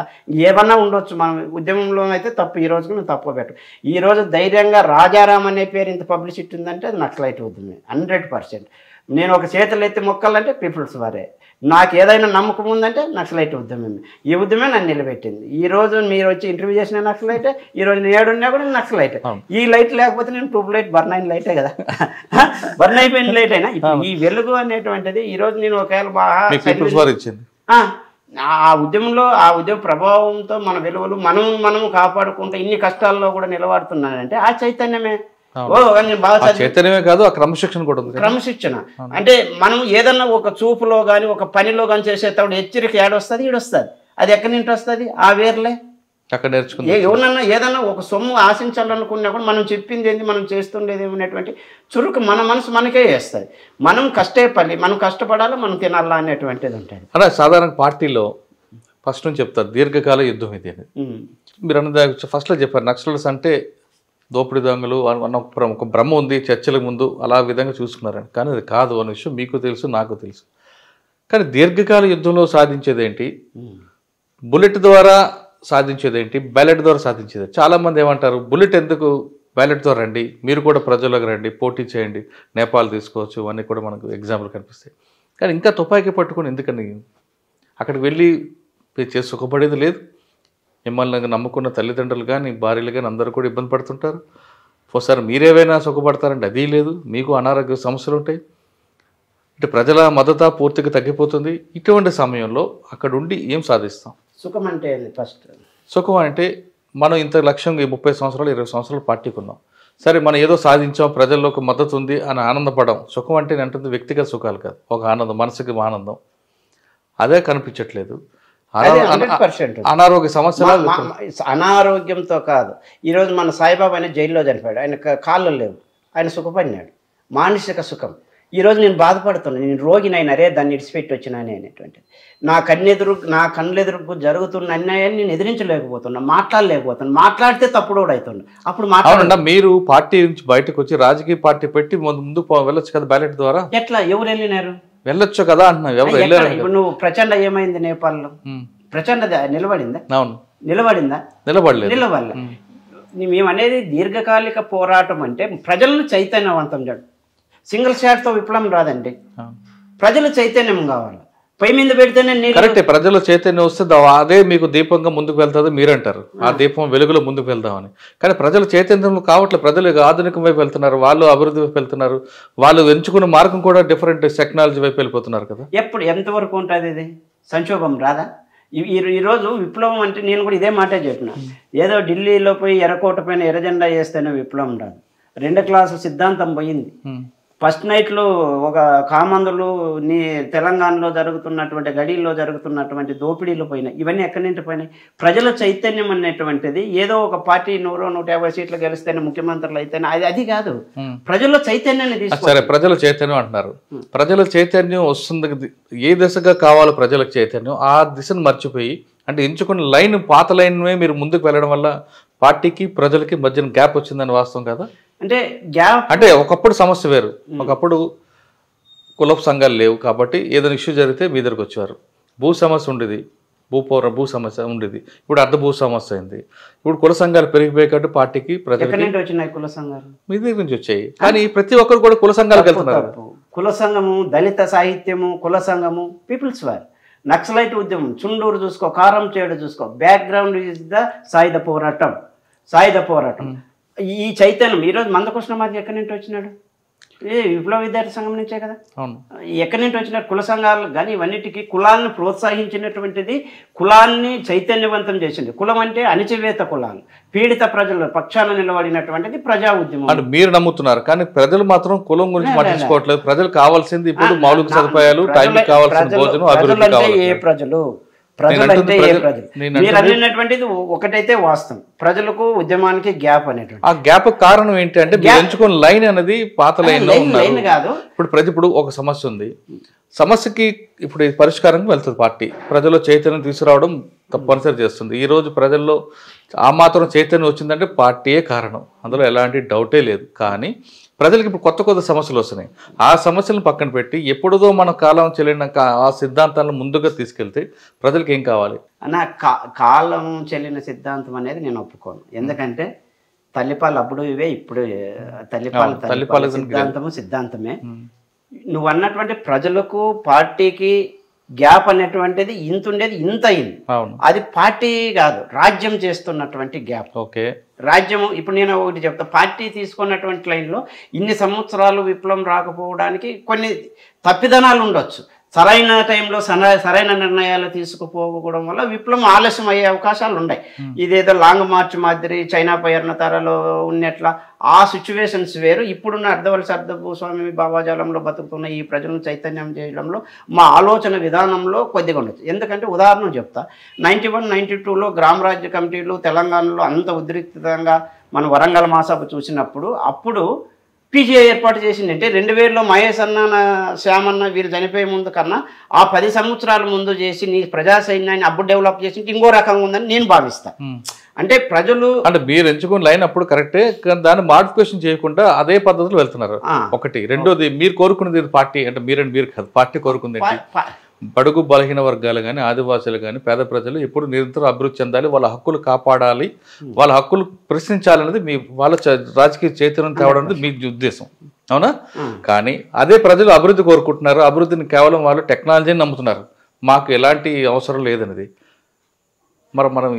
ఏమన్నా ఉండొచ్చు, మన ఉద్యమంలో అయితే తప్పు, ఈ రోజుకు మేము తప్పు పెట్టు. ఈరోజు ధైర్యంగా రాజారాం అనే పేరు ఇంత పబ్లిసిటీ ఉందంటే అది నక్సలైట్ ఉద్యమే 100%. నేను ఒక చేతులు ఎత్తి మొక్కాలంటే పీపుల్స్ వారే, నాకు ఏదైనా నమ్మకం ఉందంటే నక్సలైట్ ఉద్యమమే. ఈ ఉద్యమే నన్ను నిలబెట్టింది. ఈ రోజు మీరు వచ్చి ఇంటర్వ్యూ చేసిన నక్సలైటే, ఈ రోజు నేను ఏడున్నా కూడా నక్సలైటే. ఈ లైట్ లేకపోతే నేను ట్యూబ్ లైట్ బర్న్ అయిన లైటే కదా, బర్న్ అయిపోయిన లైట్ అయినా ఈ వెలుగు అనేటువంటిది ఈ రోజు నేను ఒకవేళ బాగా ఆ ఉద్యమంలో ఆ ఉద్యమ ప్రభావంతో మన వెలుగులు మనము కాపాడుకుంటూ ఇన్ని కష్టాల్లో కూడా నిలబడుతున్నానంటే ఆ చైతన్యమే. చైతన్యమే కాదు, ఆ క్రమశిక్షణ కూడా ఉంది. క్రమశిక్షణ అంటే మనం ఏదన్నా ఒక చూపులో కానీ ఒక పనిలో కానీ చేసేటప్పుడు హెచ్చరిక ఏడొస్తుంది, ఈడొస్తుంది, అది ఎక్కడి నుంచి వస్తుంది? ఆ వేర్లే అక్కడ నేర్చుకుని ఎవరన్నా ఏదన్నా ఒక సొమ్ము ఆశించాలనుకున్నా కూడా మనం చెప్పింది ఏంది, మనం చేస్తుండేది ఏమనేటువంటి చురుకు మన మనసు మనకే వేస్తుంది. మనం మనం కష్టపడాలి, మనం తినాలా అనేటువంటిది ఉంటుంది. అలా సాధారణ పార్టీలో ఫస్ట్ నుంచి చెప్తారు దీర్ఘకాల యుద్ధం ఇది అని. మీరు అన్నది ఫస్ట్లో చెప్పారు, నక్సలైట్స్ అంటే దోపిడీ దొంగలు అన్న ఒక భ్రమ ఉంది చర్చల ముందు, అలా విధంగా చూసుకున్నారని. కానీ అది కాదు అనే విషయం మీకు తెలుసు, నాకు తెలుసు. కానీ దీర్ఘకాల యుద్ధంలో సాధించేది ఏంటి, బుల్లెట్ ద్వారా సాధించేది ఏంటి, బ్యాలెట్ ద్వారా సాధించేది. చాలామంది ఏమంటారు, బుల్లెట్ ఎందుకు, బ్యాలెట్ ద్వారా రండి, మీరు కూడా ప్రజల్లోకి రండి, పోటీ చేయండి, నేపాల్ తీసుకోవచ్చు, ఇవన్నీ కూడా మనకు ఎగ్జాంపుల్ కనిపిస్తాయి. కానీ ఇంకా తుపాకీ పట్టుకొని ఎందుకని అక్కడికి వెళ్ళి చేసి సుఖపడేది లేదు. మిమ్మల్ని నమ్ముకున్న తల్లిదండ్రులు కానీ భార్యలు కానీ అందరూ కూడా ఇబ్బంది పడుతుంటారు. ఒకసారి మీరేవైనా సుఖపడతారంటే అది లేదు, మీకు అనారోగ్య సమస్యలు ఉంటాయి. అంటే ప్రజల మద్దతు పూర్తిగా తగ్గిపోతుంది. ఇటువంటి సమయంలో అక్కడ ఉండి ఏం సాధిస్తాం? సుఖం అంటే ఫస్ట్ సుఖం అంటే మనం ఇంత లక్ష్యంగా 30 సంవత్సరాలు 20 సంవత్సరాలు పార్టీకి ఉన్నాం, సరే మనం ఏదో సాధించాం, ప్రజల్లో ఒక మద్దతు ఉంది అని ఆనందపడడం సుఖం అంటే అంటే వ్యక్తిగత సుఖాలు కాదు, ఒక ఆనందం, మనసుకి ఆనందం. అదే కనిపించట్లేదు. అనారోగ్య సమస్యలు అనారోగ్యంతో కాదు. ఈరోజు మన సాయిబాబా అనే జైల్లో చనిపోయాడు, ఆయన కాళ్ళు లేవు, ఆయన సుఖపడినాడు, మానసిక సుఖం. ఈరోజు నేను బాధపడుతున్నాను, నేను రోగినైనా అరే దాన్ని ఇడిచిపెట్టి వచ్చినానే అనేటువంటిది. నా కళ్ళెదురుకు జరుగుతున్న అన్యాయాన్ని నేను ఎదిరించలేకపోతున్నా, మాట్లాడలేకపోతున్నా, మాట్లాడితే తప్పుడు కూడా అవుతున్నా. అప్పుడు మాట్లాడండి. మీరు పార్టీ నుంచి బయటకు వచ్చి రాజకీయ పార్టీ పెట్టి ముందు వెళ్ళొచ్చు కదా బ్యాలెట్ ద్వారా. ఎట్లా ఎవరు వెళ్ళినారు? వెళ్ళొచ్చు కదా అంటున్నావు. ఎవరు వెళ్ళారు? ఇప్పుడు నువ్వు ప్రచండ ఏమైంది నేపాల్లో? ప్రచండ నిలబడిందా? అవును, నిలబడిందా? నిలబడలే. మేమనేది దీర్ఘకాలిక పోరాటం అంటే ప్రజలను చైతన్యవంతం చేయడం. సింగిల్ షాట్తో విప్లవం రాదండి, ప్రజలు చైతన్యం కావాలి. పై మీద పెడితేనే కరెక్టే. ప్రజల చైతన్యం వస్తే అదే మీకు దీపంగా ముందుకు వెళ్తుంది మీరంటారు, ఆ దీపం వెలుగులో ముందుకు వెళ్దామని. కానీ ప్రజల చైతన్యం కావట్లేదు. ప్రజలు ఆధునికం వైపు వెళ్తున్నారు, వాళ్ళు అభివృద్ధి వైపు వెళ్తున్నారు, వాళ్ళు ఎంచుకున్న మార్గం కూడా డిఫరెంట్ టెక్నాలజీ వైపు వెళ్ళిపోతున్నారు కదా. ఎప్పుడు ఎంతవరకు ఉంటుంది ఇది? సంక్షోభం రాదా? ఈరోజు విప్లవం అంటే నేను కూడా ఇదే మాటే చెప్పిన, ఏదో ఢిల్లీలో పోయి ఎర్రకోట పైన ఎర్రజెండా వేస్తేనే విప్లవం రాదు. 2 క్లాసు సిద్ధాంతం పోయింది. ఫస్ట్ నైట్లో ఒక కామందులు నీ తెలంగాణలో జరుగుతున్నటువంటి గడిలో జరుగుతున్నటువంటి దోపిడీలు పోయినాయి. ఇవన్నీ ఎక్కడి నుంచి పోయినాయి? ప్రజల చైతన్యం అనేటువంటిది ఏదో ఒక పార్టీ 100-150 సీట్లు గెలిస్తేనే ముఖ్యమంత్రులు అయితేనే అది కాదు. ప్రజల చైతన్యాన్ని తీసుకో. సరే, ప్రజల చైతన్యం అంటున్నారు. ప్రజల చైతన్యం వస్తుంది, ఏ దిశగా కావాలో ప్రజలకు చైతన్యం, ఆ దిశను మర్చిపోయి అంటే ఎంచుకున్న లైన్ పాత లైన్మే మీరు ముందుకు వెళ్ళడం వల్ల పార్టీకి ప్రజలకి మధ్యన గ్యాప్ వచ్చిందని వాస్తవం కదా? అంటే గ్యాప్ అంటే ఒకప్పుడు సమస్య వేరు, ఒకప్పుడు కులపు సంఘాలు లేవు కాబట్టి ఏదైనా ఇష్యూ జరిగితే మీ దగ్గరకు వచ్చేవారు. భూ సమస్య ఉండేది, భూ సమస్య ఉండేది, ఇప్పుడు అర్ధ భూ సమస్య అయింది. ఇప్పుడు కుల సంఘాలు పెరిగిపోయేటట్టు పార్టీకి ప్రజలకి వచ్చినాయి కుల సంఘాలు మీ దగ్గర నుంచి వచ్చాయి. కానీ ప్రతి ఒక్కరు కూడా కుల సంఘాలకు వెళ్తున్నారు. కుల సంఘము, దళిత సాహిత్యము, కుల సంఘము, పీపుల్స్ వార్, నక్సలైట్ ఉద్యమం, చుండూరు చూసుకో, కారం చేడు చూసుకో, బ్యాక్గ్రౌండ్ ఇస్ ద సాయుధ పోరాటం. ఈ చైతన్యం ఈరోజు మందకృష్ణ మాది ఎక్కడి నుంచి వచ్చినాడు? విప్లవ విద్యార్థి సంఘం నుంచే కదా. ఎక్కడి నుంచి వచ్చినాడు? కుల సంఘాలు కానీ ఇవన్నిటికీ కులాన్ని ప్రోత్సహించినటువంటిది, కులాన్ని చైతన్యవంతం చేసింది. కులం అంటే అణచివేత కులాలు, పీడిత ప్రజల పక్షాన నిలబడినటువంటిది ప్రజా ఉద్యమం అంటే మీరు నమ్ముతున్నారు. కానీ ప్రజలు మాత్రం కులం గురించి పట్టించుకోవట్లేదు. ప్రజలు కావాల్సింది ఇప్పుడు మౌలిక సదుపాయాలు, టైంకి కావాల్సిన భోజనం, అభివృద్ధి కావాలి. ఏ ప్రజలు అంటే ఏ ప్రజలు? మీరు అన్నటువంటిది ఒకటైతే వాస్తవం, ప్రజలకు ఉద్యమానికి గ్యాప్ అనేటువంటి. ఆ గ్యాప్ కారణం ఏంటి అంటే మీరు ఎంచుకున్న లైన్ అనేది పాత లైన్ కాదు. ఇప్పుడు ఒక సమస్య ఉంది, సమస్యకి ఇప్పుడు పరిష్కారంగా వెళ్తుంది పార్టీ. ప్రజల్లో చైతన్యం తీసుకురావడం తప్పనిసరి చేస్తుంది. ఈ రోజు ప్రజల్లో ఆ మాత్రం చైతన్యం వచ్చిందంటే పార్టీయే కారణం, అందులో ఎలాంటి డౌటే లేదు. కానీ ప్రజలకు ఇప్పుడు కొత్త సమస్యలు వస్తున్నాయి. ఆ సమస్యలను పక్కన పెట్టి ఎప్పుడుదో మన కాలం చెల్లిన ఆ సిద్ధాంతాలను ముందుగా తీసుకెళ్తే ప్రజలకు ఏం కావాలి? కాలం చెల్లిన సిద్ధాంతం అనేది నేను ఒప్పుకోను. ఎందుకంటే తల్లిపాలు అప్పుడు ఇవే, ఇప్పుడు తల్లిపాల సిద్ధాంతమే. నువ్వు అన్నటువంటి ప్రజలకు పార్టీకి గ్యాప్ అనేటువంటిది ఇంత ఉండేది, ఇంత అయింది. అది పార్టీ కాదు, రాజ్యం చేస్తున్నటువంటి గ్యాప్. ఓకే, రాజ్యము. ఇప్పుడు నేను ఒకటి చెప్తా, పార్టీ తీసుకున్నటువంటి లైన్లో ఇన్ని సంవత్సరాలు విప్లవం రాకపోవడానికి కొన్ని తప్పిదనాలు ఉండొచ్చు. సరైన టైంలో సరైన నిర్ణయాలు తీసుకుపోవడం వల్ల విప్లవం ఆలస్యం అయ్యే అవకాశాలు ఉన్నాయి. ఇదేదో లాంగ్ మార్చ్ మాదిరి చైనా పయర్ణతారలో ఉన్నట్లా ఆ సిచ్యువేషన్స్ వేరు. ఇప్పుడున్న అర్ధవలస భూస్వామి భావాజాలంలో బతుకుతున్న ఈ ప్రజలను చైతన్యం చేయడంలో మా ఆలోచన విధానంలో కొద్దిగా ఉండొచ్చు. ఎందుకంటే ఉదాహరణ చెప్తా, 91-92లో గ్రామరాజ్య కమిటీలు తెలంగాణలో అంత ఉద్రిక్తంగా మనం వరంగల్ మాసభ చూసినప్పుడు అప్పుడు పీజీఐ ఏర్పాటు చేసింది. అంటే 2000లో మహేష్ అన్న, శ్యామన్న వీరు చనిపోయే ముందు కన్నా ఆ 10 సంవత్సరాల ముందు చేసి నీ ప్రజా సైన్యాన్ని అప్పుడు డెవలప్ చేసి ఇంకో రకంగా ఉందని నేను భావిస్తాను. అంటే ప్రజలు అంటే మీరు ఎంచుకున్న లైన్ అప్పుడు కరెక్టే, దాన్ని మాడిఫికేషన్ చేయకుండా అదే పద్ధతిలో వెళ్తున్నారు. ఒకటి. రెండోది, మీరు కోరుకునేది పార్టీ అంటే మీరు కాదు, పార్టీ కోరుకుంది బడుగు బలహీన వర్గాలు కానీ, ఆదివాసులు కానీ, పేద ప్రజలు ఎప్పుడు నిరంతరం అభివృద్ధి చెందాలి, వాళ్ళ హక్కులు కాపాడాలి, వాళ్ళ హక్కులు ప్రశ్నించాలనేది మీ వాళ్ళ రాజకీయ చైతన్యం తేవడం అనేది మీ ఉద్దేశం, అవునా? కానీ అదే ప్రజలు అభివృద్ధి కోరుకుంటున్నారు, అభివృద్ధిని కేవలం వాళ్ళు టెక్నాలజీని నమ్ముతున్నారు, మాకు ఎలాంటి అవసరం లేదనేది. మనం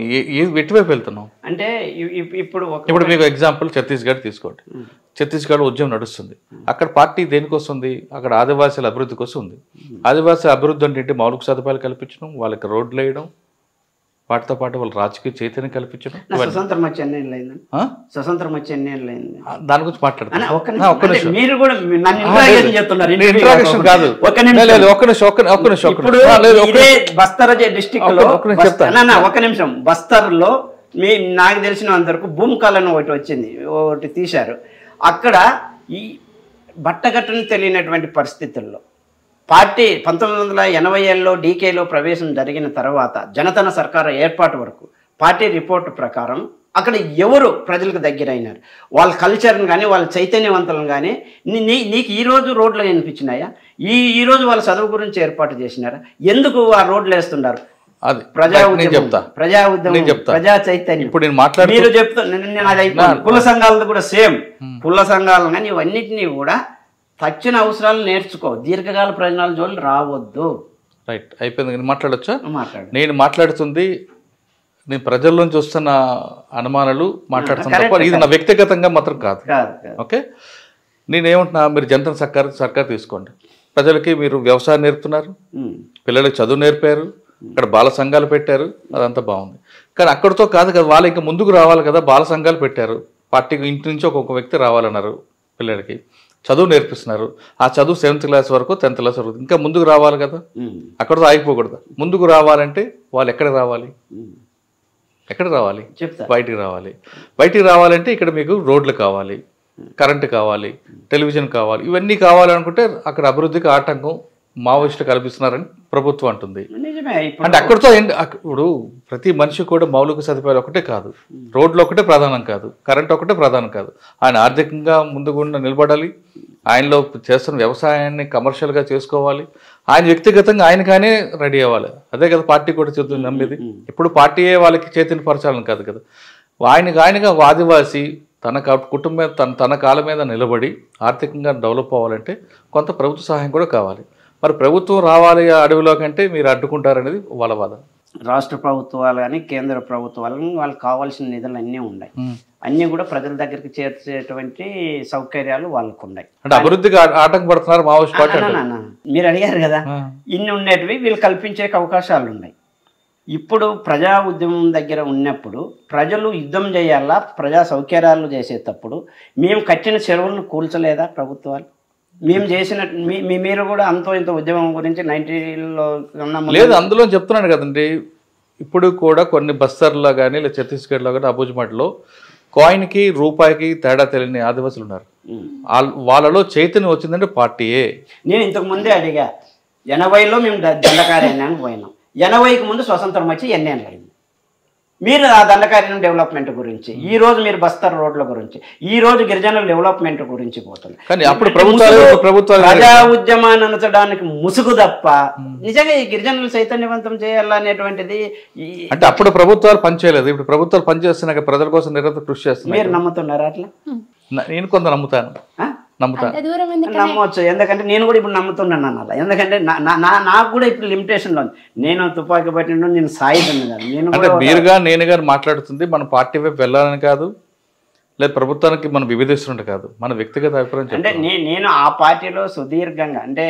ఎటువైపు వెళ్తున్నాం అంటే ఇప్పుడు మీకు ఎగ్జాంపుల్ ఛత్తీస్గఢ్ తీసుకోండి. ఛత్తీస్గఢ్ ఉద్యమం నడుస్తుంది. అక్కడ పార్టీ దేనికోసం ఉంది? అక్కడ ఆదివాసీల అభివృద్ధి కోసం ఉంది. ఆదివాసీ అభివృద్ధి అంటే మౌలిక సదుపాయాలు కల్పించడం, వాళ్ళకి రోడ్లు వేయడం, వాటితో పాటు వాళ్ళ రాజకీయ చైతన్యం కల్పించడం. స్వతంత్రం వచ్చి ఎన్ని ఏళ్ళు అయింది? స్వతంత్రం వచ్చి ఎన్ని ఏళ్ళు అయింది? దాని గురించి మాట్లాడుతున్నాను. బస్తర్ డిస్ట్రిక్ట్ లో ఒక నిమిషం, బస్తర్ లో నాకు తెలిసిన అందరికి భూమికాలను ఒకటి వచ్చింది, ఒకటి తీశారు. అక్కడ ఈ బట్టగట్టును తెలియనటువంటి పరిస్థితుల్లో పార్టీ 1980లో డీకేలో ప్రవేశం జరిగిన తర్వాత జనతన సర్కారు ఏర్పాటు వరకు పార్టీ రిపోర్టు ప్రకారం అక్కడ ఎవరు ప్రజలకు దగ్గర అయినారు, వాళ్ళ కల్చర్ని కానీ వాళ్ళ చైతన్యవంతులను కానీ నీకు ఈరోజు రోడ్లు కనిపించినాయా? ఈరోజు వాళ్ళ చదువు గురించి ఏర్పాటు చేసినారా? ఎందుకు ఆ రోడ్లు వేస్తున్నారు? అది ప్రజా ఉద్యమం, ప్రజా చైతన్యం. ఇప్పుడు నేను మాట్లాడు మీరు చెప్తా, కుల సంఘాలతో కూడా సేమ్. కుల సంఘాలు కానీ ఇవన్నిటినీ కూడా తక్షణ అవసరాలు నేర్చుకో, దీర్ఘకాల ప్రయోజనాల జోలు రావద్దు. రైట్, అయిపోయింది. నేను మాట్లాడొచ్చా? నేను మాట్లాడుతుంది నేను ప్రజల నుంచి వస్తున్న అనుమానాలు మాట్లాడుతున్నా, ఇది నా వ్యక్తిగతంగా మాత్రం కాదు. ఓకే, నేనేమంటున్నా, మీరు జనతన సర్కార్ తీసుకోండి. ప్రజలకి మీరు వ్యవసాయం నేర్పుతున్నారు, పిల్లలకి చదువు నేర్పారు, ఇక్కడ బాల సంఘాలు పెట్టారు, అదంతా బాగుంది. కానీ అక్కడితో కాదు కదా, వాళ్ళు ఇంకా ముందుకు రావాలి కదా. బాల సంఘాలు పెట్టారు, పార్టీకి ఇంటి నుంచి ఒక్కొక్క వ్యక్తి రావాలన్నారు పిల్లలకి. చదువు నేర్పిస్తున్నారు. ఆ చదువు 7th క్లాస్ వరకు 10th క్లాస్ వరకు, ఇంకా ముందుకు రావాలి కదా, అక్కడతో ఆగిపోకూడదు. ముందుకు రావాలంటే వాళ్ళు ఎక్కడికి రావాలి? ఎక్కడికి రావాలి? బయటికి రావాలి. బయటికి రావాలంటే ఇక్కడ మీకు రోడ్లు కావాలి, కరెంటు కావాలి, టెలివిజన్ కావాలి. ఇవన్నీ కావాలనుకుంటే అక్కడ అభివృద్ధికి ఆటంకం మావోయిస్టులు కల్పిస్తున్నారని ప్రభుత్వం అంటుంది. అంటే అక్కడితో ఇప్పుడు ప్రతి మనిషి కూడా మౌలిక సదుపాయాలు ఒకటే కాదు, రోడ్లు ఒకటే ప్రధానం కాదు, కరెంట్ ఒకటే ప్రధానం కాదు. ఆయన ఆర్థికంగా ముందుకుండా నిలబడాలి, ఆయనలో చేస్తున్న వ్యవసాయాన్ని కమర్షియల్గా చేసుకోవాలి, ఆయన వ్యక్తిగతంగా ఆయనగానే రెడీ అవ్వాలి. అదే కదా పార్టీ కూడా చెప్తుంది నమ్మేది. ఇప్పుడు పార్టీయే వాళ్ళకి చేతిని పరచాలని కాదు కదా, ఆయనగా ఒక ఆదివాసి తన కుటుంబం తన కాళ్ళ మీద నిలబడి ఆర్థికంగా డెవలప్ అవ్వాలంటే కొంత ప్రభుత్వ సహాయం కూడా కావాలి. మరి ప్రభుత్వం రావాలి అడవిలో కంటే మీరు అడ్డుకుంటారనేది వాళ్ళ వాదన. రాష్ట్ర ప్రభుత్వాలు కానీ కేంద్ర ప్రభుత్వాలు కానీ వాళ్ళకి కావాల్సిన నిధులు అన్నీ ఉన్నాయి, అన్నీ కూడా ప్రజల దగ్గరికి చేర్చేటువంటి సౌకర్యాలు వాళ్ళకు ఉన్నాయి. అంటే అభివృద్ధికి ఆటంకపడుతున్నారు మావోయిస్ట్ పార్టీ. మీరు అడిగారు కదా, ఇన్ని ఉండేటివి వీళ్ళు కల్పించే అవకాశాలు ఉన్నాయి. ఇప్పుడు ప్రజా ఉద్యమం దగ్గర ఉన్నప్పుడు ప్రజలు యుద్ధం చేయాలా, ప్రజా సౌకర్యాలు చేసేటప్పుడు మేము కట్టిన చెరువులను కూల్చలేదా ప్రభుత్వాలు? మేము చేసిన మీరు కూడా అంతో ఇంత ఉద్యమం గురించి 90లో లేదు, అందులో చెప్తున్నాను కదండి. ఇప్పుడు కూడా కొన్ని బస్తర్లో కానీ లేదా ఛత్తీస్గఢ్లో కానీ అబుజ్మట్లో కాయిన్కి రూపాయికి తేడా తెలియని ఆదివాసులు ఉన్నారు. వాళ్ళలో చైతన్యం వచ్చిందంటే పార్టీయే. నేను ఇంతకు ముందే అడిగా, 80లో మేము దండకారణ్యానికి పోయినాం, 80కి ముందు స్వతంత్రం వచ్చి ఎన్నేళ్ళు అయింది. మీరు ఆ దండకారణ్యం డెవలప్మెంట్ గురించి, ఈ రోజు మీరు బస్తర్ రోడ్ల గురించి, ఈ రోజు గిరిజనుల డెవలప్మెంట్ గురించి పోతుంది. ప్రజా ఉద్యమాన్ని అనచడానికి ముసుగు తప్ప నిజంగా ఈ గిరిజనులు చైతన్యవంతం చేయాలనేటువంటిది అంటే అప్పుడు ప్రభుత్వాలు పనిచేయలేదు. ఇప్పుడు ప్రభుత్వాలు పనిచేస్తున్నాక ప్రజల కోసం నిరంతరం కృషి చేస్తున్నారు. మీరు నమ్ముతున్నారా అట్లా? నేను కొంత నమ్ముతాను. నమ్మవచ్చు, ఎందుకంటే నేను కూడా ఇప్పుడు నమ్ముతున్నాను అన్నది. ఎందుకంటే నాకు కూడా ఇప్పుడు లిమిటేషన్లో ఉంది. నేను తుపాకీ పట్టిన నేను సాయితున్నాను కదా. నేను మీరుగా నేనుగా మాట్లాడుతుంది మన పార్టీ వైపు వెళ్ళాలని కాదు, లేదా ప్రభుత్వానికి మనం విభేదిస్తుంటే కాదు, మన వ్యక్తిగత అభిప్రాయం. అంటే నేను ఆ పార్టీలో సుదీర్ఘంగా, అంటే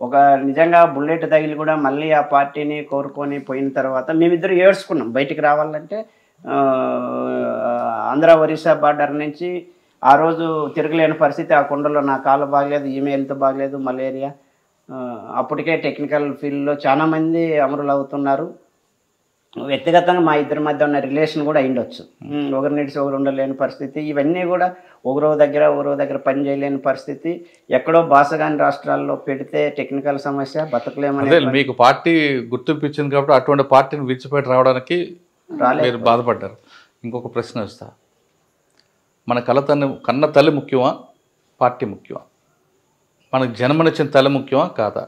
ఒక నిజంగా బుల్లెట్ తగిలి కూడా మళ్ళీ ఆ పార్టీని కోరుకొని పోయిన తర్వాత మేమిద్దరు ఏడ్చుకున్నాం. బయటికి రావాలంటే ఆంధ్ర ఒరిస్సా బార్డర్ నుంచి ఆ రోజు తిరగలేని పరిస్థితి. ఆ కొండలో నా కాళ్ళు బాగలేదు, ఈమె హెల్త్ బాగలేదు, మలేరియా. అప్పటికే టెక్నికల్ ఫీల్డ్లో చాలామంది అమరులు అవుతున్నారు. వ్యక్తిగతంగా మా ఇద్దరి మధ్య ఉన్న రిలేషన్ కూడా అయిండొచ్చు. ఒకరి నిడిచి ఒకరు ఉండలేని పరిస్థితి. ఇవన్నీ కూడా ఒకరో దగ్గర పని చేయలేని పరిస్థితి. ఎక్కడో బాసగాని రాష్ట్రాల్లో పెడితే టెక్నికల్ సమస్య, బతకలేమని. మీకు పార్టీ గుర్తింపు ఇచ్చింది కాబట్టి అటువంటి పార్టీని విడిచిపెట్టి రావడానికి మీరు బాధపడ్డారు. ఇంకొక ప్రశ్న వస్తా, మన కన్న తల్లి ముఖ్యమా, పార్టీ ముఖ్యమా? మనకు జన్మనిచ్చిన తల్లి ముఖ్యమా కాదా?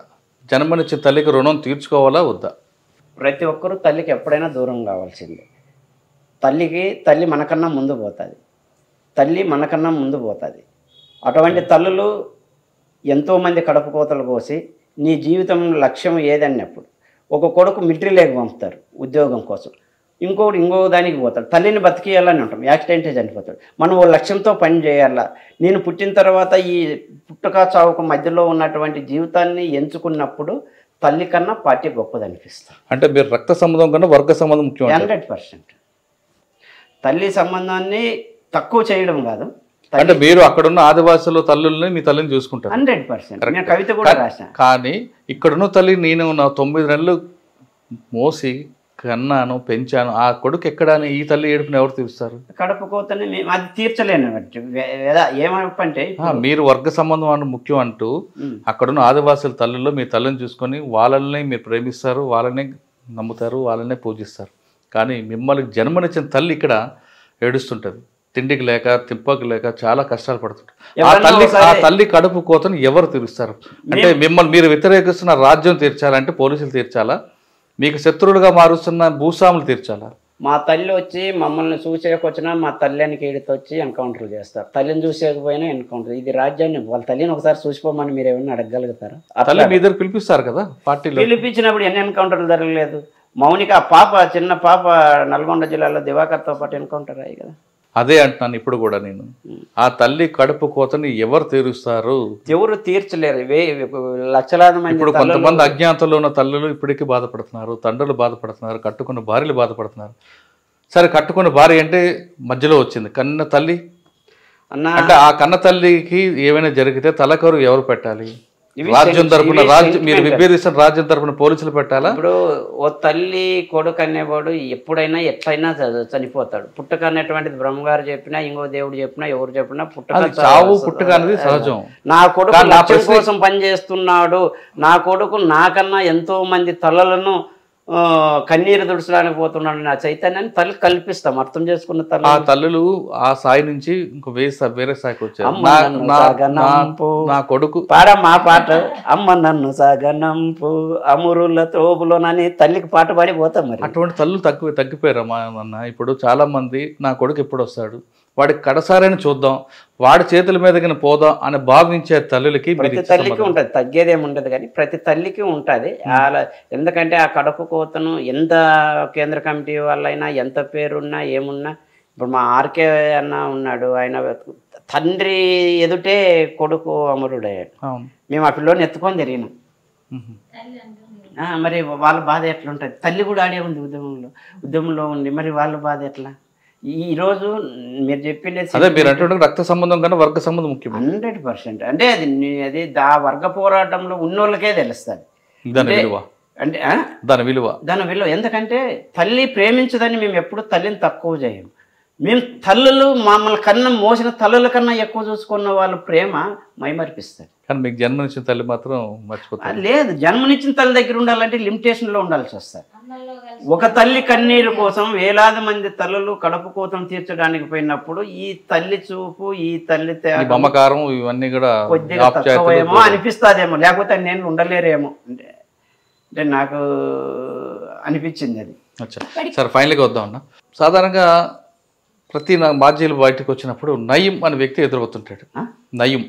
జన్మనిచ్చిన తల్లికి రుణం తీర్చుకోవాలా వద్దా? ప్రతి ఒక్కరూ తల్లికి ఎప్పుడైనా దూరం కావాల్సిందే. తల్లి మనకన్నా ముందు పోతుంది. అటువంటి తల్లులు ఎంతోమంది కడుపు కోతలు కోసి నీ జీవితం లక్ష్యం ఏదన్నప్పుడు ఒక కొడుకు మిలిటరీలోకి పంపుతారు ఉద్యోగం కోసం, ఇంకో దానికి పోతాడు. తల్లిని బతికేయాలని ఉంటాం, యాక్సిడెంటే చనిపోతాడు. మనం ఓ లక్ష్యంతో పని చేయాలా. నేను పుట్టిన తర్వాత ఈ పుట్టుక చావుకు మధ్యలో ఉన్నటువంటి జీవితాన్ని ఎంచుకున్నప్పుడు తల్లి కన్నా పార్టీ గొప్పదనిపిస్తాం. అంటే మీరు రక్త సంబంధం కన్నా వర్గ సంబంధం ముఖ్యం. 100% తల్లి సంబంధాన్ని తక్కువ చేయడం కాదు. అంటే మీరు అక్కడున్న ఆదివాసుల తల్లుల్ని మీ తల్లిని చూసుకుంటారు. 100%. నేను కవిత కూడా రాశాను. కానీ ఇక్కడున్న తల్లి నేను నా 9 నెలలు మోసి కన్నాను, పెంచాను, ఆ కొడుకు ఎక్కడ ఈ తల్లి ఏడుపుని ఎవరు తీరుస్తారు? కడుపు కోతని అది తీర్చలేను. ఏమంటే మీరు వర్గ సంబంధం అంటే ముఖ్యం అంటూ అక్కడున్న ఆదివాసుల తల్లుల్లో మీ తల్లిని చూసుకొని వాళ్ళని మీరు ప్రేమిస్తారు, వాళ్ళని నమ్ముతారు, వాళ్ళనే పూజిస్తారు. కానీ మిమ్మల్ని జన్మనిచ్చిన తల్లి ఇక్కడ ఏడుస్తుంటది, తిండికి లేక తిప్పకి లేక చాలా కష్టాలు పడుతుంటారు. ఆ తల్లి కడుపు కోతను ఎవరు తీరుస్తారు? అంటే మిమ్మల్ని మీరు వ్యతిరేకిస్తున్న రాజ్యం తీర్చాలంటే పోలీసులు తీర్చాలా, మీకు శత్రువులుగా మారుస్తున్న భూస్వాములు తీర్చాలా? మా తల్లి వచ్చి మమ్మల్ని చూసేకొచ్చినా మా తల్లిని కేడితో వచ్చి ఎన్కౌంటర్ చేస్తారు. తల్లిని చూసేకపోయినా ఎన్కౌంటర్. ఇది రాజ్యాన్ని. వాళ్ళ తల్లిని ఒకసారి చూసిపోమని మీరు ఏమైనా అడగలుగుతారా? తల్లి మీ దగ్గర పిలిపిస్తారు కదా పార్టీలో. పిలిపించినప్పుడు ఎన్ని ఎన్కౌంటర్లు జరగలేదు? మౌనిక పాప, చిన్న పాప నల్గొండ జిల్లాలో దివాకర్తో పాటు ఎన్కౌంటర్ అయ్యి కదా. అదే అంటున్నాను ఇప్పుడు కూడా నేను. ఆ తల్లి కడుపు కోతని ఎవరు తీరుస్తారు? ఎవరు తీర్చలేరు. లక్షలాది మంది. ఇప్పుడు కొంతమంది అజ్ఞాతంలో ఉన్న తల్లులు ఇప్పటికీ బాధపడుతున్నారు, తండ్రులు బాధపడుతున్నారు, కట్టుకున్న భార్యలు బాధపడుతున్నారు. సరే, కట్టుకున్న భార్య అంటే మధ్యలో వచ్చింది, కన్న తల్లి అన్న అంటే ఆ కన్న తల్లికి ఏమైనా జరిగితే తలకరు ఎవరు పెట్టాలి? ఇవి రాజ్యం తరపున ఇవి మీరు sentiment. విభేదిస్తున్న రాజ్యం తరపున పోలీసులు పెట్టాలా? ఇప్పుడు ఓ తల్లి కొడుకు అనేవాడు ఎప్పుడైనా ఎట్లయినా చనిపోతాడు. పుట్టుక అనేటువంటిది బ్రహ్మగారు చెప్పినా, ఇంకో దేవుడు చెప్పినా, ఎవరు చెప్పినా పుట్టుక అది చావు పుట్టుక అనేది సహజం. నా కొడుకు లక్ష్యం కోసం పనిచేస్తున్నాడు, నా కొడుకు నాకన్నా ఎంతో మంది తలలను కన్నీరు దుడుచడానికి పోతున్నాడు, నా చైతన్యాన్ని తల్లి కల్పిస్తాం. అర్థం చేసుకున్న ఆ తల్లి తల్లులు ఆ స్థాయి నుంచి ఇంకో వేరే స్థాయికి వచ్చారు. అమ్మ నన్ను సాగనంపు. నా కొడుకు పాడమ్మా పాట, అమ్మ నన్ను సాగనంపు అమురుల త్రోబులోనని తల్లికి పాట పాడి పోతాం. మరి అటువంటి తల్లులు తగ్గిపోయారమ్మా అన్న. ఇప్పుడు చాలా మంది నా కొడుకు ఎప్పుడు వస్తాడు, వాడికి కడసారని చూద్దాం, వాడి చేతుల మీదకి పోదాం అని భావించే తల్లులకి ప్రతి తల్లికి ఉంటుంది, తగ్గేదేముండదు కానీ ప్రతి తల్లికి ఉంటుంది. అలా ఎందుకంటే ఆ కడుపు కోతను ఎంత కేంద్ర కమిటీ వాళ్ళైనా ఎంత పేరున్నా ఏమున్నా, ఇప్పుడు మా ఆర్కే అన్న ఉన్నాడు, ఆయన తండ్రి ఎదుటే కొడుకు అమరుడయ్యాడు. మేము ఆ పిల్లోని ఎత్తుకొని తిరిగినాం. మరి వాళ్ళ బాధ ఎట్లుంటుంది? తల్లి కూడా ఆడే ఉంది ఉద్యమంలో ఉంది, మరి వాళ్ళ బాధ ఎట్లా? ఈరోజు మీరు చెప్పింది అదే మీరు అంటే రక్త సంబంధం కన్నా వర్గ సంబంధం ముఖ్యం. 100%. అంటే అది వర్గ పోరాటంలో ఉన్నోళ్ళకే తెలుస్తుంది దాని విలువ. అంటే దాని విలువ ఎందుకంటే తల్లి ప్రేమించదని మేము ఎప్పుడు తల్లిని తక్కువ చేయము. మేము తల్లులు మమ్మల్ని కన్నా మోసిన తల్లుల కన్నా ఎక్కువ చూసుకున్న వాళ్ళు ప్రేమ మైమరిపిస్తారు. కానీ మీకు జన్మనిచ్చిన తల్లి మాత్రం మర్చిపోతారు. లేదు, జన్మనిచ్చిన తల్లి దగ్గర ఉండాలంటే లిమిటేషన్లో ఉండాల్సి వస్తుంది. ఒక తల్లి కన్నీరు కోసం వేలాది మంది తల్లులు కడుపు కోతం తీర్చడానికి పోయినప్పుడు ఈ తల్లి చూపు, ఈ తల్లి మమకారం ఇవన్నీ కూడా కొద్దిగా తక్కువేమో అనిపిస్తుందేమో, లేకపోతే నేను ఉండలేరేమో అంటే నాకు అనిపించింది అది. సరే ఫైనల్గా వద్దాం అన్న. సాధారణంగా ప్రతి మాజీలు బయటకు వచ్చినప్పుడు నయీం అనే వ్యక్తి ఎదురవుతుంటాడు. నయీం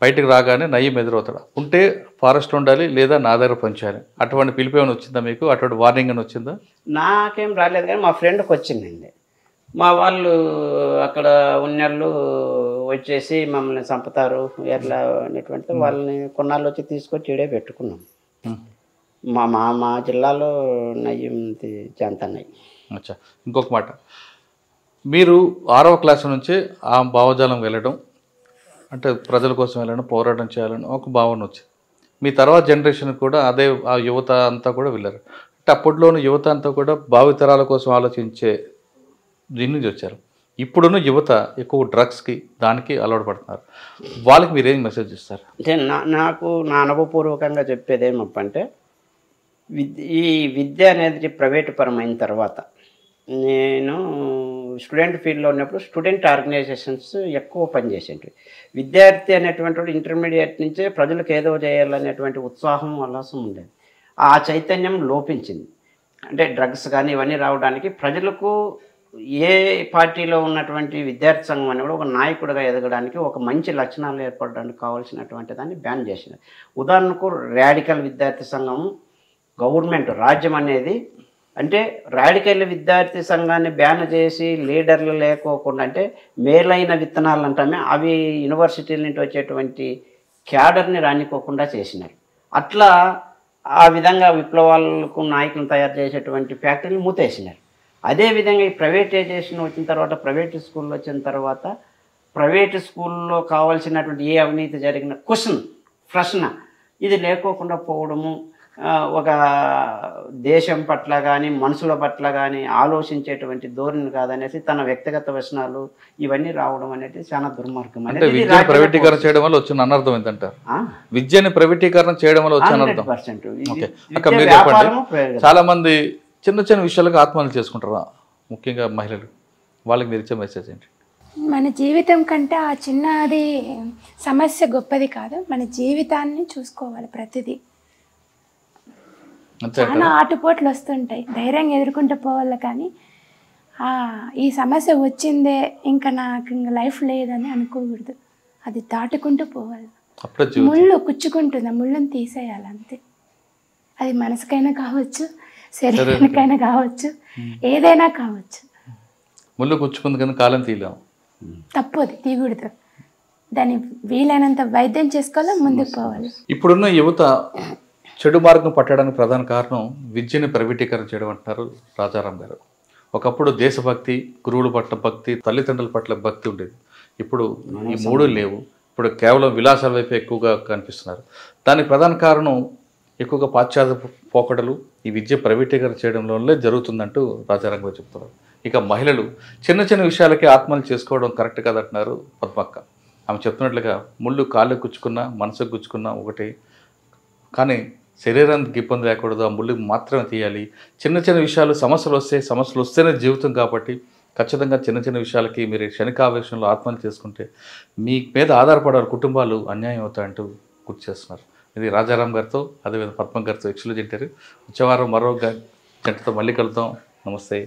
బయటకు రాగానే నయీం ఎదురవుతాడు. ఉంటే ఫారెస్ట్ ఉండాలి లేదా నా దగ్గర పనిచేయాలి. అటువంటి పిలుపు ఏమైనా వచ్చిందా మీకు? అటువంటి వార్నింగ్ అని వచ్చిందా? నాకేం రాలేదు, కానీ మా ఫ్రెండ్కి వచ్చిందండి. మా వాళ్ళు అక్కడ ఉన్నళ్ళు వచ్చేసి మమ్మల్ని చంపుతారు ఎట్లా అనేటువంటిది వాళ్ళని కొన్నాళ్ళు వచ్చి తీసుకొచ్చి ఈడే పెట్టుకున్నాం. మా జిల్లాలో నయీం జాంతన్నయ్య. అచ్చా, ఇంకొక మాట, మీరు 6వ క్లాసు నుంచే ఆ భావజాలం వెళ్ళడం, అంటే ప్రజల కోసం వెళ్ళడం, పోరాటం చేయాలని ఒక భావన వచ్చింది. మీ తర్వాత జనరేషన్ కూడా అదే, ఆ యువత అంతా కూడా వెళ్ళారు. అంటే అప్పట్లోని యువత అంతా కూడా భావితరాల కోసం ఆలోచించే దీని నుంచి వచ్చారు. ఇప్పుడున్న యువత ఎక్కువ డ్రగ్స్కి దానికి అలవాటు పడుతున్నారు. వాళ్ళకి మీరు ఏం మెసేజ్ ఇస్తారు? అంటే నాకు నా అనుభవపూర్వకంగా చెప్పేది ఏమప్పంటే, ఈ విద్య అనేది ప్రైవేటు పరమైన తర్వాత నేను స్టూడెంట్ ఫీల్డ్లో ఉన్నప్పుడు స్టూడెంట్ ఆర్గనైజేషన్స్ ఎక్కువ పనిచేసేవి. విద్యార్థి అనేటువంటి వాడు ఇంటర్మీడియట్ నుంచే ప్రజలకు ఏదో చేయాలనేటువంటి ఉత్సాహం ఉల్లాసం ఉండేది. ఆ చైతన్యం లోపించింది. అంటే డ్రగ్స్ కానీ ఇవన్నీ రావడానికి ప్రజలకు ఏ పార్టీలో ఉన్నటువంటి విద్యార్థి సంఘం అని కూడా ఒక నాయకుడిగా ఎదగడానికి, ఒక మంచి లక్షణాలు ఏర్పడడానికి కావాల్సినటువంటి దాన్ని బ్యాన్ చేసింది. ఉదాహరణకు రాడికల్ విద్యార్థి సంఘం గవర్నమెంట్ రాజ్యం అనేది, అంటే రాడికల్ విద్యార్థి సంఘాన్ని బ్యాన్ చేసి లీడర్లు లేకోకుండా, అంటే మేలైన విత్తనాలు అంటామే అవి యూనివర్సిటీల నుంచి వచ్చేటువంటి క్యాడర్ని రానికోకుండా చేసినారు. అట్లా ఆ విధంగా విప్లవాలకు నాయకులను తయారు చేసేటువంటి ఫ్యాక్టరీలు మూతేసినారు. అదేవిధంగా ఈ ప్రైవేటైజేషన్ వచ్చిన తర్వాత, ప్రైవేట్ స్కూల్లో వచ్చిన తర్వాత, ప్రైవేటు స్కూల్లో కావాల్సినటువంటి ఏ అవినీతి జరిగిన ప్రశ్న ఇది లేకోకుండా పోవడము, ఒక దేశం పట్ల కానీ మనుషుల పట్ల కానీ ఆలోచించేటువంటి ధోరణి కాదనేసి తన వ్యక్తిగత వ్యసనాలు ఇవన్నీ రావడం అనేది చాలా దుర్మార్గం. అంటే విద్యను ప్రైవేటీకరణ చేయడం వల్ల వచ్చిన అనర్థం ఏంటంటారు? విద్యని ప్రైవేటీకరణ చేయడం వల్ల వచ్చిన అనర్థం. మీరు చెప్పండి. చాలా మంది చిన్న చిన్న విషయాలకు ఆత్మహత్య చేసుకుంటారా, ముఖ్యంగా మహిళలు? వాళ్ళకి మీరు ఇచ్చే మెసేజ్ ఏంటి? మన జీవితం కంటే ఆ చిన్నది సమస్య గొప్పది కాదు, మన జీవితాన్ని చూసుకోవాలి. ప్రతిదీ చాలా ఆటుపోట్లు వస్తుంటాయి, ధైర్యంగా ఎదుర్కొంటూ పోవాలి. కానీ ఈ సమస్య వచ్చిందే ఇంకా నాకు ఇంకా లైఫ్ లేదని అనుకోకూడదు, అది దాటుకుంటూ పోవాలి. ముళ్ళు కుచ్చుకుంటుంది, ఆ ముళ్ళని తీసేయాలి అంతే. అది మనసుకైనా కావచ్చు, శరీరానికైనా కావచ్చు, ఏదైనా కావచ్చు. ముళ్ళు కుచ్చుకుంది కానీ కాలం తీయలేము, తప్పు, అది తీయకూడదు. దాన్ని వీలైనంత వైద్యం చేసుకోవాలి, ముందుకు పోవాలి. ఇప్పుడున్న యువత చెడు మార్గం పట్టడానికి ప్రధాన కారణం విద్యను ప్రైవేటీకరణ చేయడం అంటున్నారు రాజారాం గారు. ఒకప్పుడు దేశభక్తి, గురువుల పట్ల భక్తి, తల్లిదండ్రుల పట్ల భక్తి ఉండేది. ఇప్పుడు ఈ మూడు లేవు. ఇప్పుడు కేవలం విలాసాల వైపు ఎక్కువగా కనిపిస్తున్నారు. దానికి ప్రధాన కారణం ఎక్కువగా పాశ్చాత్య పోకడలు, ఈ విద్య ప్రైవేటీకరణ చేయడంలోనే జరుగుతుందంటూ రాజారాం గారు చెప్తున్నారు. ఇక మహిళలు చిన్న చిన్న విషయాలకే ఆత్మహత్య చేసుకోవడం కరెక్ట్ కాదంటున్నారు పద్మక్క. ఆమె చెప్తున్నట్లుగా ముళ్ళు కాళ్ళు గుచ్చుకున్నా, మనసుకు గుచ్చుకున్నా ఒకటి, కానీ శరీరానికి ఇబ్బంది లేకూడదు, ఆ ముళ్ళు మాత్రమే తీయాలి. చిన్న చిన్న విషయాలు సమస్యలు వస్తేనే జీవితం కాబట్టి ఖచ్చితంగా చిన్న చిన్న విషయాలకి మీరు క్షణికావేశంలో ఆత్మహత్య చేసుకుంటే మీ మీద ఆధారపడే కుటుంబాలు అన్యాయం అవుతాయంటూ గుర్తు చేస్తున్నారు. ఇది రాజారాం గారితో, అదేవిధంగా పద్మ గారితో ఎక్స్క్లూజివ్ ఇంటర్వ్యూ. వచ్చే వారం మరో జంటతో మళ్ళీ కలుద్దాం. నమస్తే.